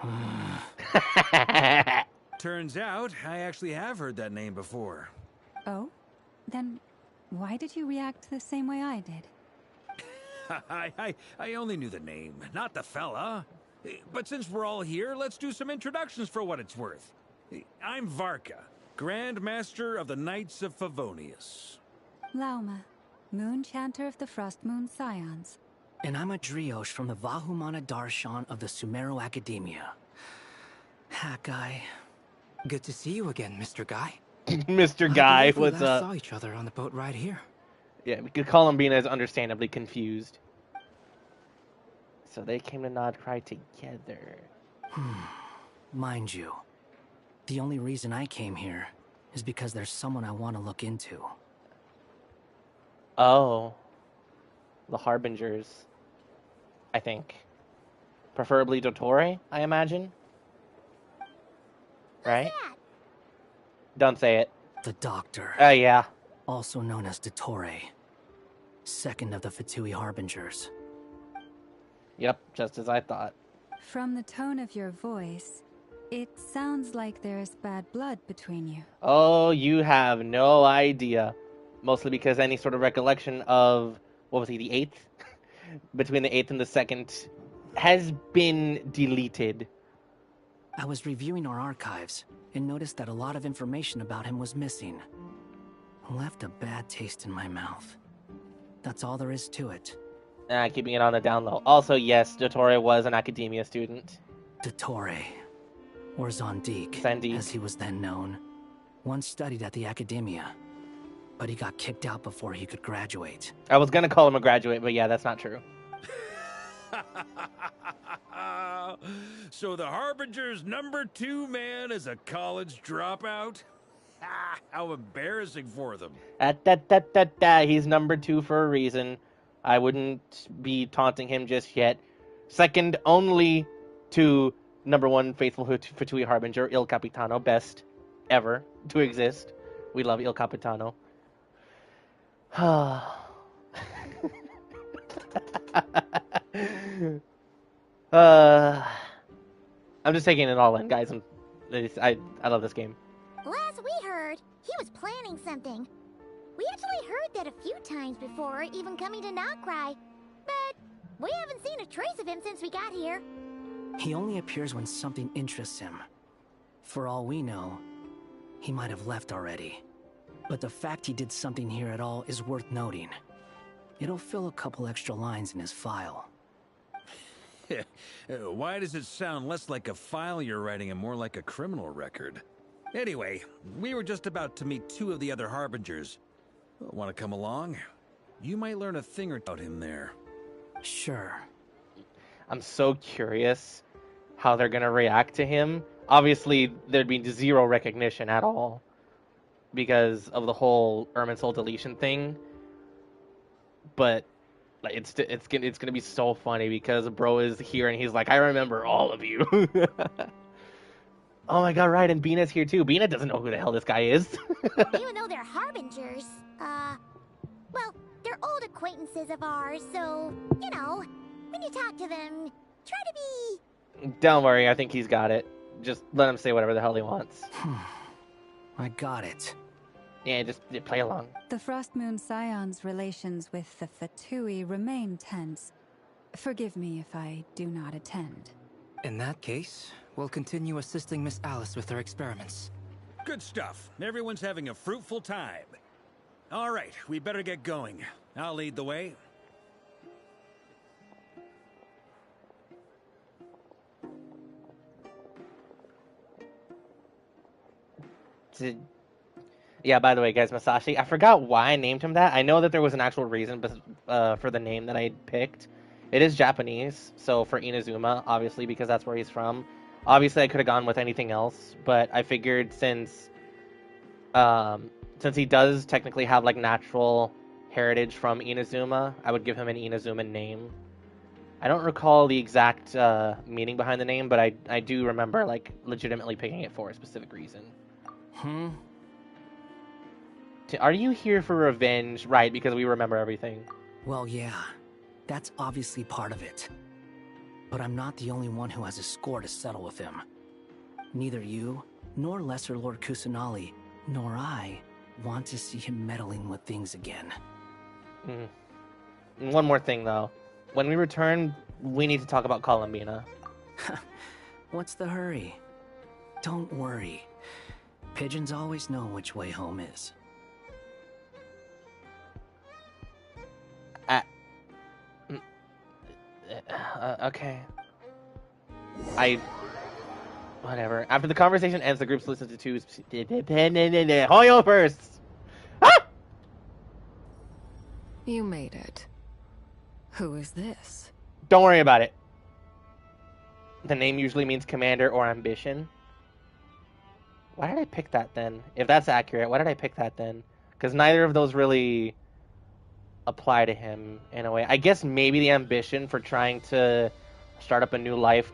Turns out, I actually have heard that name before. Oh? Then why did you react the same way I did? I only knew the name, not the fella. But since we're all here, let's do some introductions for what it's worth. I'm Varka, Grand Master of the Knights of Favonius. Lauma, Moon Chanter of the Frost Moon Scions. And I'm a Drioche from the Vahumana Darshan of the Sumero Academia. Hat Guy. Good to see you again, Mr. Guy. Mr. Guy, what's up? We saw each other on the boat right here. Yeah, Columbina is understandably confused. So they came to Nodcry together. Mind you, the only reason I came here is because there's someone I want to look into. Oh. The Harbingers. I think. Preferably Dottore, I imagine? Right? Don't say it. The Doctor. Oh, yeah. Also known as Dottore. Second of the Fatui Harbingers. Yep, just as I thought. From the tone of your voice, it sounds like there's bad blood between you. Oh, you have no idea. Mostly because any sort of recollection of, what was he, the 8th? Between the 8th and the 2nd has been deleted. I was reviewing our archives and noticed that a lot of information about him was missing. Left a bad taste in my mouth. That's all there is to it. Keeping it on the down low. Also, yes, Dottore was an academia student. Dottore, or Zondique, as he was then known, once studied at the academia, but he got kicked out before he could graduate. I was gonna call him a graduate, but yeah, that's not true. So the Harbinger's #2 man is a college dropout? How embarrassing for them. He's #2 for a reason. I wouldn't be taunting him just yet. Second only to #1 faithful Fatui Harbinger, Il Capitano, best ever to exist. We love Il Capitano. I'm just taking it all in, guys. I love this game. Last we heard, board. He was planning something. We actually heard that a few times before, even coming to Nocry. But we haven't seen a trace of him since we got here. He only appears when something interests him. For all we know, he might have left already. But the fact he did something here at all is worth noting. It'll fill a couple extra lines in his file. Why does it sound less like a file you're writing and more like a criminal record? Anyway, we were just about to meet 2 of the other Harbingers. Want to come along? You might learn a thing or two about him there. Sure. I'm so curious how they're gonna react to him. Obviously, there'd be 0 recognition at all because of the whole Irminsul deletion thing. But like, it's gonna be so funny because bro is here and he's like, I remember all of you. Oh my god, right, and Bina's here too. Bina doesn't know who the hell this guy is. Even though they're harbingers, well, they're old acquaintances of ours, so, you know, when you talk to them, try to be... Don't worry, I think he's got it. Just let him say whatever the hell he wants. I got it. Yeah, just play along. The Frostmoon Scion's relations with the Fatui remain tense. Forgive me if I do not attend. In that case, we'll continue assisting Miss Alice with her experiments. Good stuff. Everyone's having a fruitful time. All right, we better get going. I'll lead the way. Yeah, by the way, guys, Masashi, I forgot why I named him that. I know that there was an actual reason for the name that I picked. It is Japanese, so for Inazuma, obviously, because that's where he's from. Obviously, I could have gone with anything else, but I figured since he does technically have, like, natural heritage from Inazuma, I would give him an Inazuma name. I don't recall the exact meaning behind the name, but I do remember, like, legitimately picking it for a specific reason. Are you here for revenge? Right, because we remember everything. Well, yeah. That's obviously part of it. But I'm not the only one who has a score to settle with him. Neither you, nor Lesser Lord Kusanali, nor I want to see him meddling with things again. One more thing, though. When we return, we need to talk about Columbina. What's the hurry? Don't worry. Pigeons always know which way home is. Okay. Whatever. After the conversation ends, the group listens to 2 Hoyo bursts. You made it. Who is this? Don't worry about it. The name usually means commander or ambition. Why did I pick that then? If that's accurate, why did I pick that then? Because neither of those really apply to him in a way. I guess maybe the ambition for trying to start up a new life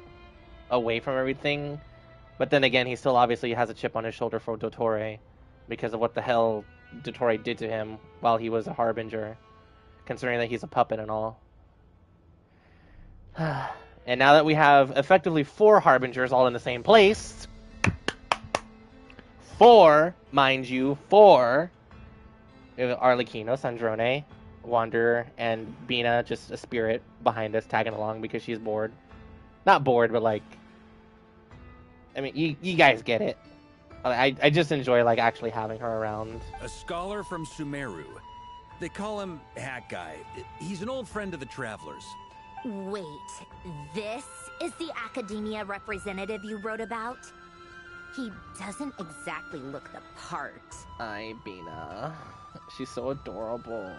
away from everything. But then again, he still obviously has a chip on his shoulder for Dottore because of what the hell Dottore did to him while he was a Harbinger, considering that he's a puppet and all. And now that we have effectively 4 Harbingers all in the same place, 4, mind you, 4, Arlecchino, Sandrone, Wanderer, and Bina, just a spirit behind us tagging along because she's bored. Not bored, but like, I mean, you guys get it. I just enjoy like actually having her around. A scholar from Sumeru. They call him Hat Guy. He's an old friend of the Travelers. Wait, this is the academia representative you wrote about? He doesn't exactly look the part. Ay, Bina. She's so adorable.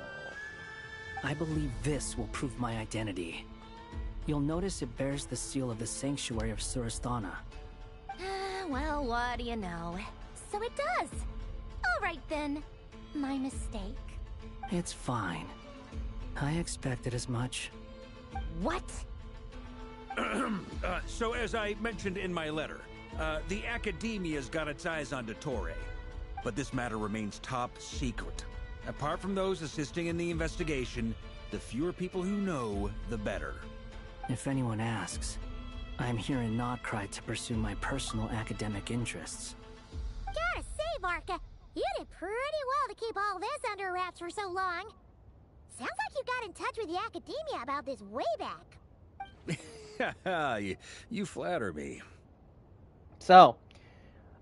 I believe this will prove my identity. You'll notice it bears the seal of the Sanctuary of Surasthana. Well, what do you know? So it does. All right then. My mistake. It's fine. I expected as much. What? So as I mentioned in my letter, the Academia's got its eyes on Dottore. But this matter remains top secret. Apart from those assisting in the investigation, the fewer people who know, the better. If anyone asks, I'm here in Nocry to pursue my personal academic interests. Gotta save Arca. You did pretty well to keep all this under wraps for so long. Sounds like you got in touch with the academia about this way back. you flatter me. So,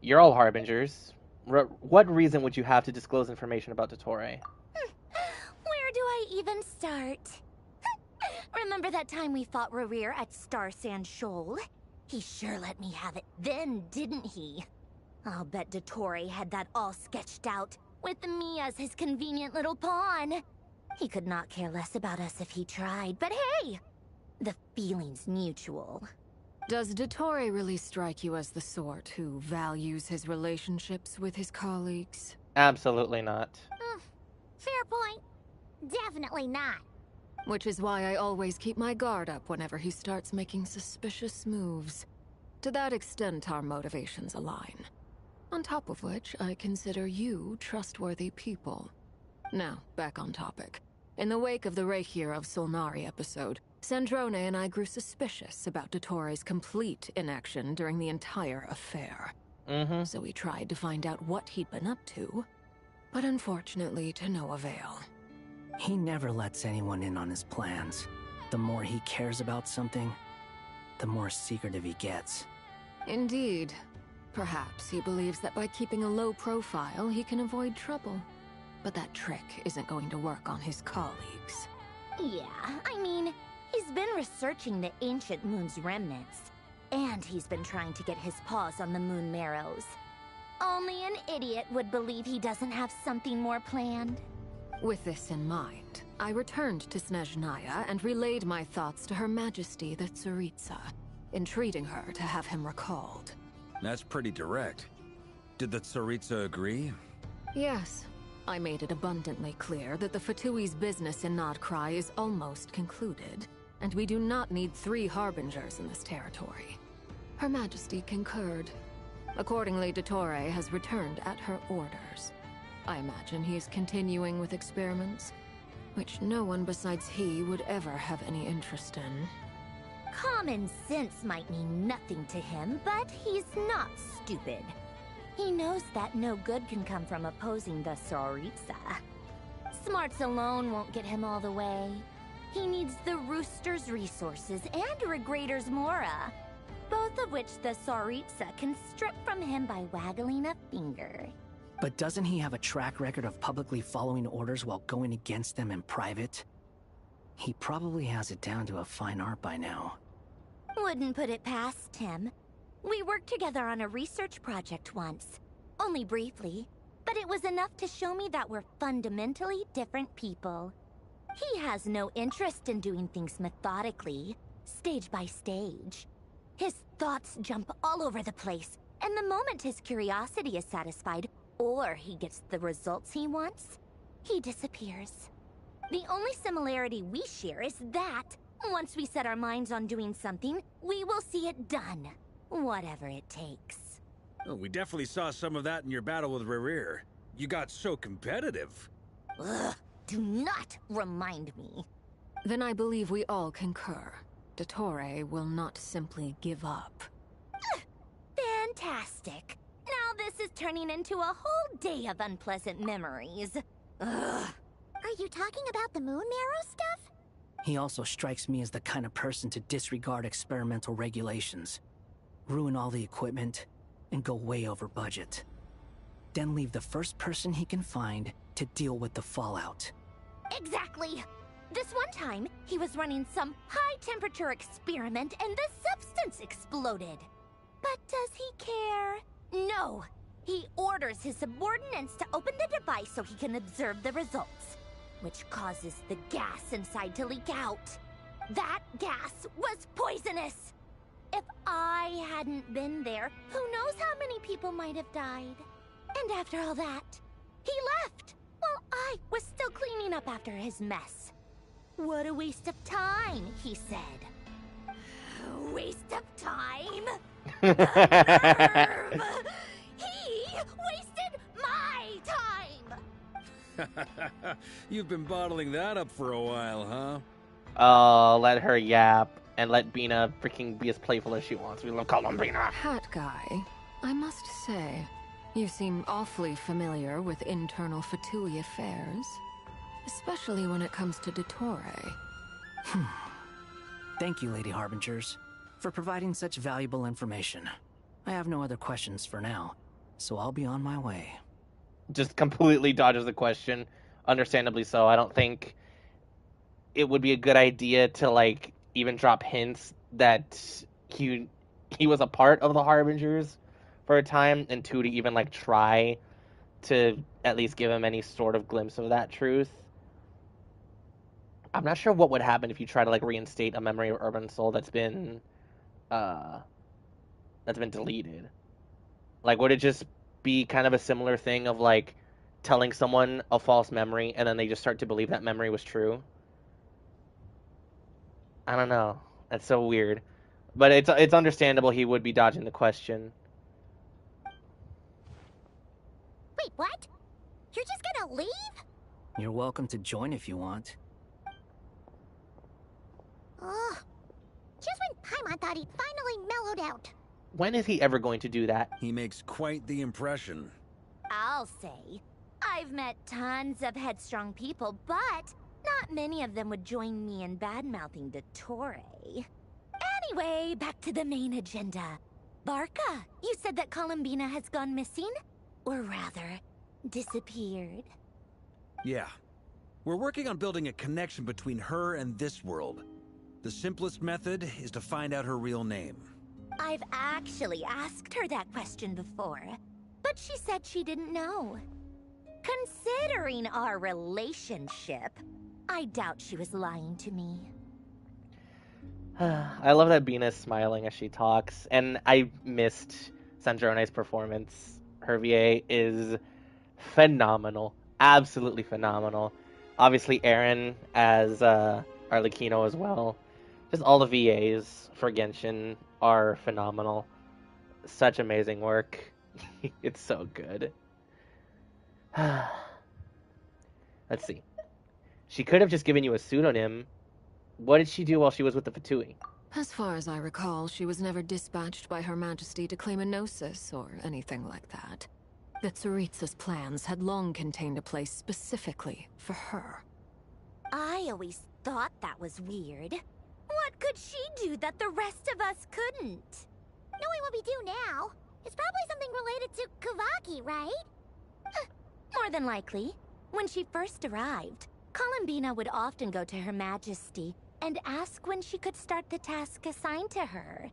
you're all harbingers. What reason would you have to disclose information about Dottore? Where do I even start? Remember that time we fought Rerir at Star Sand Shoal? He sure let me have it then, didn't he? I'll bet Dottore had that all sketched out, with me as his convenient little pawn. He could not care less about us if he tried, but hey! The feeling's mutual. Does Dottore really strike you as the sort who values his relationships with his colleagues? Absolutely not. Fair point. Definitely not. Which is why I always keep my guard up whenever he starts making suspicious moves. To that extent, our motivations align. On top of which, I consider you trustworthy people. Now, back on topic. In the wake of the Reikir of Solnari episode, Sandrone and I grew suspicious about Dottore's complete inaction during the entire affair. So we tried to find out what he'd been up to, but unfortunately to no avail. He never lets anyone in on his plans. The more he cares about something, the more secretive he gets. Indeed. Perhaps he believes that by keeping a low profile, he can avoid trouble. But that trick isn't going to work on his colleagues. Yeah, I mean, he's been researching the ancient moon's remnants. And he's been trying to get his paws on the moon marrows. Only an idiot would believe he doesn't have something more planned. With this in mind, I returned to Snezhnaya and relayed my thoughts to Her Majesty the Tsaritsa, entreating her to have him recalled. That's pretty direct. Did the Tsaritsa agree? Yes. I made it abundantly clear that the Fatui's business in Nodcry is almost concluded, and we do not need 3 harbingers in this territory. Her Majesty concurred. Accordingly, Dottore has returned at her orders. I imagine he is continuing with experiments, which no one besides he would ever have any interest in. Common sense might mean nothing to him, but he's not stupid. He knows that no good can come from opposing the Tsaritsa. Smarts alone won't get him all the way. He needs the Rooster's resources and Regrator's Mora, both of which the Tsaritsa can strip from him by waggling a finger. But doesn't he have a track record of publicly following orders while going against them in private? He probably has it down to a fine art by now. Wouldn't put it past him. We worked together on a research project once. Only briefly, but it was enough to show me that we're fundamentally different people. He has no interest in doing things methodically, stage by stage. His thoughts jump all over the place, and the moment his curiosity is satisfied, or he gets the results he wants, he disappears. The only similarity we share is that, once we set our minds on doing something, we will see it done, whatever it takes. Oh, we definitely saw some of that in your battle with Rerir. You got so competitive. Ugh, do not remind me. Then I believe we all concur. Dottore will not simply give up. Fantastic. Now this is turning into a whole day of unpleasant memories. Ugh. Are you talking about the moon marrow stuff? He also strikes me as the kind of person to disregard experimental regulations, ruin all the equipment, and go way over budget. Then leave the first person he can find to deal with the fallout. Exactly. This one time, he was running some high-temperature experiment and the substance exploded. But does he care? No. He orders his subordinates to open the device so he can observe the results, which causes the gas inside to leak out. That gas was poisonous! If I hadn't been there, who knows how many people might have died. And after all that, he left, while I was still cleaning up after his mess. What a waste of time, he said. Waste of time? The nerve! He wasted my time! You've been bottling that up for a while, huh? Oh, let her yap, and let Bina freaking be as playful as she wants. We love calling Bina. Hat guy, I must say, You seem awfully familiar with internal Fatui affairs, especially when it comes to Dottore. Thank you, Lady Harbingers, for providing such valuable information. I have no other questions for now, so I'll be on my way. Just completely dodges the question, understandably so. I don't think it would be a good idea to, like, even drop hints that he was a part of the Harbingers for a time, and two, to even, like, try to at least give him any sort of glimpse of that truth. I'm not sure what would happen if you try to, like, reinstate a memory of Urban Soul that's been deleted. Like, would it just be kind of a similar thing of, like, telling someone a false memory and then they just start to believe that memory was true? I don't know. That's so weird. But it's understandable he would be dodging the question. Wait, what? You're just gonna leave? You're welcome to join if you want. Ugh. Just when Paimon thought he'd finally mellowed out. When is he ever going to do that? He makes quite the impression. I'll say. I've met tons of headstrong people, but not many of them would join me in bad-mouthing Dottore. Anyway, back to the main agenda. Barca, you said that Columbina has gone missing? Or rather, disappeared. Yeah. We're working on building a connection between her and this world. The simplest method is to find out her real name. I've actually asked her that question before, but she said she didn't know. Considering our relationship, I doubt she was lying to me. I love that Bina's smiling as she talks, and I missed Sandrone's performance. Her VA is phenomenal. Absolutely phenomenal. Obviously, Aaron as Arlecchino as well. Just all the VAs for Genshin are phenomenal. Such amazing work. It's so good. Let's see. She could have just given you a pseudonym. What did she do while she was with the Fatui? As far as I recall, she was never dispatched by Her Majesty to claim a gnosis or anything like that. The Tsaritsa's plans had long contained a place specifically for her. I always thought that was weird. What could she do that the rest of us couldn't? Knowing what we do now, it's probably something related to Kavaki, right? More than likely. When she first arrived, Columbina would often go to Her Majesty and ask when she could start the task assigned to her.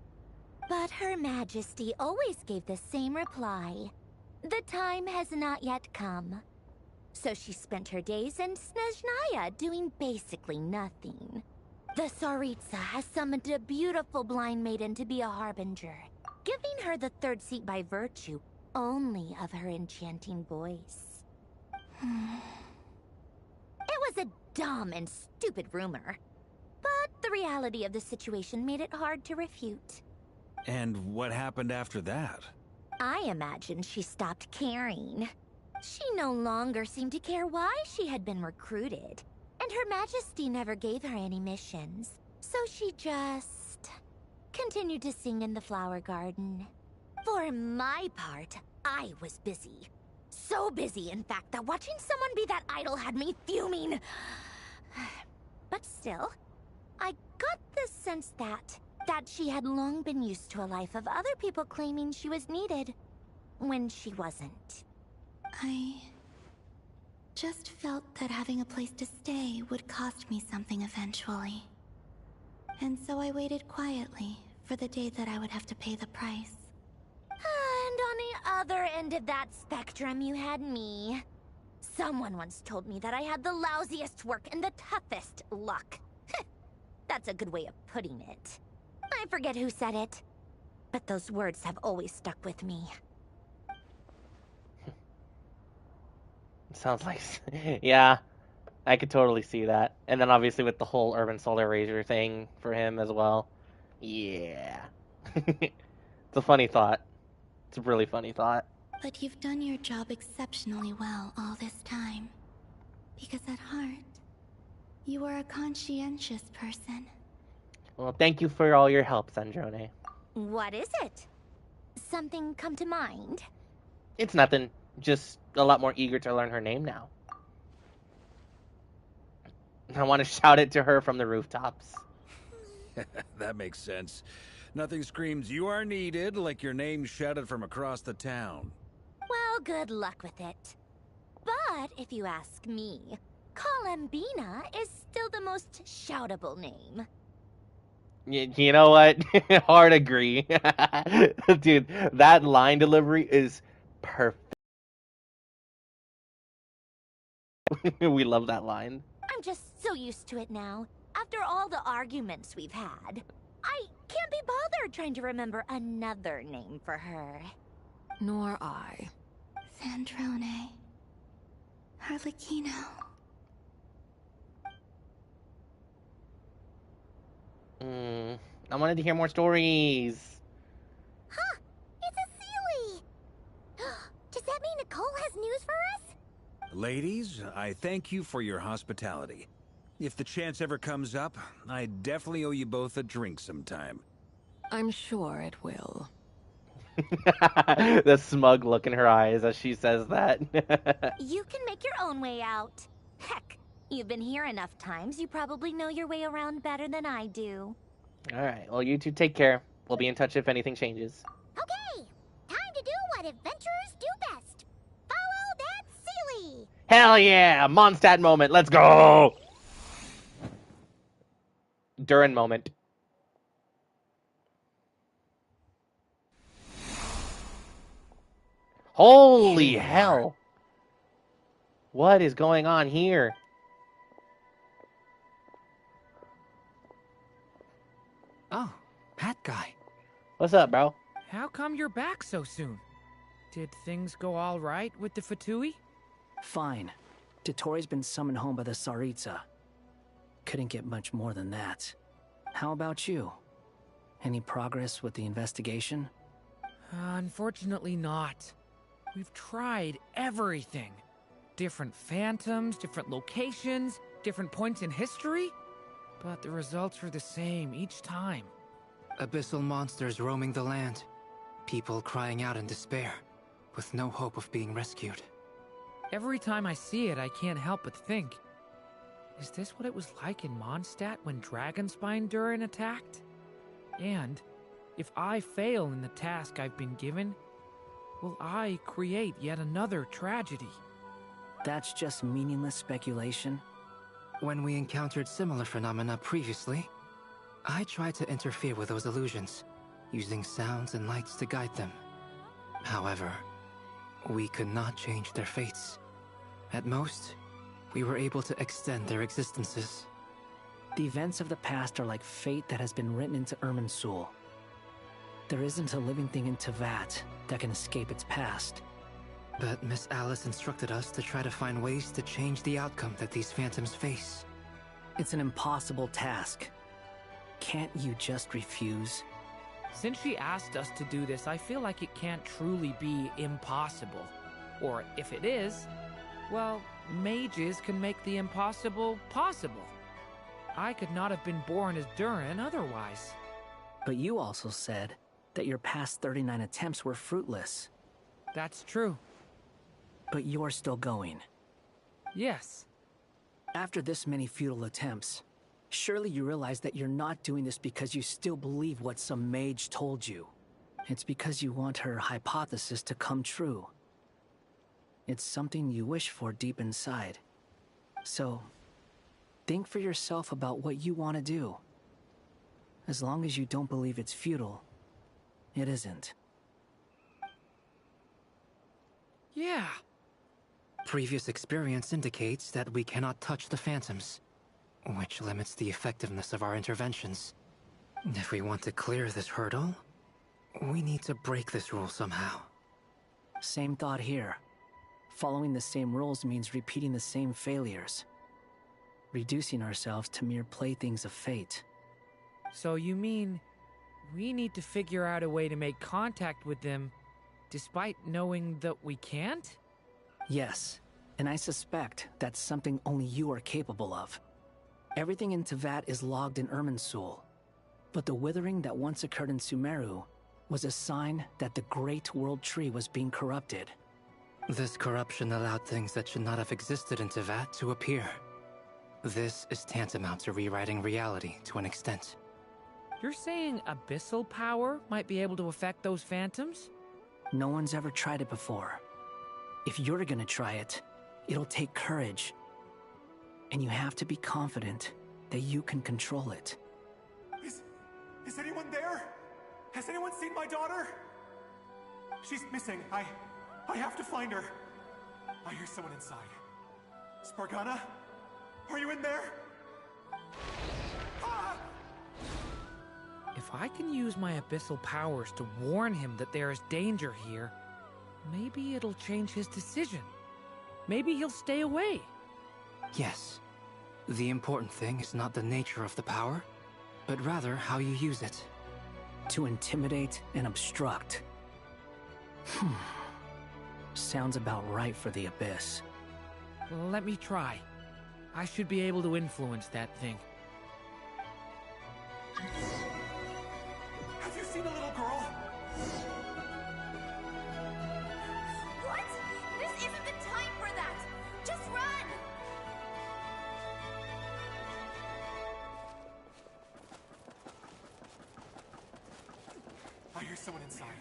But Her Majesty always gave the same reply. The time has not yet come. So she spent her days in Snezhnaya doing basically nothing. The Tsaritsa has summoned a beautiful blind maiden to be a harbinger, giving her the third seat by virtue only of her enchanting voice. It was a dumb and stupid rumor, but the reality of the situation made it hard to refute. And what happened after that? I imagine she stopped caring. She no longer seemed to care why she had been recruited, and Her Majesty never gave her any missions, so she just continued to sing in the flower garden. For my part, I was busy. So busy, in fact, that watching someone be that idol had me fuming. But still, I got the sense that she had long been used to a life of other people claiming she was needed when she wasn't. I just felt that having a place to stay would cost me something eventually. And so I waited quietly for the day that I would have to pay the price. And on the other end of that spectrum, you had me. Someone once told me that I had the lousiest work and the toughest luck. That's a good way of putting it. I forget who said it, but those words have always stuck with me. Sounds like... yeah, I could totally see that. And then obviously with the whole Urban Soul Erasure thing for him as well. Yeah. It's a funny thought. It's a really funny thought. But you've done your job exceptionally well all this time. Because at heart, you are a conscientious person. Well, thank you for all your help, Sandrone. What is it? Something come to mind? It's nothing. Just a lot more eager to learn her name now. I want to shout it to her from the rooftops. That makes sense. Nothing screams you are needed like your name shouted from across the town. Well, good luck with it. But if you ask me, Colambina is still the most shoutable name. You know what? Hard agree. Dude, that line delivery is perfect. We love that line. I'm just so used to it now. After all the arguments we've had, I can't be bothered trying to remember another name for her. Nor I. Sandrone. Harlequino. I wanted to hear more stories. Huh! It's a Sealy! Does that mean Nicole has news for us? Ladies, I thank you for your hospitality. If the chance ever comes up, I definitely owe you both a drink sometime. I'm sure it will. The smug look in her eyes as she says that. You can make your own way out. Heck, you've been here enough times, you probably know your way around better than I do. Alright, well, you two take care. We'll be in touch if anything changes. Okay, time to do what adventurers do best. Follow that Sealy! Hell yeah! Mondstadt moment, let's go! Durin moment. Holy hell! What is going on here? Oh, that guy. What's up, bro? How come you're back so soon? Did things go all right with the Fatui? Fine. Dotori's been summoned home by the Tsaritsa. Couldn't get much more than that. How about you? Any progress with the investigation? Unfortunately not. We've tried everything. Different phantoms, different locations, different points in history. But the results are the same each time. Abyssal monsters roaming the land. People crying out in despair, with no hope of being rescued. Every time I see it, I can't help but think, is this what it was like in Mondstadt when Dragonspine Durin attacked? And if I fail in the task I've been given, will I create yet another tragedy? That's just meaningless speculation. When we encountered similar phenomena previously, I tried to interfere with those illusions, using sounds and lights to guide them. However, we could not change their fates. At most, we were able to extend their existences. The events of the past are like fate that has been written into Irminsul. There isn't a living thing in Teyvat that can escape its past. But Miss Alice instructed us to try to find ways to change the outcome that these phantoms face. It's an impossible task. Can't you just refuse? Since she asked us to do this, I feel like it can't truly be impossible. Or if it is, well, mages can make the impossible possible. I could not have been born as Durin otherwise. But you also said that your past 39 attempts were fruitless. That's true. But you're still going. Yes. After this many futile attempts, surely you realize that you're not doing this because you still believe what some mage told you. It's because you want her hypothesis to come true. It's something you wish for deep inside. So, think for yourself about what you want to do. As long as you don't believe it's futile, it isn't. Yeah. Previous experience indicates that we cannot touch the phantoms, which limits the effectiveness of our interventions. If we want to clear this hurdle, we need to break this rule somehow. Same thought here. Following the same rules means repeating the same failures. Reducing ourselves to mere playthings of fate. So you mean we need to figure out a way to make contact with them despite knowing that we can't? Yes, and I suspect that's something only you are capable of. Everything in Teyvat is logged in Irminsul, but the withering that once occurred in Sumeru was a sign that the Great World Tree was being corrupted. This corruption allowed things that should not have existed in Tevat to appear. This is tantamount to rewriting reality to an extent. You're saying abyssal power might be able to affect those phantoms? No one's ever tried it before. If you're gonna try it, it'll take courage. And you have to be confident that you can control it. Is anyone there? Has anyone seen my daughter? She's missing. I have to find her. I hear someone inside. Spargana? Are you in there? Ah! If I can use my abyssal powers to warn him that there is danger here, maybe it'll change his decision. Maybe he'll stay away. Yes. The important thing is not the nature of the power, but rather how you use it. To intimidate and obstruct. Sounds about right for the Abyss. Let me try. I should be able to influence that thing. Have you seen a little girl? What? This isn't the time for that! Just run! I hear someone inside.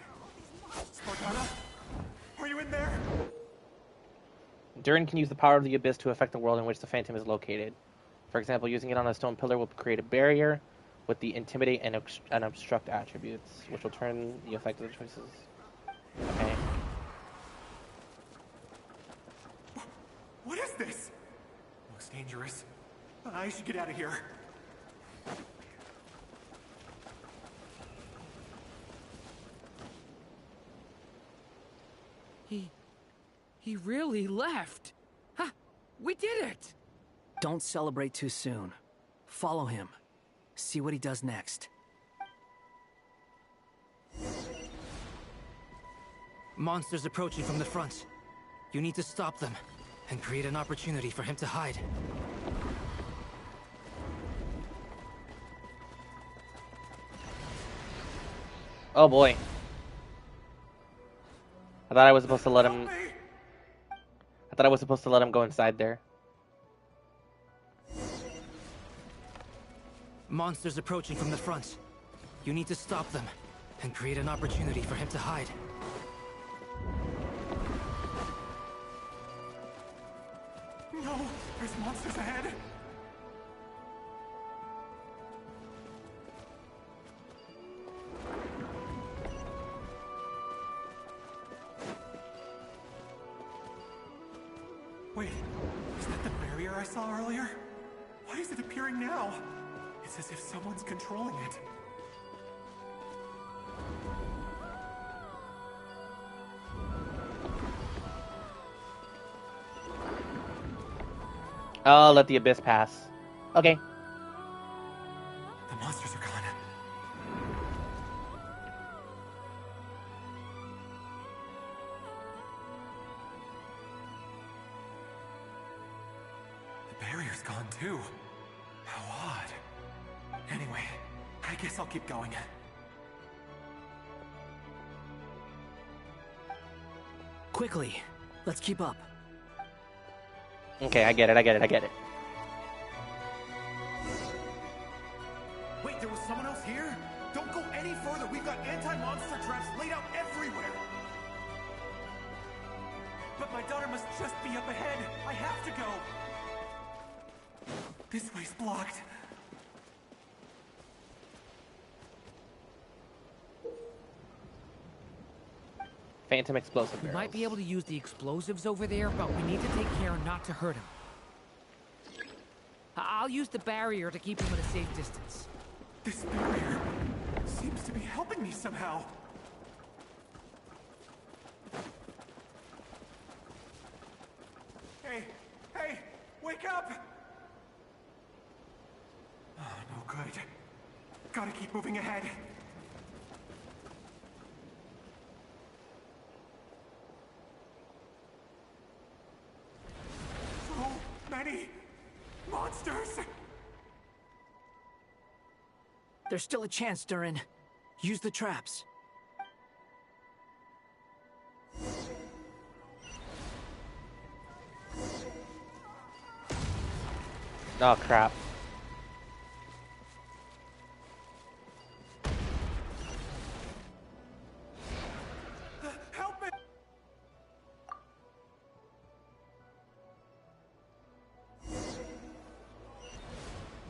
Spargana? Are you in there? Durin can use the power of the Abyss to affect the world in which the Phantom is located. For example, using it on a stone pillar will create a barrier with the Intimidate and Obstruct attributes, which will turn the effect of the choices. Okay. What is this? Looks dangerous. I should get out of here. He really left. Ha! We did it! Don't celebrate too soon. Follow him. See what he does next. Monsters approaching from the front. You need to stop them and create an opportunity for him to hide. Oh boy. I thought I was supposed to let him... I thought I was supposed to let him go inside there. Monsters approaching from the front. You need to stop them and create an opportunity for him to hide. No! There's monsters ahead! Wait, is that the barrier I saw earlier? Why is it appearing now? It's as if someone's controlling it. I'll let the Abyss pass. Okay. The monsters are gone. The barrier's gone too. How odd. Anyway, I guess I'll keep going. Quickly, let's keep up. Okay, I get it. Wait, there was someone else here? Don't go any further. We've got anti-monster traps laid out everywhere. But my daughter must just be up ahead. I have to go. This way's blocked. Phantom explosive We barrels. might be able to use the explosives over there, but we need to take care not to hurt him. I'll use the barrier to keep him at a safe distance. This barrier seems to be helping me somehow. Hey, wake up! Oh, no good. Gotta keep moving ahead. So many monsters! There's still a chance, Durin. Use the traps. Oh, crap. Help me!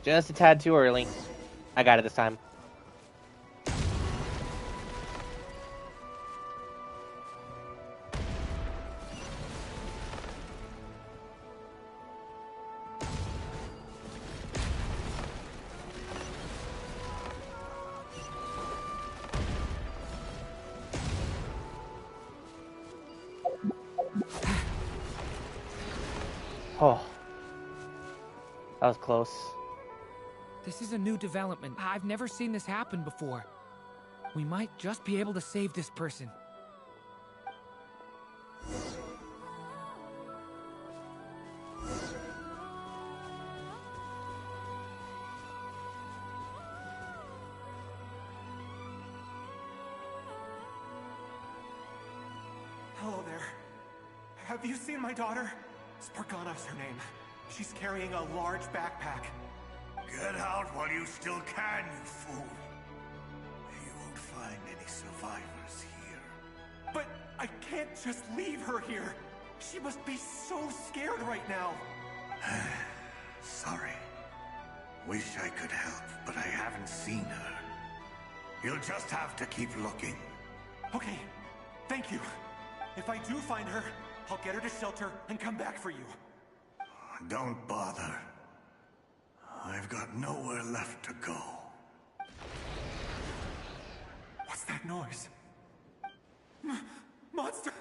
Just a tad too early. I got it this time. Oh, that was close. This is a new development. I've never seen this happen before. We might just be able to save this person. Hello there. Have you seen my daughter? Spargana's her name. She's carrying a large backpack. Get out while you still can, you fool. You won't find any survivors here. But I can't just leave her here. She must be so scared right now. Sorry. Wish I could help, but I haven't seen her. You'll just have to keep looking. Okay, thank you. If I do find her, I'll get her to shelter and come back for you. Don't bother. I've got nowhere left to go. What's that noise? Monster!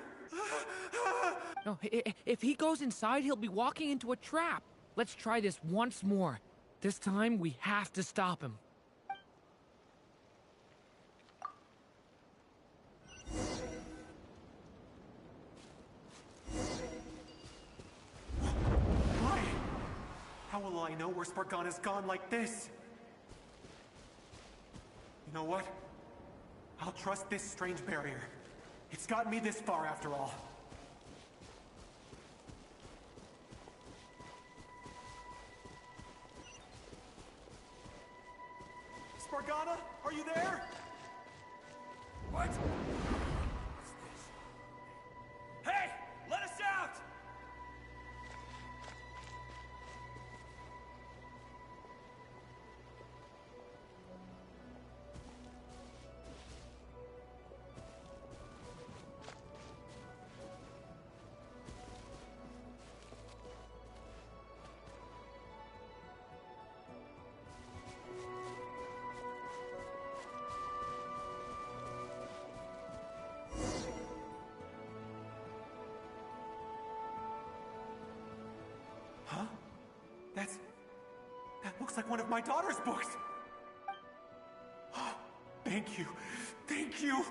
No, if he goes inside, he'll be walking into a trap. Let's try this once more. This time, we have to stop him. Why? How will I know where Spargana's gone like this? You know what? I'll trust this strange barrier. It's gotten me this far after all. Spargana, are you there? What? What's this? Hey! Let us out! Huh? That looks like one of my daughter's books. Thank you. Thank you.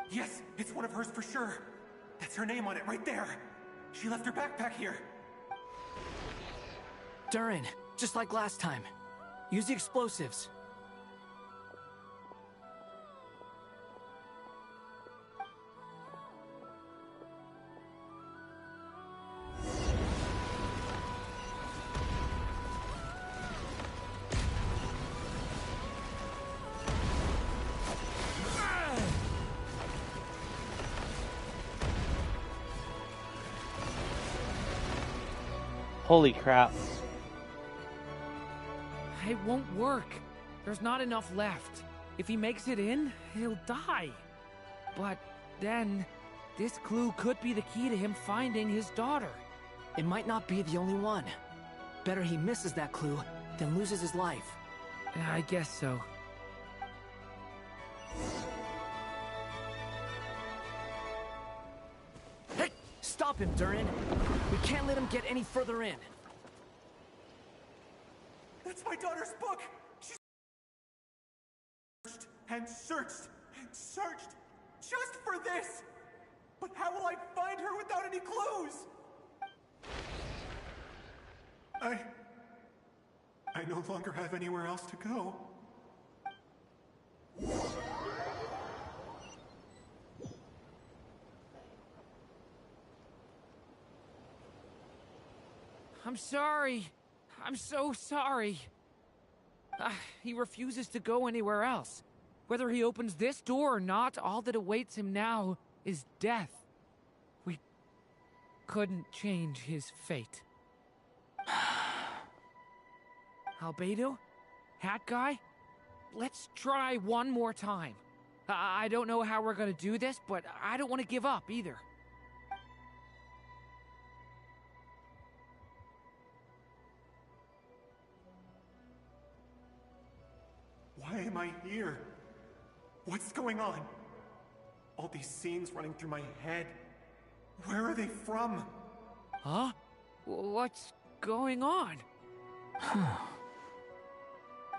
Yes, it's one of hers for sure. That's her name on it right there. She left her backpack here. Durin, just like last time. Use the explosives. Holy crap. It won't work. There's not enough left. If he makes it in, he'll die. But then, this clue could be the key to him finding his daughter. It might not be the only one. Better he misses that clue than loses his life. I guess so. Hey! Stop him, Durin! We can't let him get any further in. That's my daughter's book! She's searched and searched and searched just for this! But how will I find her without any clues? I no longer have anywhere else to go. I'm sorry. I'm so sorry. He refuses to go anywhere else. Whether he opens this door or not, all that awaits him now is death. We couldn't change his fate. Albedo? Hat guy? Let's try one more time. I don't know how we're gonna do this, but I don't want to give up either. Why am I here? What's going on? All these scenes running through my head. Where are they from? Huh? What's going on?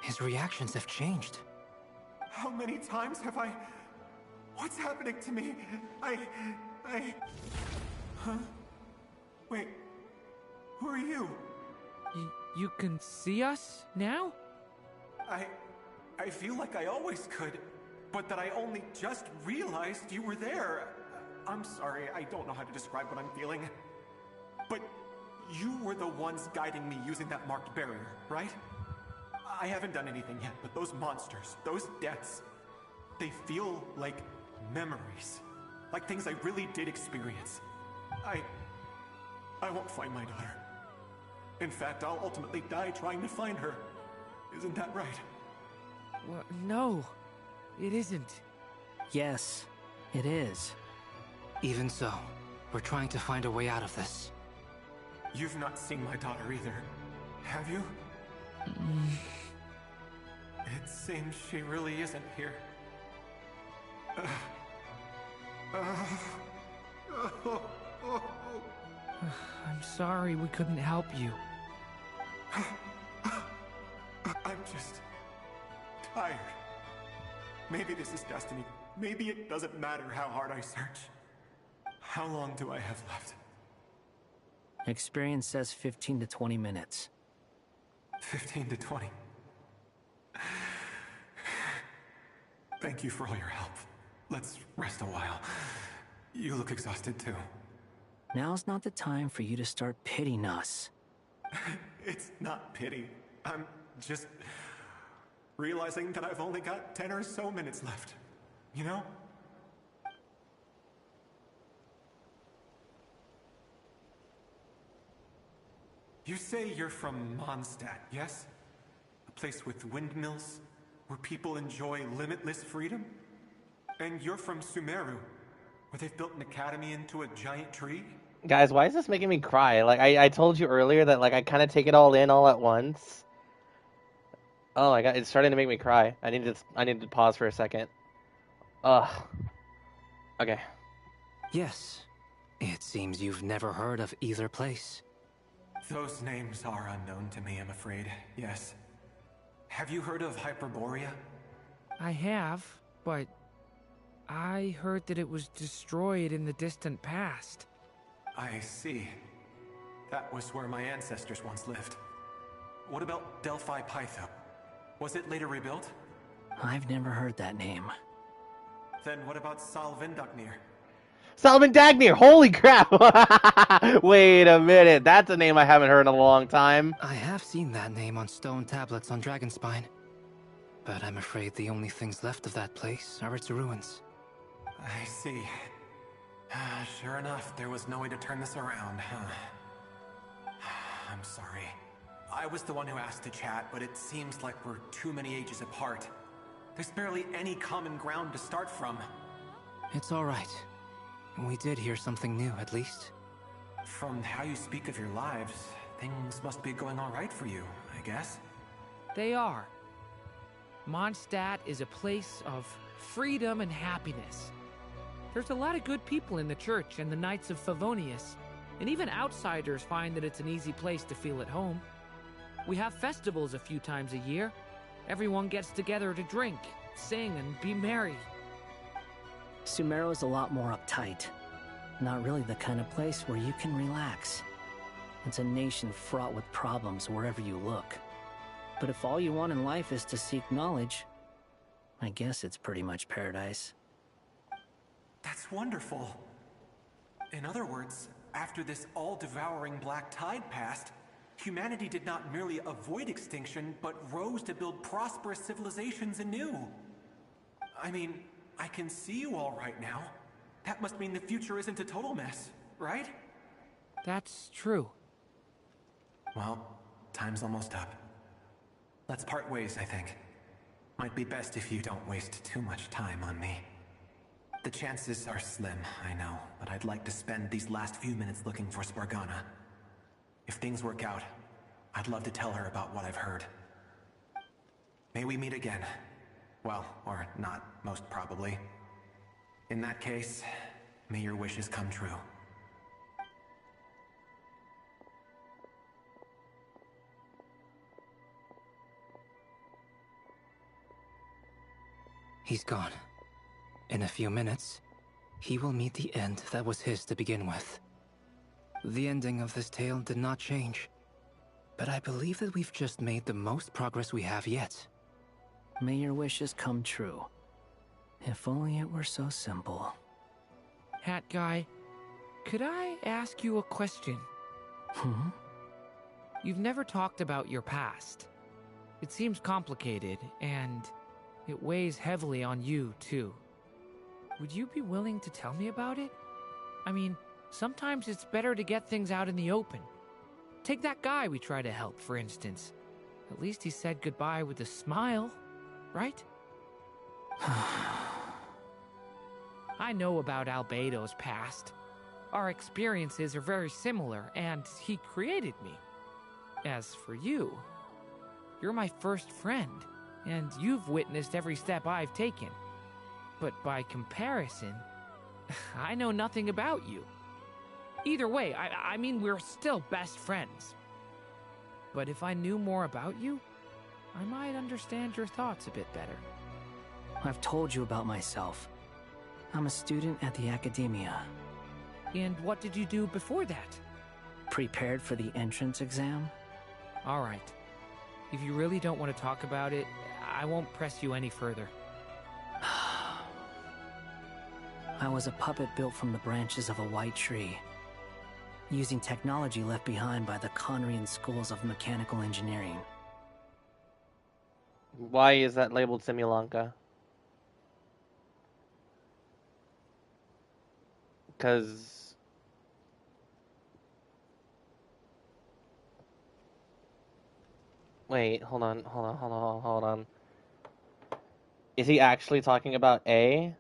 His reactions have changed. How many times have I... What's happening to me? Huh? Wait. Who are you? You can see us now? I feel like I always could, but that I only just realized you were there. I'm sorry, I don't know how to describe what I'm feeling. But you were the ones guiding me using that marked barrier, right? I haven't done anything yet, but those monsters, those deaths, they feel like memories. Like things I really did experience. I won't find my daughter. In fact, I'll ultimately die trying to find her. Isn't that right? Well, no, it isn't. Yes, it is. Even so, we're trying to find a way out of this. You've not seen my daughter either, have you? It seems she really isn't here. I'm sorry we couldn't help you. I'm just... tired. Maybe this is destiny. Maybe it doesn't matter how hard I search. How long do I have left? Experience says 15 to 20 minutes. 15 to 20. Thank you for all your help. Let's rest a while. You look exhausted too. Now's not the time for you to start pitying us. It's not pity. I'm just realizing that I've only got 10 or so minutes left. You know? You say you're from Mondstadt, yes? A place with windmills, where people enjoy limitless freedom? And you're from Sumeru, where they've built an academy into a giant tree? Guys, why is this making me cry? Like, I told you earlier that, like, I kind of take it all in all at once. Oh my god, it's starting to make me cry. I need to pause for a second. Ugh. Okay. Yes. It seems you've never heard of either place. Those names are unknown to me, I'm afraid. Yes. Have you heard of Hyperborea? I have, but I heard that it was destroyed in the distant past. I see. That was where my ancestors once lived. What about Delphi Pytho? Was it later rebuilt? I've never heard that name. Then what about Salvindagnir? Solomon Dagnir! Holy crap! Wait a minute, that's a name I haven't heard in a long time. I have seen that name on stone tablets on Dragonspine. But I'm afraid the only things left of that place are its ruins. I see. Sure enough, there was no way to turn this around, huh? I'm sorry. I was the one who asked to chat, but it seems like we're too many ages apart. There's barely any common ground to start from. It's all right. We did hear something new, at least. From how you speak of your lives, things must be going all right for you, I guess. They are. Mondstadt is a place of freedom and happiness. There's a lot of good people in the church and the Knights of Favonius, and even outsiders find that it's an easy place to feel at home. We have festivals a few times a year. Everyone gets together to drink, sing, and be merry. Sumeru is a lot more uptight. Not really the kind of place where you can relax. It's a nation fraught with problems wherever you look. But if all you want in life is to seek knowledge, I guess it's pretty much paradise. That's wonderful. In other words, after this all-devouring black tide passed, Humanity did not merely avoid extinction, but rose to build prosperous civilizations anew. I mean, I can see you all right now. That must mean the future isn't a total mess, right? That's true. Well, time's almost up. Let's part ways, I think. Might be best if you don't waste too much time on me. The chances are slim, I know, but I'd like to spend these last few minutes looking for Spargana. If things work out, I'd love to tell her about what I've heard. May we meet again. Well, or not, most probably. In that case, may your wishes come true. He's gone. In a few minutes, he will meet the end that was his to begin with. The ending of this tale did not change, but I believe that we've just made the most progress we have yet. May your wishes come true. If only it were so simple. Hat guy, could I ask you a question? You've never talked about your past. It seems complicated, and it weighs heavily on you, too. Would you be willing to tell me about it? I mean, sometimes it's better to get things out in the open. Take that guy we try to help, for instance. At least he said goodbye with a smile, right? I know about Albedo's past. Our experiences are very similar, and he created me. As for you, you're my first friend, and you've witnessed every step I've taken. But by comparison, I know nothing about you. Either way, I mean, we're still best friends. But if I knew more about you, I might understand your thoughts a bit better. I've told you about myself. I'm a student at the academia. And what did you do before that? Prepared for the entrance exam? All right. If you really don't want to talk about it, I won't press you any further. I was a puppet built from the branches of a white tree, using technology left behind by the Conrian schools of mechanical engineering. Why is that labeled Simulanka? Because... Wait, hold on. Is he actually talking about A?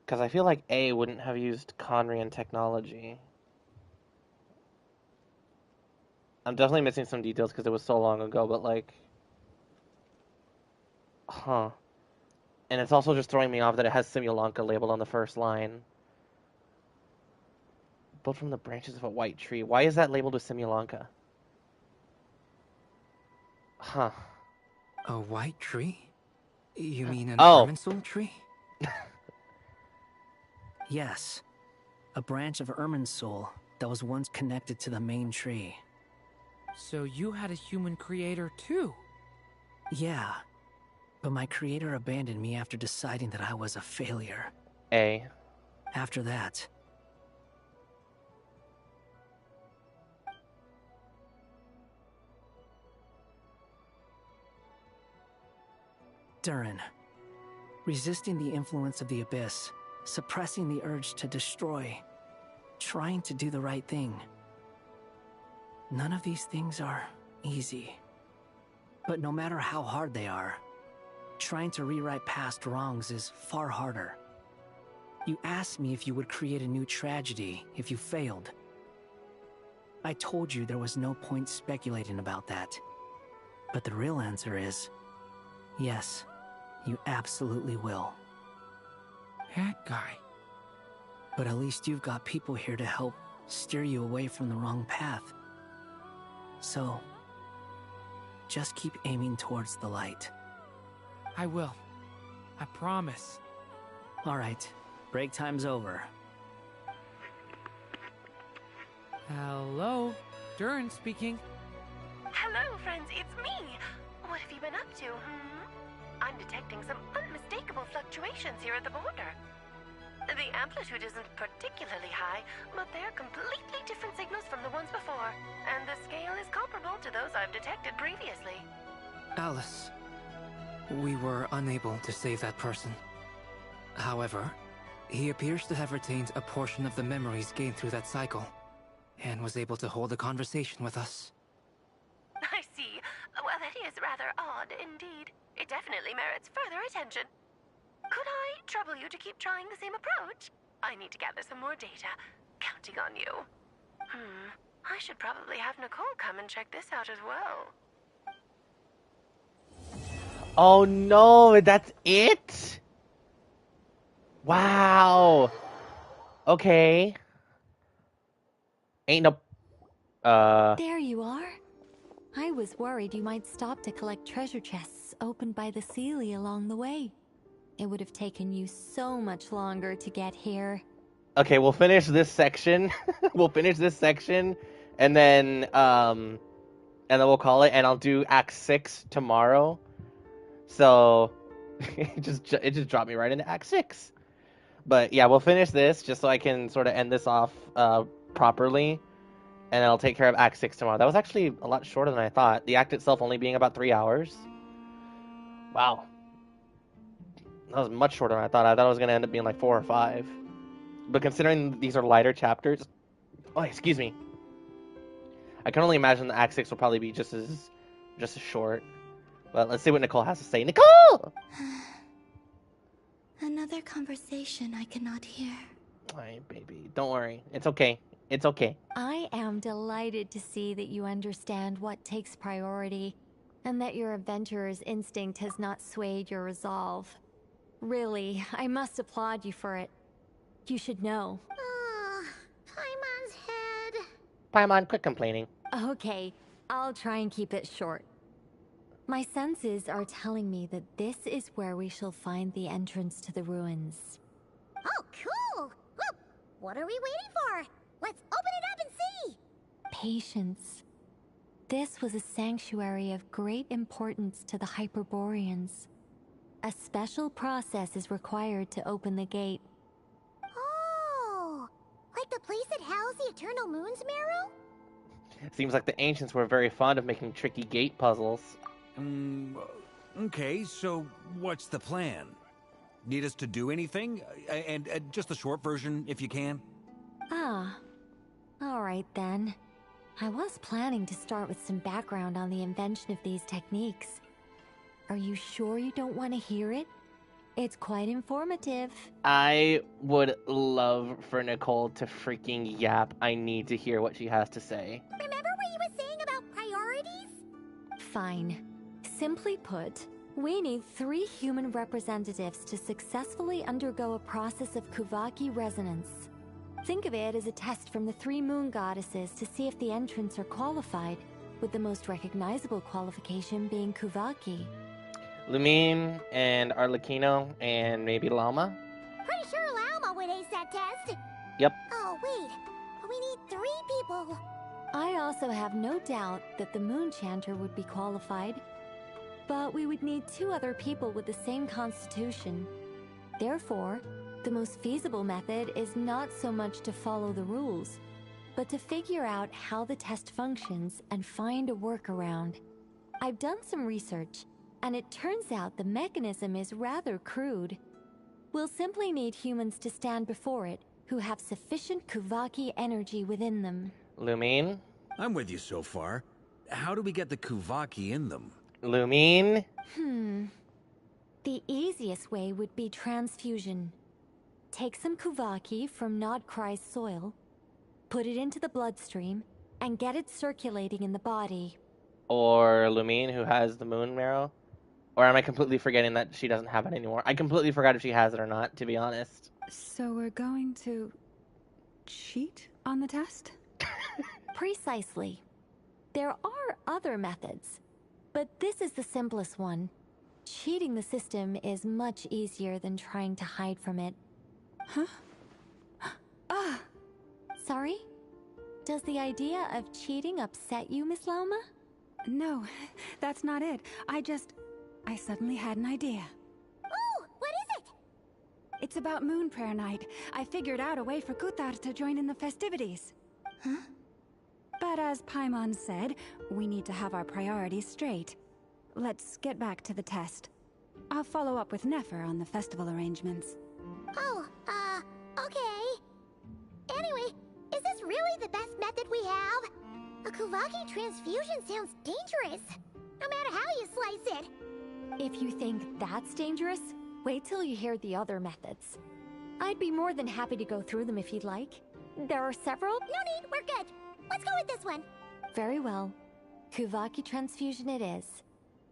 Because I feel like A wouldn't have used Conrian technology. I'm definitely missing some details because it was so long ago, but like... Huh. And it's also just throwing me off that it has Simulanka labeled on the first line. Built from the branches of a white tree. Why is that labeled with Simulanka? Huh. A white tree? You mean an Oh. Irminsul tree? Yes. A branch of Irminsul that was once connected to the main tree. So you had a human creator too? Yeah. But my creator abandoned me after deciding that I was a failure. A. After that... Durin. Resisting the influence of the Abyss, suppressing the urge to destroy, trying to do the right thing. None of these things are easy. But no matter how hard they are, trying to rewrite past wrongs is far harder. You asked me if you would create a new tragedy if you failed. I told you there was no point speculating about that. But the real answer is, yes, you absolutely will. That guy. But at least you've got people here to help steer you away from the wrong path. So, just keep aiming towards the light. I will. I promise. All right, break time's over. Hello, Durin speaking. Hello, friends, it's me. What have you been up to, I'm detecting some unmistakable fluctuations here at the border. The amplitude isn't particularly high, but they're completely different signals from the ones before, and the scale is comparable to those I've detected previously. Alice, we were unable to save that person. However, he appears to have retained a portion of the memories gained through that cycle, and was able to hold a conversation with us. I see. Well, that is rather odd indeed. It definitely merits further attention. Could I trouble you to keep trying the same approach? I need to gather some more data. Counting on you. I should probably have Nicole come and check this out as well. Oh no, that's it? Wow. Okay. Ain't no... There you are. I was worried you might stop to collect treasure chests opened by the Seelie along the way. It would have taken you so much longer to get here. Okay, we'll finish this section. We'll finish this section, and then we'll call it, and I'll do Act 6 tomorrow. So, it just dropped me right into Act 6. But yeah, we'll finish this, just so I can sort of end this off properly. And I'll take care of Act 6 tomorrow. That was actually a lot shorter than I thought. The act itself only being about 3 hours. Wow. That was much shorter than I thought. I thought it was going to end up being like 4 or 5. But considering these are lighter chapters... Oh, excuse me. I can only imagine the Act 6 will probably be just as short. But let's see what Nicole has to say. Nicole! Another conversation I cannot hear. Hi, baby. Don't worry. It's okay. It's okay. I am delighted to see that you understand what takes priority, and that your adventurer's instinct has not swayed your resolve. Really, I must applaud you for it. You should know. Paimon's head. Paimon, quit complaining. Okay, I'll try and keep it short. My senses are telling me that this is where we shall find the entrance to the ruins. Oh, cool! Well, what are we waiting for? Let's open it up and see! Patience. This was a sanctuary of great importance to the Hyperboreans. A special process is required to open the gate. Oh! Like the place that housed the Eternal Moon's Marrow? Seems like the ancients were very fond of making tricky gate puzzles. Okay, so what's the plan? Need us to do anything? And just the short version, if you can. Alright then. I was planning to start with some background on the invention of these techniques. Are you sure you don't want to hear it? It's quite informative. I would love for Nicole to freaking yap. I need to hear what she has to say. Remember what you were saying about priorities? Fine. Simply put, we need 3 human representatives to successfully undergo a process of Kuvaki resonance. Think of it as a test from the 3 moon goddesses to see if the entrants are qualified, with the most recognizable qualification being Kuvaki. Lumine and Arlecchino and maybe Llama? Pretty sure Llama would ace that test. Yep. Oh, wait. We need 3 people. I also have no doubt that the Moon Chanter would be qualified. But we would need 2 other people with the same constitution. Therefore, the most feasible method is not so much to follow the rules, but to figure out how the test functions and find a workaround. I've done some research, and it turns out the mechanism is rather crude. We'll simply need humans to stand before it who have sufficient Kuvaki energy within them. Lumine? I'm with you so far. How do we get the Kuvaki in them? Lumine? The easiest way would be transfusion. Take some Kuvaki from Nodkrai's soil, put it into the bloodstream, and get it circulating in the body. Or Lumine, who has the moon marrow? Or am I completely forgetting that she doesn't have it anymore? I completely forgot if she has it or not, to be honest. So we're going to cheat on the test? Precisely. There are other methods, but this is the simplest one. Cheating the system is much easier than trying to hide from it. Sorry? Does the idea of cheating upset you, Miss Llama? No, that's not it. I suddenly had an idea. Oh, what is it? It's about Moon Prayer Night. I figured out a way for Kuthar to join in the festivities. Huh? But as Paimon said, we need to have our priorities straight. Let's get back to the test. I'll follow up with Nefer on the festival arrangements. Oh, okay. Anyway, is this really the best method we have? A Kuvaki transfusion sounds dangerous, no matter how you slice it. If you think that's dangerous, wait till you hear the other methods. I'd be more than happy to go through them if you'd like. There are several. No need, we're good. Let's go with this one. Very well. Kuvaki transfusion it is.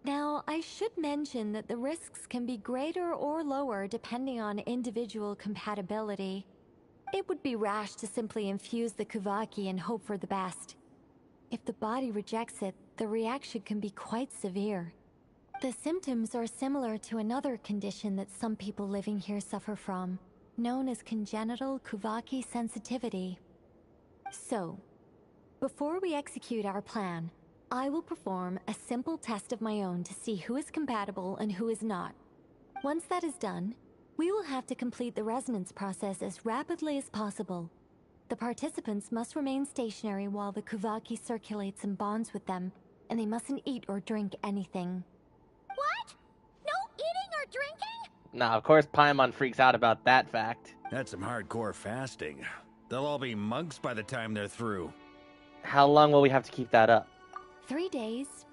Now, I should mention that the risks can be greater or lower depending on individual compatibility. It would be rash to simply infuse the Kuvaki and hope for the best. If the body rejects it, the reaction can be quite severe. The symptoms are similar to another condition that some people living here suffer from, known as congenital Kuvaki sensitivity. So, before we execute our plan, I will perform a simple test of my own to see who is compatible and who is not. Once that is done, we will have to complete the resonance process as rapidly as possible. The participants must remain stationary while the Kuvaki circulates and bonds with them, and they mustn't eat or drink anything. What? No eating or drinking? Nah, of course Paimon freaks out about that fact. That's some hardcore fasting. They'll all be monks by the time they're through. How long will we have to keep that up? 3 days.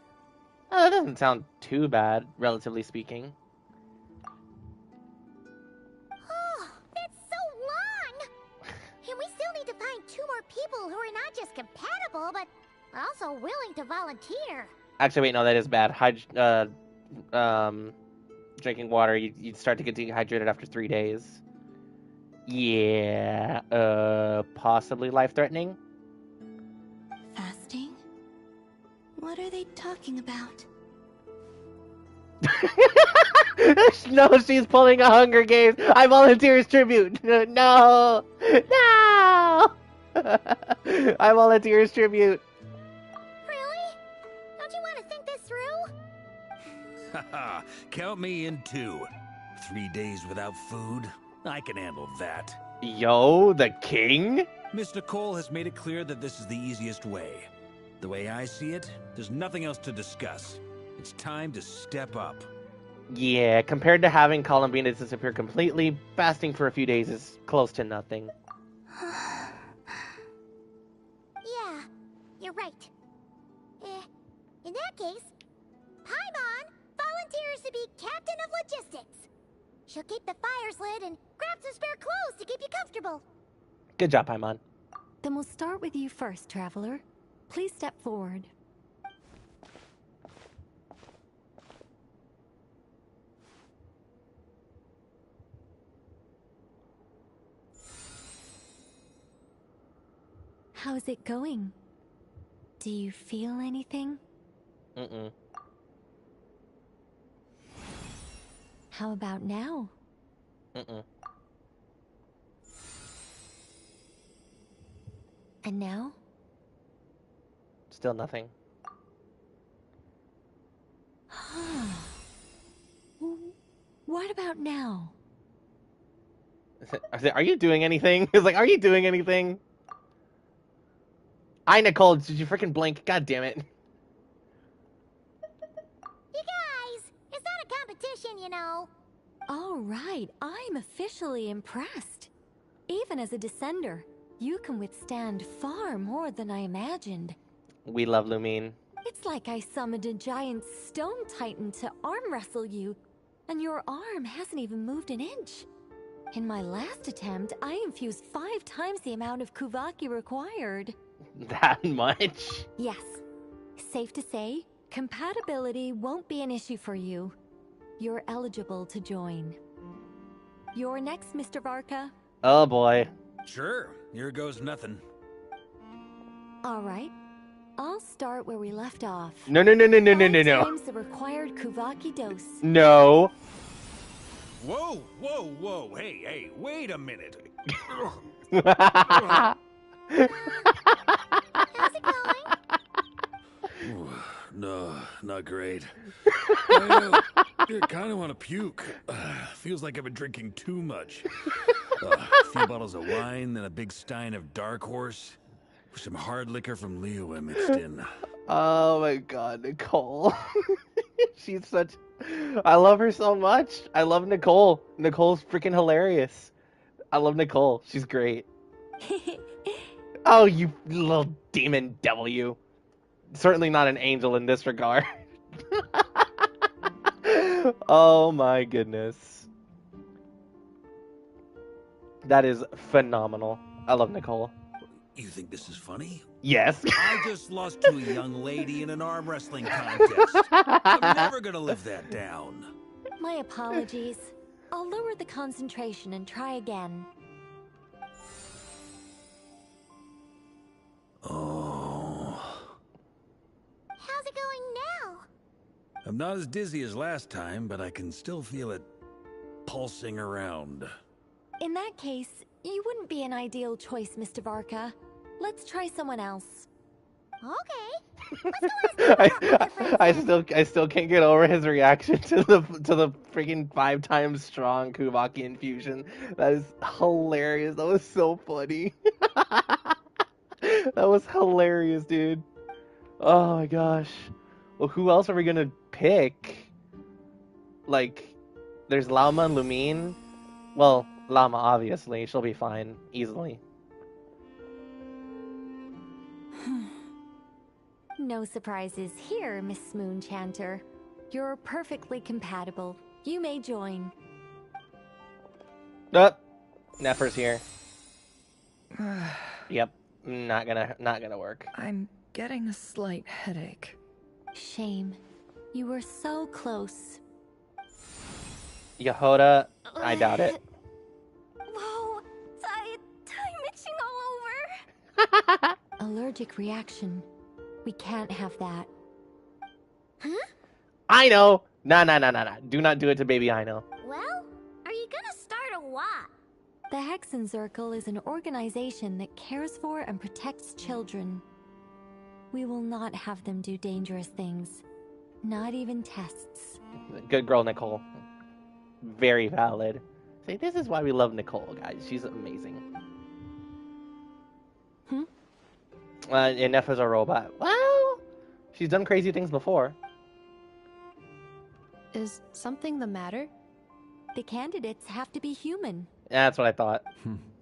Oh, that doesn't sound too bad, relatively speaking. Oh, that's so long! And we still need to find 2 more people who are not just compatible, but also willing to volunteer. Actually, wait, no, that is bad. Drinking water, you'd start to get dehydrated after 3 days. Yeah, possibly life-threatening? Fasting? What are they talking about? No, she's pulling a Hunger Games. I volunteer as tribute. No, no. I volunteer as tribute. Really? Don't you want to think this through? Haha, count me in too. 3 days without food? I can handle that. Yo, the king? Miss Nicole has made it clear that this is the easiest way. The way I see it, there's nothing else to discuss. It's time to step up. Yeah, compared to having Columbina disappear completely, fasting for a few days is close to nothing. Yeah, you're right. In that case, Paimon volunteers to be Captain of Logistics. She'll keep the fires lit and grab some spare clothes to keep you comfortable. Good job, Paimon. Then we'll start with you first, Traveler. Please step forward. How's it going? Do you feel anything? Mm-mm. How about now? Mm-mm. And now? Still nothing. What about now? Are you doing anything? It's like, are you doing anything? Nicole, did you freaking blink? God damn it. You guys, it's not a competition, you know. All right, I'm officially impressed. Even as a descender, you can withstand far more than I imagined. We love Lumine. It's like I summoned a giant stone titan to arm wrestle you, and your arm hasn't even moved an inch. In my last attempt, I infused 5 times the amount of Kuvaki required. That much? Yes. Safe to say, compatibility won't be an issue for you. You're eligible to join. You're next, Mr. Varka. Oh boy. Sure, here goes nothing. All right. I'll start where we left off. No. 5 times the required Kuvaki dose. No. Whoa. Hey, wait a minute. How's it going? No, not great. I kind of want to puke. Feels like I've been drinking too much. A few bottles of wine, then a big stein of Dark Horse. With some hard liquor from Leo mixed in. Oh my god, Nicole. She's such... I love her so much. I love Nicole. Nicole's freaking hilarious. I love Nicole. She's great. Oh, you little demon devil, you. Certainly not an angel in this regard. Oh my goodness. That is phenomenal. I love Nicole. You think this is funny? Yes. I just lost to a young lady in an arm wrestling contest. I'm never gonna live that down. My apologies. I'll lower the concentration and try again. Oh. How's it going now? I'm not as dizzy as last time, but I can still feel it pulsing around. In that case, you wouldn't be an ideal choice, Mr. Varka. Let's try someone else. Okay. I still can't get over his reaction to the freaking 5 times strong Kubaki infusion. That is hilarious. That was so funny. That was hilarious, dude. Oh my gosh. Well, who else are we gonna pick? Like, there's Lauma and Lumine. Well, Llama, obviously. She'll be fine. Easily. No surprises here, Miss Moonchanter. You're perfectly compatible. You may join. Nefer's here. Yep. Not gonna work. I'm getting a slight headache. Shame. You were so close. Yehoda, I doubt it. Whoa, I'm itching all over. Allergic reaction. We can't have that. Huh? I know. Nah. Do not do it to baby I know. Well, are you gonna start a what? The Hexenzirkel is an organization that cares for and protects children. We will not have them do dangerous things. Not even tests. Good girl, Nicole. Very valid. See, this is why we love Nicole, guys. She's amazing. And Nefa's a robot. Well, she's done crazy things before. Is something the matter? The candidates have to be human. Yeah, that's what I thought.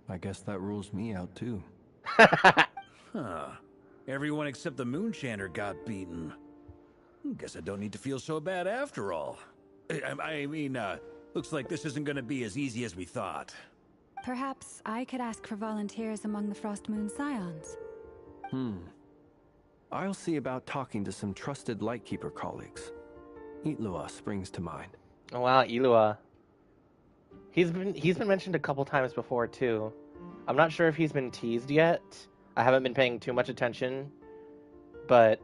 I guess that rules me out too. Huh. Everyone except the Moonchanter got beaten. Guess I don't need to feel so bad after all. I mean, looks like this isn't gonna be as easy as we thought. Perhaps I could ask for volunteers among the Frost Moon Scions. I'll see about talking to some trusted Lightkeeper colleagues. Itlua springs to mind. Oh wow, Ilua. He's been mentioned a couple times before too. I'm not sure if he's been teased yet. I haven't been paying too much attention, but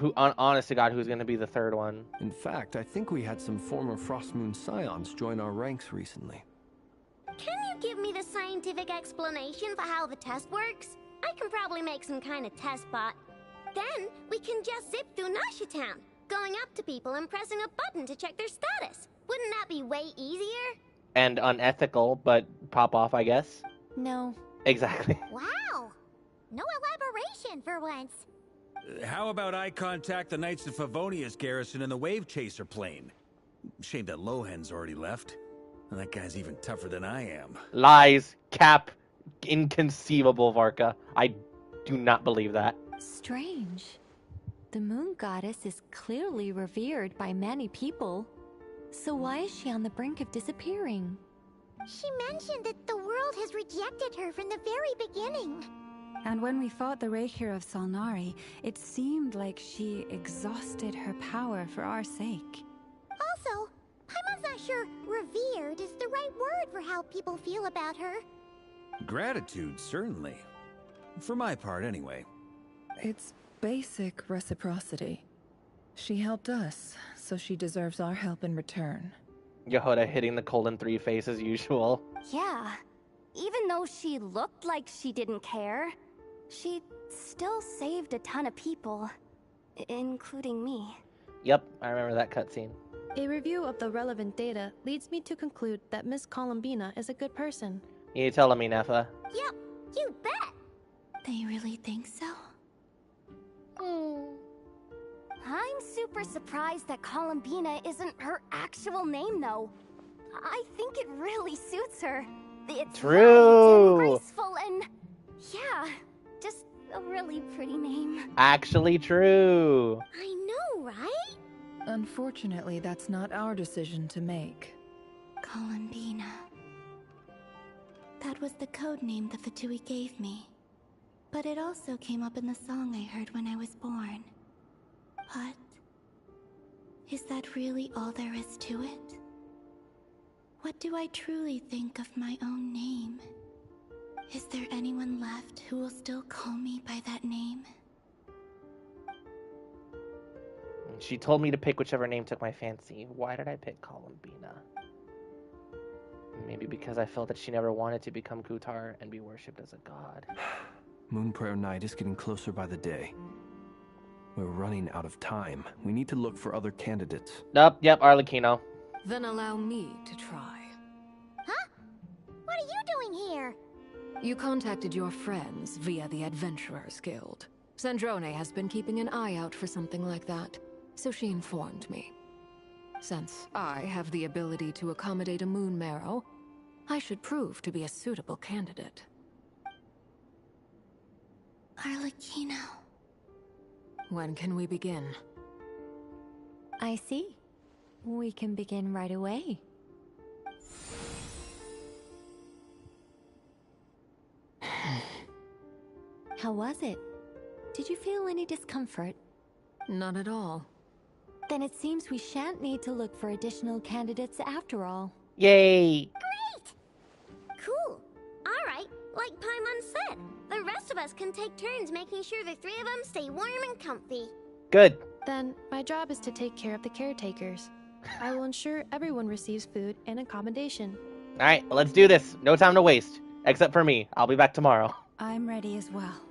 honest to God, who's going to be the third one? In fact, I think we had some former Frost Moon Scions join our ranks recently. Can you give me the scientific explanation for how the test works? I can probably make some kind of test bot. Then we can just zip through Nasha Town, going up to people and pressing a button to check their status. Wouldn't that be way easier? And unethical, but pop off, I guess. No. Exactly. Wow. No elaboration for once. How about I contact the Knights of Favonia's garrison in the Wave Chaser plane? Shame that Lohan's already left. And that guy's even tougher than I am. Lies. Cap. Inconceivable, Varka. I do not believe that. Strange. The moon goddess is clearly revered by many people. So why is she on the brink of disappearing? She mentioned that the world has rejected her from the very beginning. And when we fought the Reikir of Solnari, it seemed like she exhausted her power for our sake. Also, I'm not sure revered is the right word for how people feel about her. Gratitude, certainly. For my part, anyway. It's basic reciprocity. She helped us, so she deserves our help in return. Yehoda hitting the colon 3 face as usual. Yeah. Even though she looked like she didn't care, she still saved a ton of people, including me. Yep, I remember that cutscene. A review of the relevant data leads me to conclude that Miss Columbina is a good person. You telling me, Nefa? Yep, you bet. They really think so? I'm super surprised that Columbina isn't her actual name, though. I think it really suits her. It's True. light and graceful and, yeah, just a really pretty name. Actually true. I know, right? Unfortunately, that's not our decision to make. Columbina. That was the code name the Fatui gave me. But it also came up in the song I heard when I was born. But is that really all there is to it? What do I truly think of my own name? Is there anyone left who will still call me by that name? She told me to pick whichever name took my fancy. Why did I pick Columbina? Maybe because I felt that she never wanted to become Kutar and be worshipped as a god. Moon Prayer Night is getting closer by the day. We're running out of time. We need to look for other candidates. Yep, Arlecchino. Then allow me to try. Huh? What are you doing here? You contacted your friends via the Adventurers Guild. Sandrone has been keeping an eye out for something like that, so she informed me. Since I have the ability to accommodate a moon marrow, I should prove to be a suitable candidate. Arlecchino. When can we begin? I see. We can begin right away. How was it? Did you feel any discomfort? Not at all. Then it seems we shan't need to look for additional candidates after all. Yay! Great! Cool. Alright, like Paimon said, the rest of us can take turns making sure the three of them stay warm and comfy. Good. Then, my job is to take care of the caretakers. I will ensure everyone receives food and accommodation. Alright, let's do this. No time to waste. Except for me. I'll be back tomorrow. I'm ready as well.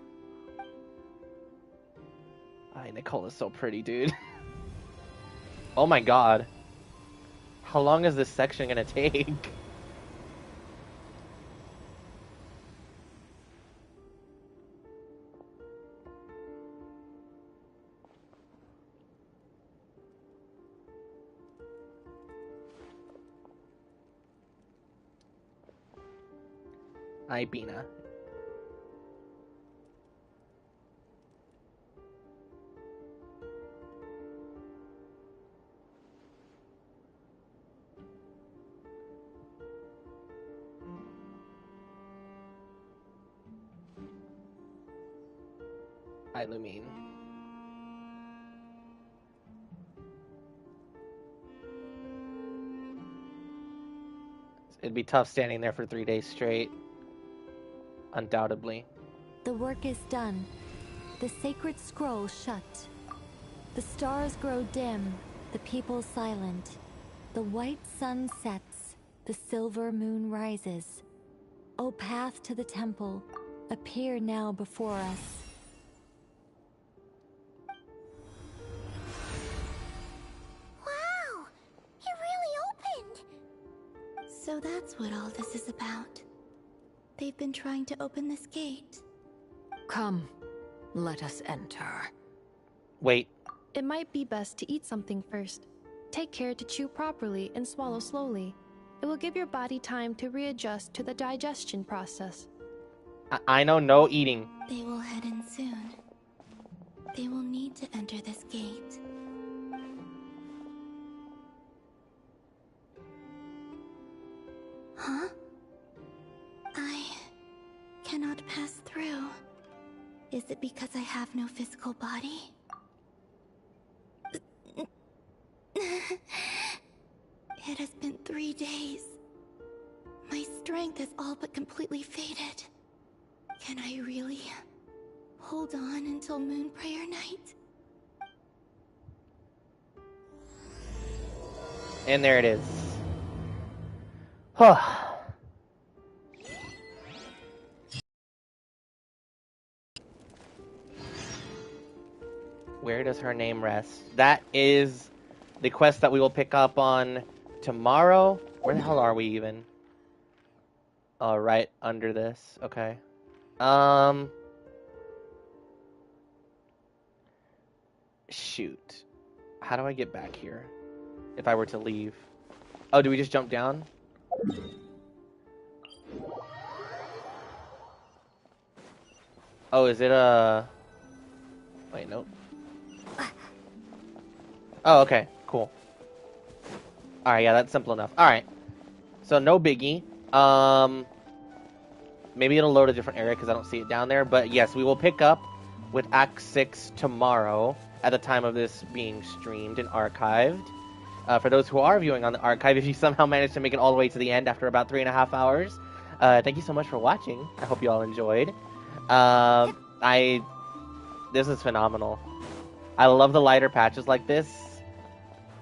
Ay, Nicole is so pretty, dude. Oh my god. How long is this section gonna take? Hi, Bina. Hi, Lumine. It'd be tough standing there for 3 days straight. Undoubtedly. The work is done. The sacred scroll shut. The stars grow dim, the people silent. The white sun sets, the silver moon rises. O path to the temple, appear now before us. Wow! It really opened! So that's what all this is about. They've been trying to open this gate. Come, let us enter. Wait. It might be best to eat something first. Take care to chew properly and swallow slowly. It will give your body time to readjust to the digestion process. I know no eating. They will head in soon. They will need to enter this gate. Huh? I cannot pass through. Is it because I have no physical body? It has been 3 days. My strength has all but completely faded. Can I really hold on until Moon Prayer Night? And there it is. Huh. Where does her name rest? That is the quest that we will pick up on tomorrow. Where the hell are we even? Oh, right under this. Okay. Shoot. How do I get back here? If I were to leave. Oh, do we just jump down? Oh, is it a... Wait, nope. Oh, okay. Cool. Alright, yeah, that's simple enough. Alright. So, no biggie. Maybe it'll load a different area because I don't see it down there. But yes, we will pick up with Act 6 tomorrow at the time of this being streamed and archived. For those who are viewing on the archive, if you somehow managed to make it all the way to the end after about 3.5 hours, thank you so much for watching. I hope you all enjoyed. This is phenomenal. I love the lighter patches like this,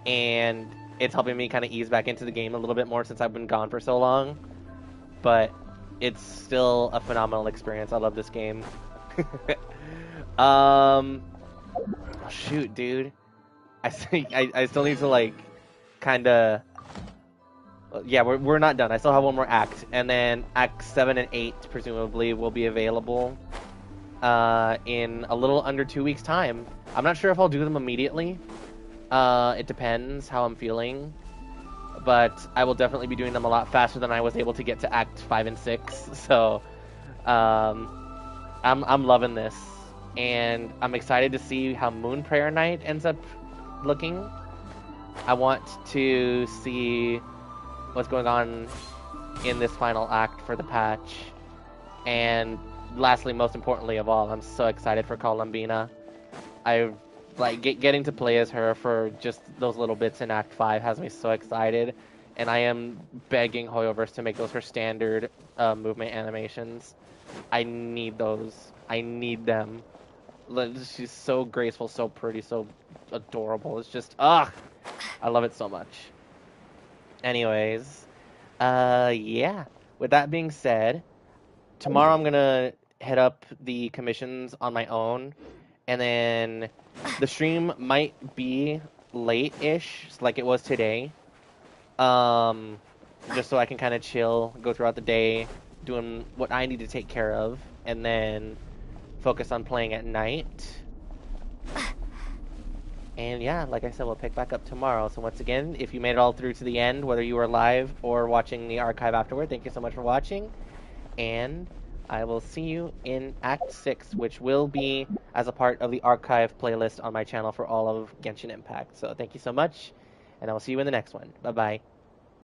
and it's helping me kind of ease back into the game a little bit more since I've been gone for so long. But it's still a phenomenal experience. I love this game. Oh, shoot, dude. I think I still need to, like, kind of... Yeah, we're not done. I still have one more act. And then Act 7 and 8, presumably, will be available in a little under 2 weeks' time. I'm not sure if I'll do them immediately. It depends how I'm feeling. But I will definitely be doing them a lot faster than I was able to get to Act 5 and 6. So, I'm loving this. And I'm excited to see how Moon Prayer Night ends up looking. I want to see what's going on in this final act for the patch. And lastly, most importantly of all, I'm so excited for Columbina. I've like getting to play as her for just those little bits in Act 5 has me so excited, and I am begging Hoyoverse to make those her standard movement animations. I need those. I need them. She's so graceful, so pretty, so adorable. It's just, I love it so much. Anyways, yeah. With that being said, tomorrow I'm gonna head up the commissions on my own, and then the stream might be late-ish, like it was today. Just so I can kind of chill, go throughout the day, doing what I need to take care of, and then focus on playing at night. And yeah, like I said, we'll pick back up tomorrow. So once again, if you made it all through to the end, whether you were live or watching the archive afterward, thank you so much for watching. And I will see you in Act 6, which will be as a part of the archive playlist on my channel for all of Genshin Impact. So thank you so much, and I will see you in the next one. Bye-bye.